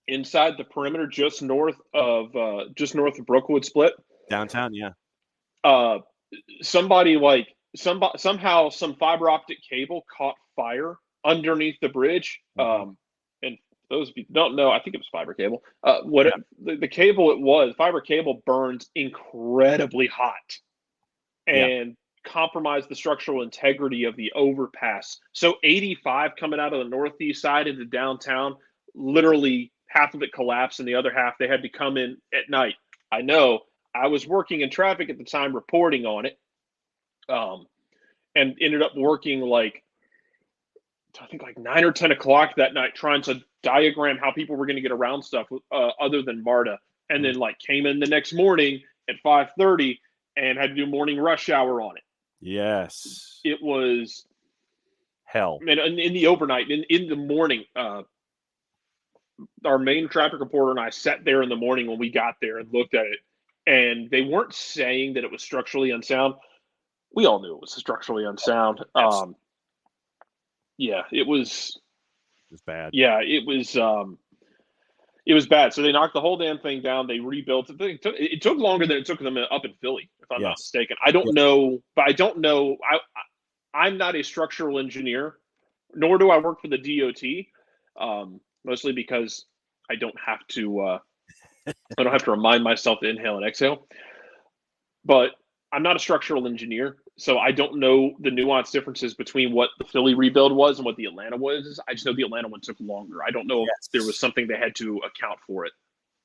inside the perimeter, just north of Brookwood Split. Downtown, yeah. Somehow some fiber optic cable caught fire underneath the bridge. And those of you who don't know, I think it was fiber cable. The cable fiber cable burns incredibly hot and compromised the structural integrity of the overpass. So 85 coming out of the northeast side into downtown, literally half of it collapsed and the other half they had to come in at night. I know. I was working in traffic at the time reporting on it, and ended up working I think 9 or 10 o'clock that night trying to diagram how people were going to get around stuff other than MARTA. And then came in the next morning at 5:30 and had to do morning rush hour on it. Yes. It was hell. And in the overnight, in the morning, our main traffic reporter and I sat there in the morning when we got there and looked at it. And they weren't saying that it was structurally unsound. We all knew it was structurally unsound. It was bad. Yeah, it was bad. So they knocked the whole damn thing down. They rebuilt it. It took longer than it took them up in Philly, if I'm not mistaken. I don't know, but I don't know. I'm not a structural engineer, nor do I work for the DOT. Mostly because I don't have to. I don't have to remind myself to inhale and exhale. But I'm not a structural engineer, so I don't know the nuanced differences between what the Philly rebuild was and what the Atlanta was. I just know the Atlanta one took longer. I don't know if there was something they had to account for it.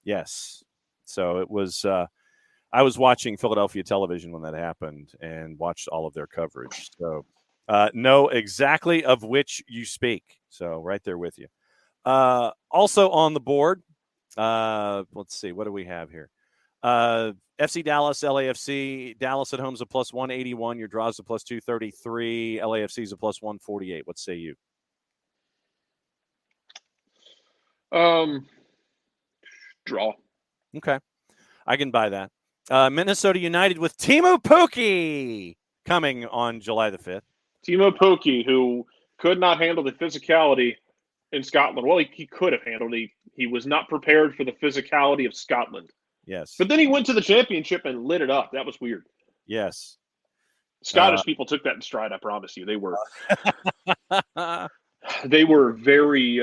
Yes. So it was I was watching Philadelphia television when that happened and watched all of their coverage. So know exactly of which you speak. So right there with you. Also on the board, let's see, what do we have here? FC Dallas, LAFC. Dallas at home's a plus 181. Your draw's a plus 233. LAFC's a plus 148. What say you? Draw. Okay. I can buy that. Minnesota United with Teemu Pukki coming on July the 5th. Teemu Pukki, who could not handle the physicality in Scotland. Well, he could have handled it. He was not prepared for the physicality of Scotland. Yes. But then he went to the championship and lit it up. That was weird. Yes. Scottish people took that in stride, I promise you. They were they were very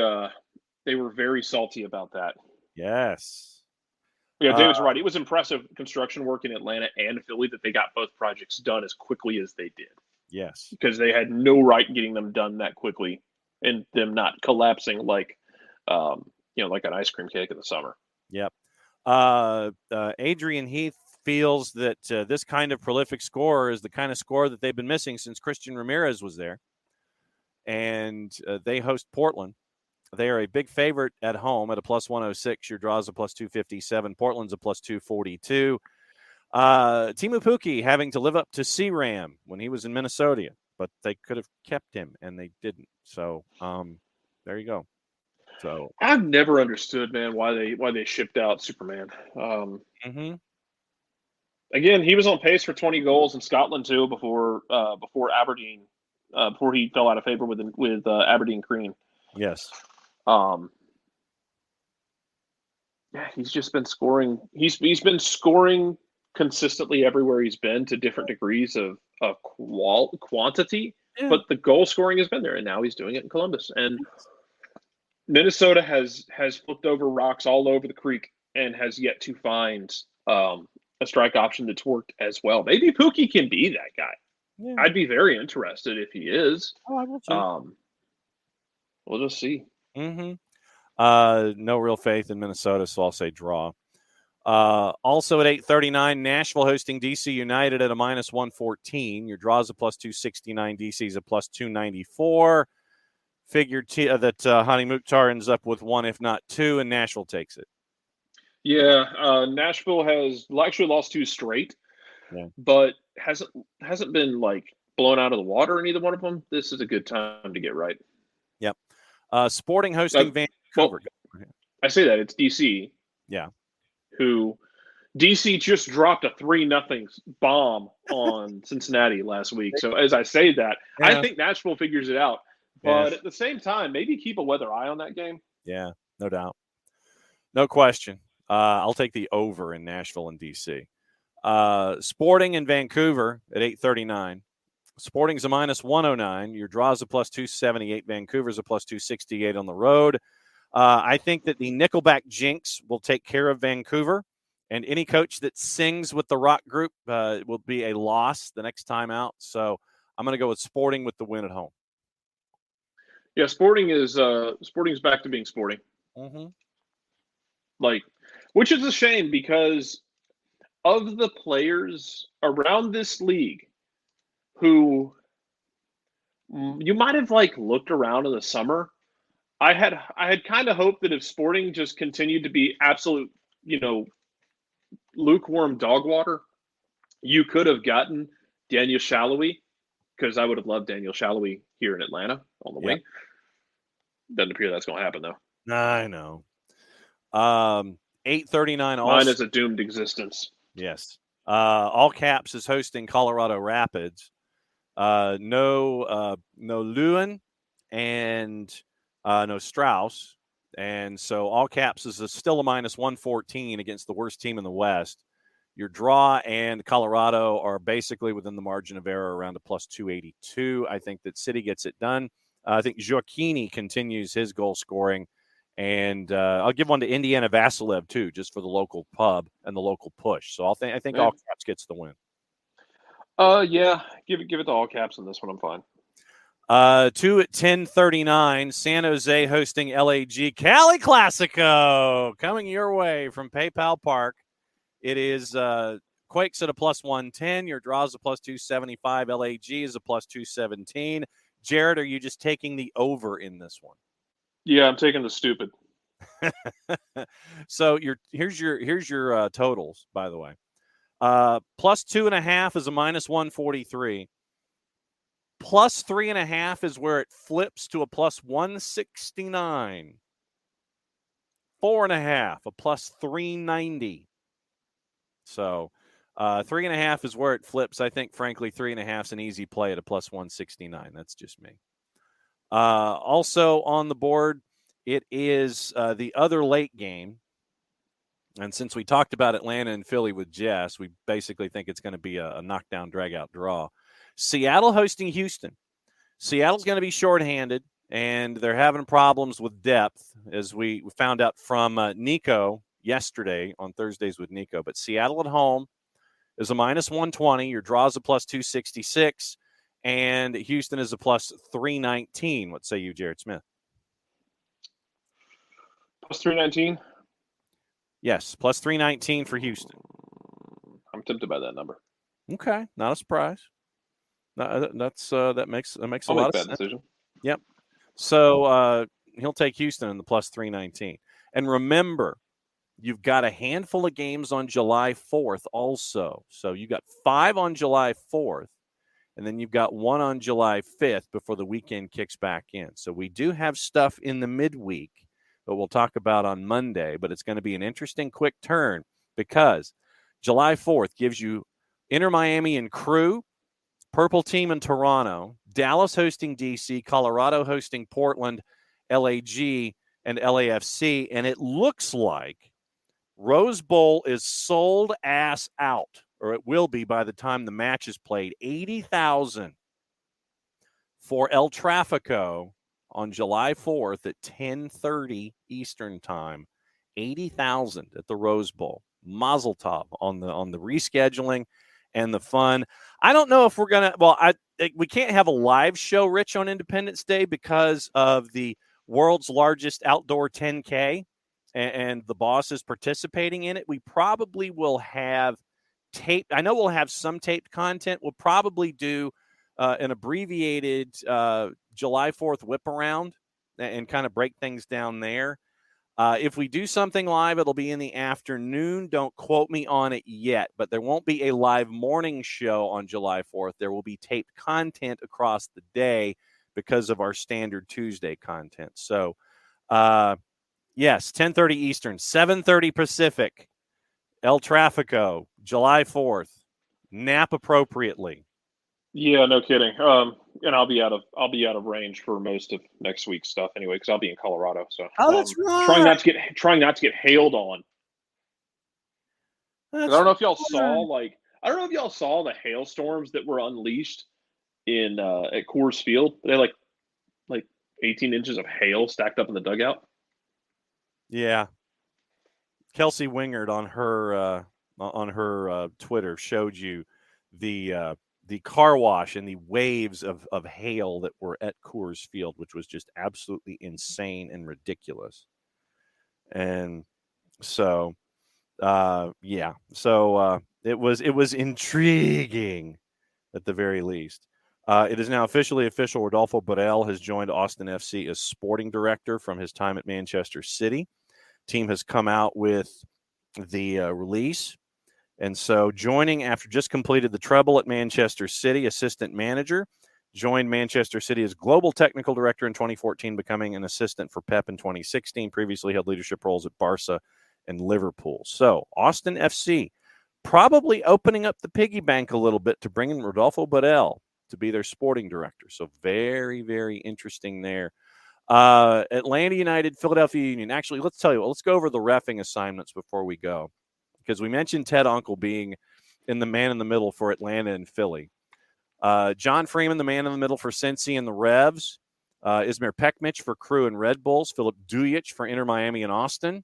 salty about that. Yes. Yeah, David's right. It was impressive construction work in Atlanta and Philly that they got both projects done as quickly as they did. Yes. Because they had no right getting them done that quickly and them not collapsing like like an ice cream cake in the summer. Yep. Adrian Heath feels that this kind of prolific scorer is the kind of scorer that they've been missing since Christian Ramirez was there. And they host Portland. They are a big favorite at home at a plus 106. Your draw is a plus 257. Portland's a plus 242. Timu Puki having to live up to C-Ram when he was in Minnesota, but they could have kept him, and they didn't. So there you go. So I've never understood, man, why they shipped out Superman. Again, he was on pace for 20 goals in Scotland too before Aberdeen, before he fell out of favor with Aberdeen Green. Yes. Yeah, he's just been scoring. He's been scoring consistently everywhere he's been to different degrees of quantity, but the goal scoring has been there, and now he's doing it in Columbus. And Minnesota has flipped over rocks all over the creek and has yet to find a strike option that's worked as well. Maybe Pookie can be that guy. Yeah. I'd be very interested if he is. Oh, I will too. We'll just see. No real faith in Minnesota, so I'll say draw. Also at 8:39, Nashville hosting DC United at a minus 114. Your draw is a plus 269. DC is a plus 294. Figured that Hani Mukhtar ends up with one, if not two, and Nashville takes it. Yeah, Nashville has actually lost two straight, but hasn't been like blown out of the water in either one of them. This is a good time to get right. Yep. Sporting hosting Vancouver. Well, I say that it's DC. Yeah. Who DC just dropped a 3-0 bomb on Cincinnati last week. So as I say that, I think Nashville figures it out. But at the same time, maybe keep a weather eye on that game. Yeah, no doubt. No question. I'll take the over in Nashville and DC. Sporting in Vancouver at 8:39. Sporting's a minus 109. Your draw is a plus 278. Vancouver's a plus 268 on the road. I think that the Nickelback jinx will take care of Vancouver, and any coach that sings with the rock group will be a loss the next time out. So I'm going to go with Sporting with the win at home. Yeah, Sporting's back to being Sporting. Which is a shame because of the players around this league who you might have looked around in the summer. I had kind of hoped that if Sporting just continued to be absolute, lukewarm dog water, you could have gotten Daniel Shalhoub, because I would have loved Daniel Shalhoub here in Atlanta on the wing. Doesn't appear that's going to happen though. I know. 8:39. Mine is a doomed existence. Yes. All Caps is hosting Colorado Rapids. No Lewin and no Strauss. And so All Caps is still a minus 114 against the worst team in the West. Your draw and Colorado are basically within the margin of error around a plus 282. I think that City gets it done. I think Joaquini continues his goal scoring. And I'll give one to Indiana Vasilev, too, just for the local pub and the local push. So I think All Caps gets the win. Yeah, give it to All Caps on this one. I'm fine. 2 at 10:39. San Jose hosting LAG. Cali Classico coming your way from PayPal Park. It is Quakes at a plus 110. Your draw is a plus 275. LAG is a plus 217. Jarrett, are you just taking the over in this one? Yeah, I'm taking the stupid. So here's your totals, by the way. Plus 2.5 is a minus 143. Plus 3.5 is where it flips to a plus 169. 4.5, a plus 390. So 3.5 is where it flips. I think, frankly, 3.5 is an easy play at a plus 169. That's just me. Also on the board, it is the other late game. And since we talked about Atlanta and Philly with Jess, we basically think it's going to be a knockdown, drag-out draw. Seattle hosting Houston. Seattle's going to be shorthanded, and they're having problems with depth, as we found out from Nico yesterday on Thursdays with Nico. But Seattle at home is a minus 120. Your draw is a plus 266. and Houston is a plus 319. What say you, Jarrett Smith? Plus 319? Yes, plus 319 for Houston. I'm tempted by that number. Okay, not a surprise. That makes a I'll lot make of that sense. decision. Yep. So he'll take Houston in the plus 319. And remember, you've got a handful of games on July 4th also. So you got 5 on July 4th, and then you've got 1 on July 5th before the weekend kicks back in. So we do have stuff in the midweek that we'll talk about on Monday, but it's going to be an interesting quick turn because July 4th gives you Inter Miami and Crew, Purple Team in Toronto, Dallas hosting DC, Colorado hosting Portland, LAG, and LAFC. And it looks like Rose Bowl is sold ass out, or it will be by the time the match is played. 80,000 for El Tráfico on July 4th at 10:30 Eastern Time. 80,000 at the Rose Bowl. Mazel tov on the rescheduling and the fun. I don't know if we're gonna. Well, we can't have a live show, Rich, on Independence Day because of the world's largest outdoor 10K, and the boss is participating in it. We probably will have taped. I know we'll have some taped content. We'll probably do an abbreviated July 4th whip around and kind of break things down there. If we do something live, it'll be in the afternoon. Don't quote me on it yet, but there won't be a live morning show on July 4th. There will be taped content across the day because of our standard Tuesday content. So, yes, 10:30 Eastern, 7:30 Pacific, El Tráfico, July 4th. Nap appropriately. Yeah, no kidding. And I'll be out of range for most of next week's stuff anyway, because I'll be in Colorado. So that's right. Trying not to get hailed on. I don't know if y'all saw the hailstorms that were unleashed in at Coors Field. They had like 18 inches of hail stacked up in the dugout. Yeah. Kelsey Wingard on her Twitter showed you the car wash and the waves of hail that were at Coors Field, which was just absolutely insane and ridiculous. And so, yeah. So it was intriguing at the very least. It is now officially official. Rodolfo Borrell has joined Austin FC as sporting director from his time at Manchester City. Team has come out with the release. And so joining after just completed the treble at Manchester City, assistant manager, joined Manchester City as global technical director in 2014, becoming an assistant for Pep in 2016, previously held leadership roles at Barca and Liverpool. So Austin FC probably opening up the piggy bank a little bit to bring in Rodolfo Borrell to be their sporting director. So very, very interesting there. Atlanta United, Philadelphia Union. Actually, let's go over the reffing assignments before we go, because we mentioned Ted Uncle being in the man in the middle for Atlanta and Philly. John Freeman, the man in the middle for Cincy and the Revs. Ismail Pekmich for Crew and Red Bulls. Philip Dujic for Inter Miami and Austin.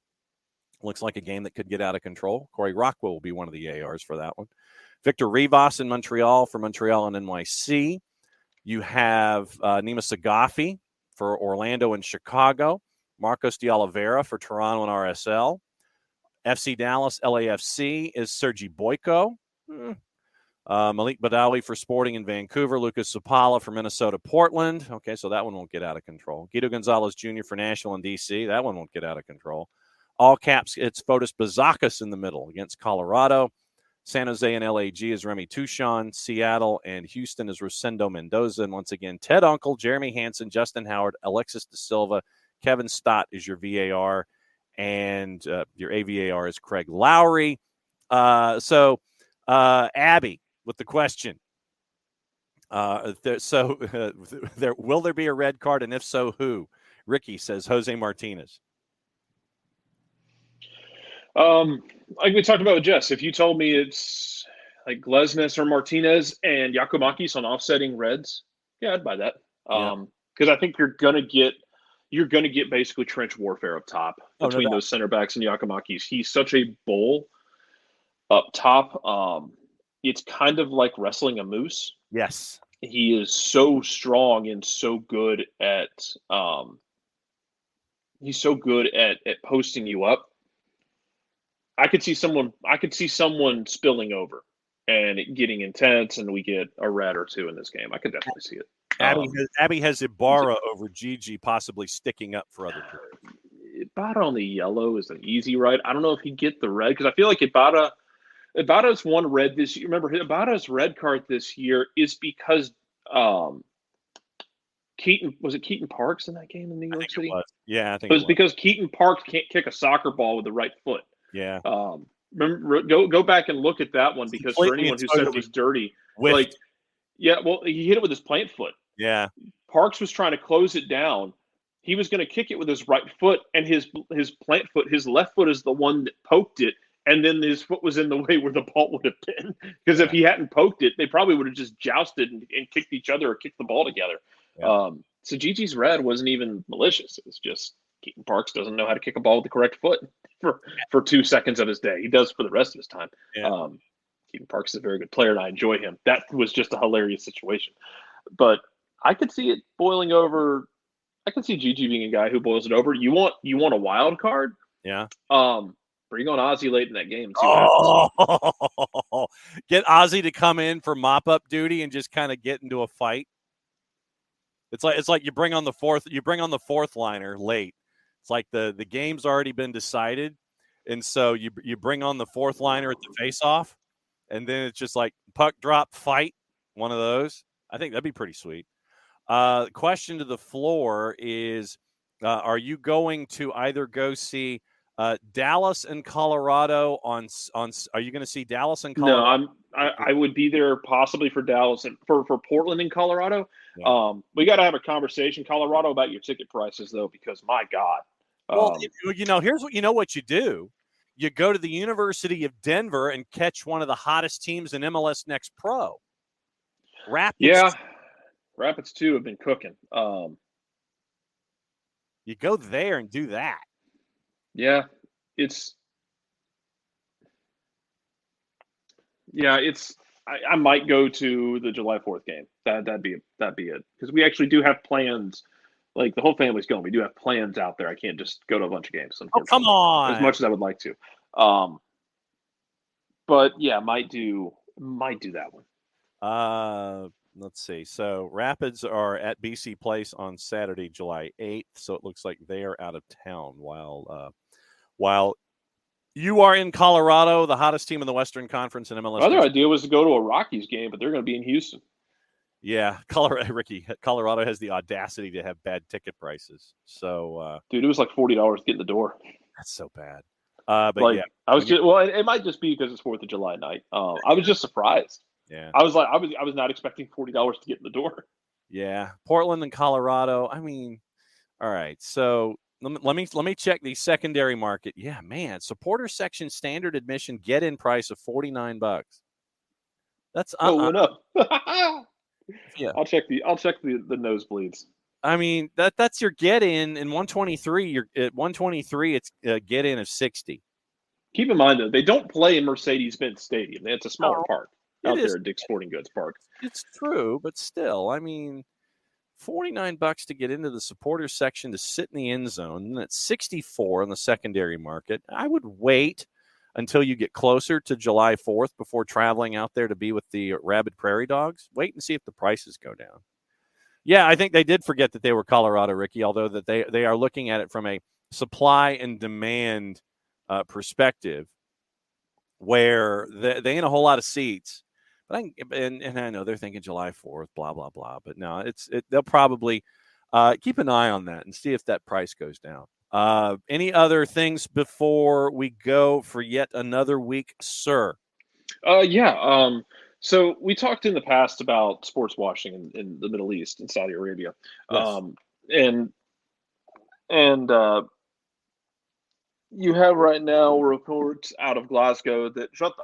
Looks like a game that could get out of control. Corey Rockwell will be one of the ARs for that one. Victor Rivas in Montreal for Montreal and NYC. You have Nima Sagafi for Orlando and Chicago. Marcos de Oliveira for Toronto and RSL. FC Dallas, LAFC is Sergi Boyko. Malik Badawi for Sporting in Vancouver. Lucas Sapala for Minnesota, Portland. Okay, so that one won't get out of control. Guido Gonzalez Jr. for Nashville and DC. That one won't get out of control. All caps, it's Fotis Bazakis in the middle against Colorado. San Jose and LAG is Remy Tuchon. Seattle and Houston is Rosendo Mendoza. And once again, Ted Uncle, Jeremy Hansen, Justin Howard, Alexis De Silva, Kevin Stott is your VAR. And your AVAR is Craig Lowry. So Abby with the question. Will there be a red card? And if so, who? Ricky says Jose Martinez. Like we talked about with Jess, if you told me it's like Glesnes or Martinez and Yakumakis on offsetting reds, yeah, I'd buy that. Because I think you're gonna get basically trench warfare up top between those center backs and Yakumakis. He's such a bull up top. It's kind of like wrestling a moose. Yes. he is so strong and so good at posting you up. I could see someone spilling over and it getting intense, and we get a red or two in this game. I could definitely see it. Abby has Ibarra over Gigi, possibly sticking up for other players. Ibarra on the yellow is an easy right. I don't know if he'd get the red, because I feel like Ibarra's one red this year. Remember, Ibarra's red card this year is because Keaton Parks in that game in New York City? Yeah, I think it was because Keaton Parks can't kick a soccer ball with the right foot. Yeah. Remember, go back and look at that one, because for anyone who said it was dirty, he hit it with his plant foot. Yeah. Parks was trying to close it down. He was going to kick it with his right foot, and his plant foot, his left foot is the one that poked it, and then his foot was in the way where the ball would have been. Because if he hadn't poked it, they probably would have just jousted and kicked each other or kicked the ball together. Yeah. So Gigi's red wasn't even malicious. It was just Keaton Parks doesn't know how to kick a ball with the correct foot for 2 seconds of his day. He does for the rest of his time. Yeah. Keaton Parks is a very good player, and I enjoy him. That was just a hilarious situation. But I could see it boiling over. I could see Gigi being a guy who boils it over. You want a wild card? Yeah. Bring on Ozzy late in that game and see what happens. Get Ozzy to come in for mop-up duty and just kind of get into a fight. It's like you bring on the fourth liner late. It's like the game's already been decided, and so you bring on the fourth liner at the face-off, and then it's just like puck drop fight, one of those. I think that'd be pretty sweet. Question to the floor is, are you going to either go see Dallas and Colorado on? Are you going to see Dallas and Colorado? No, I would be there possibly for Dallas and for Portland and Colorado. Yeah. We got to have a conversation, Colorado, about your ticket prices though, because my God. Well, here's what you do. You go to the University of Denver and catch one of the hottest teams in MLS Next Pro. Rapids. Yeah, Rapids too have been cooking. You go there and do that. Yeah, I might go to the July 4th game. That'd be it, because we actually do have plans. Like, the whole family's going. We do have plans out there. I can't just go to a bunch of games. Oh, come on! As much as I would like to. But yeah, might do that one. Let's see. So Rapids are at BC Place on Saturday, July 8th. So it looks like they are out of town while you are in Colorado, the hottest team in the Western Conference in MLS. My other idea was to go to a Rockies game, but they're going to be in Houston. Yeah, Colorado has the audacity to have bad ticket prices. So, dude, it was like $40 to get in the door. That's so bad. But yeah, it might just be because it's 4th of July night. I was just surprised. Yeah, I was not expecting $40 to get in the door. Yeah, Portland and Colorado. I mean, all right. So let me check the secondary market. Yeah, man, supporter section standard admission get-in price of $49. That's no. Yeah, I'll check the nosebleeds. I mean, that's your get-in in 123. You're at 123. It's get-in of 60. Keep in mind though, they don't play in Mercedes-Benz Stadium. It's a smaller park out there at Dick's Sporting Goods Park. It's true, but still, I mean, $49 to get into the supporter section to sit in the end zone, and that's $64 on the secondary market. I would wait until you get closer to July 4th before traveling out there to be with the rabid prairie dogs. Wait and see if the prices go down. Yeah, I think they did forget that they were Colorado, Ricky, although that they are looking at it from a supply and demand perspective, where they ain't a whole lot of seats. But I know they're thinking July 4th, blah, blah, blah. But no, they'll probably keep an eye on that and see if that price goes down. Any other things before we go for yet another week, sir? Yeah. So we talked in the past about sports washing in the Middle East and Saudi Arabia. Yes. And you have right now reports out of Glasgow that Jota,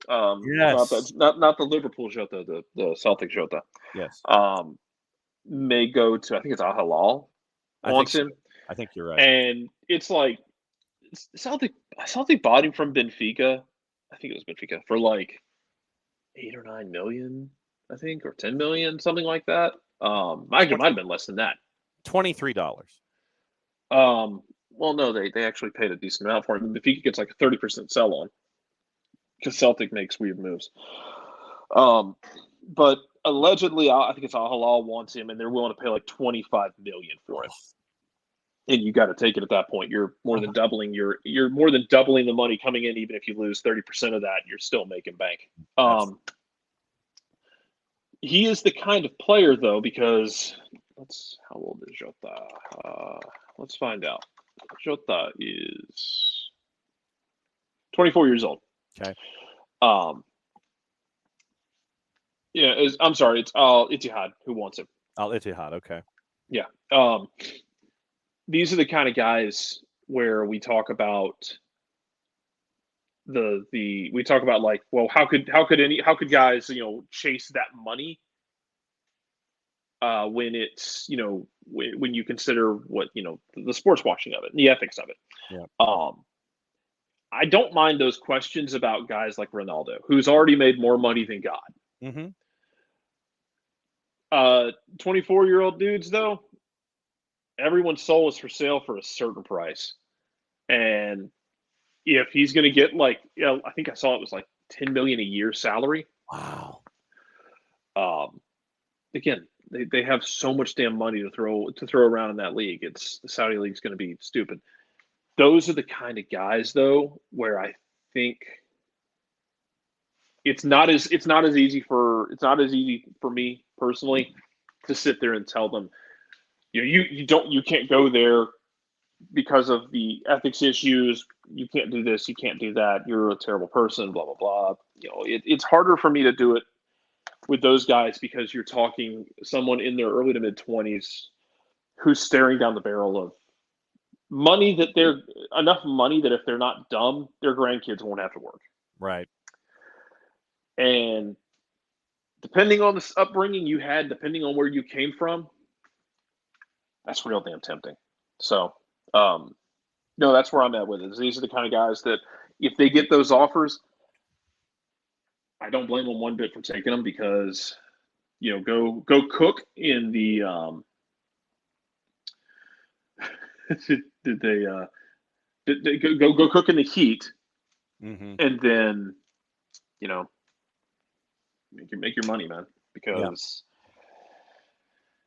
yes, not the Liverpool Jota, the Celtic Jota, yes, may go to, I think it's Al Hilal wants him. I think you're right. And it's like Celtic bought him from Benfica. I think it was Benfica for like $8 or $9 million. I think, or 10 million, something like that. Might have been less than that. $23. Well, no, they actually paid a decent amount for him. If he gets like a 30% sell on, because Celtic makes weird moves. But allegedly, I think it's Al Hilal wants him, and they're willing to pay like 25 million for him. And you got to take it at that point. You're more than doubling the money coming in. Even if you lose 30% of that, you're still making bank. He is the kind of player, though, because how old is Jota? Let's find out. Jota is 24 years old. Okay. I'm sorry. It's Al Ittihad who wants him. Al Ittihad. Okay. Yeah. These are the kind of guys where we talk about we talk about like, well, how could guys, chase that money when it's, when you consider what, the sports washing of it and the ethics of it. Yeah. I don't mind those questions about guys like Ronaldo, who's already made more money than God. Mm-hmm. 24-year-old dudes, though, everyone's soul is for sale for a certain price. And if he's going to get like, I think I saw it was like 10 million a year salary. Wow. Again, they have so much damn money to throw around in that league. The Saudi league's going to be stupid. Those are the kind of guys, though, where I think it's not as easy for me personally to sit there and tell them, you can't go there because of the ethics issues. You can't do this. You can't do that. You're a terrible person. Blah blah blah. It's harder for me to do it with those guys because you're talking someone in their early to mid 20s who's staring down the barrel of money enough money that if they're not dumb, their grandkids won't have to work. Right. And depending on the upbringing you had, depending on where you came from, that's real damn tempting. So, no, that's where I'm at with it. These are the kind of guys that if they get those offers, I don't blame them one bit for taking them because, go cook in the did they go cook in the heat, mm-hmm. and then make your money, man, because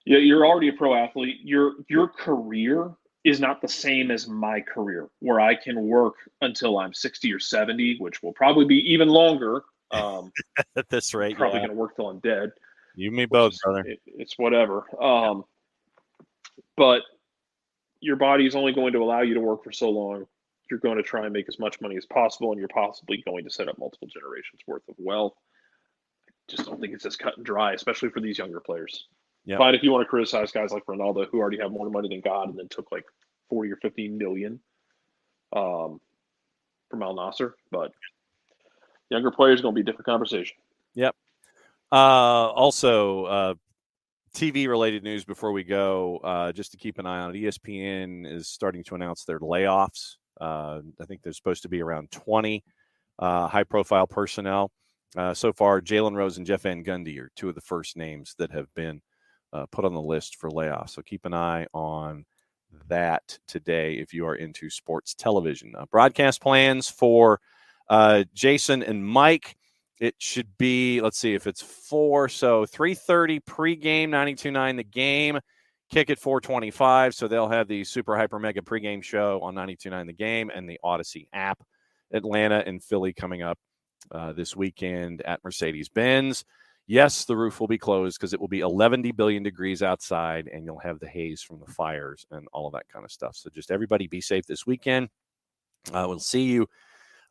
you're already a pro athlete. Your career is not the same as my career, where I can work until I'm 60 or 70, which will probably be even longer. At this rate, probably going to work till I'm dead. You and me both, brother. It's whatever. But your body is only going to allow you to work for so long. You're going to try and make as much money as possible, and you're possibly going to set up multiple generations worth of wealth. I just don't think it's as cut and dry, especially for these younger players. Yep. Fine if you want to criticize guys like Ronaldo, who already have more money than God and then took like 40 or 50 million from Al Nassr, but younger players are going to be a different conversation. Yep. Also, TV-related news before we go, just to keep an eye on it, ESPN is starting to announce their layoffs. I think there's supposed to be around 20 high-profile personnel. So far, Jalen Rose and Jeff Van Gundy are two of the first names that have been put on the list for layoffs. So keep an eye on that today if you are into sports television. Broadcast plans for Jason and Mike. It should be, let's see if it's 4. So 3:30 pregame, 92.9 the game. Kick at 4:25. So they'll have the super hyper mega pregame show on 92.9 the game and the Odyssey app. Atlanta and Philly coming up this weekend at Mercedes-Benz. Yes, the roof will be closed because it will be 11 billion degrees outside, and you'll have the haze from the fires and all of that kind of stuff. So just everybody be safe this weekend. We'll see you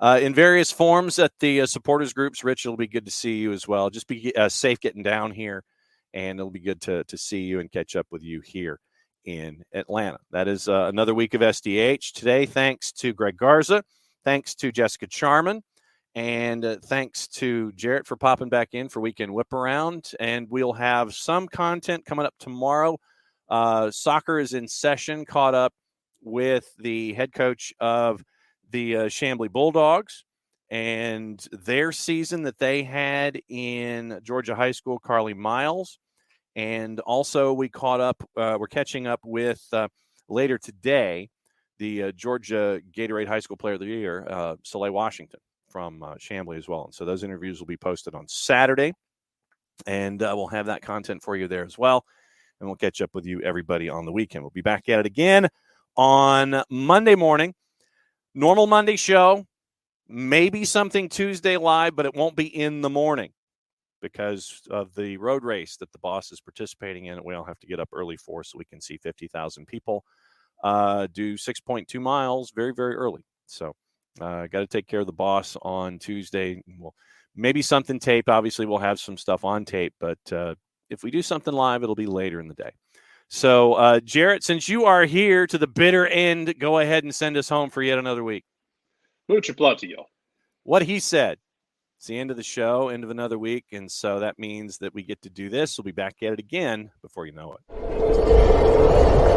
in various forms at the supporters groups. Rich, it'll be good to see you as well. Just be safe getting down here, and it'll be good to see you and catch up with you here in Atlanta. That is another week of SDH. Today, thanks to Greg Garza, thanks to Jessica Charman, and thanks to Jarrett for popping back in for Weekend Whiparound. And we'll have some content coming up tomorrow. Soccer is in session, caught up with the head coach of the Chambly Bulldogs and their season that they had in Georgia high school, Carly Miles. And also we're catching up with later today, the Georgia Gatorade High School Player of the Year, Soleil Washington from Chamblee as well. And so those interviews will be posted on Saturday, and we'll have that content for you there as well. And we'll catch up with you, everybody, on the weekend. We'll be back at it again on Monday morning. Normal Monday show, maybe something Tuesday live, but it won't be in the morning because of the road race that the boss is participating in. We all have to get up early for so we can see 50,000 people do 6.2 miles very, very early. So got to take care of the boss on Tuesday. Well, maybe something taped. Obviously, we'll have some stuff on tape, but if we do something live, it'll be later in the day. So, Jarrett, since you are here to the bitter end, go ahead and send us home for yet another week. Mucho platillo. What he said. It's the end of the show, end of another week, and so that means that we get to do this. We'll be back at it again before you know it.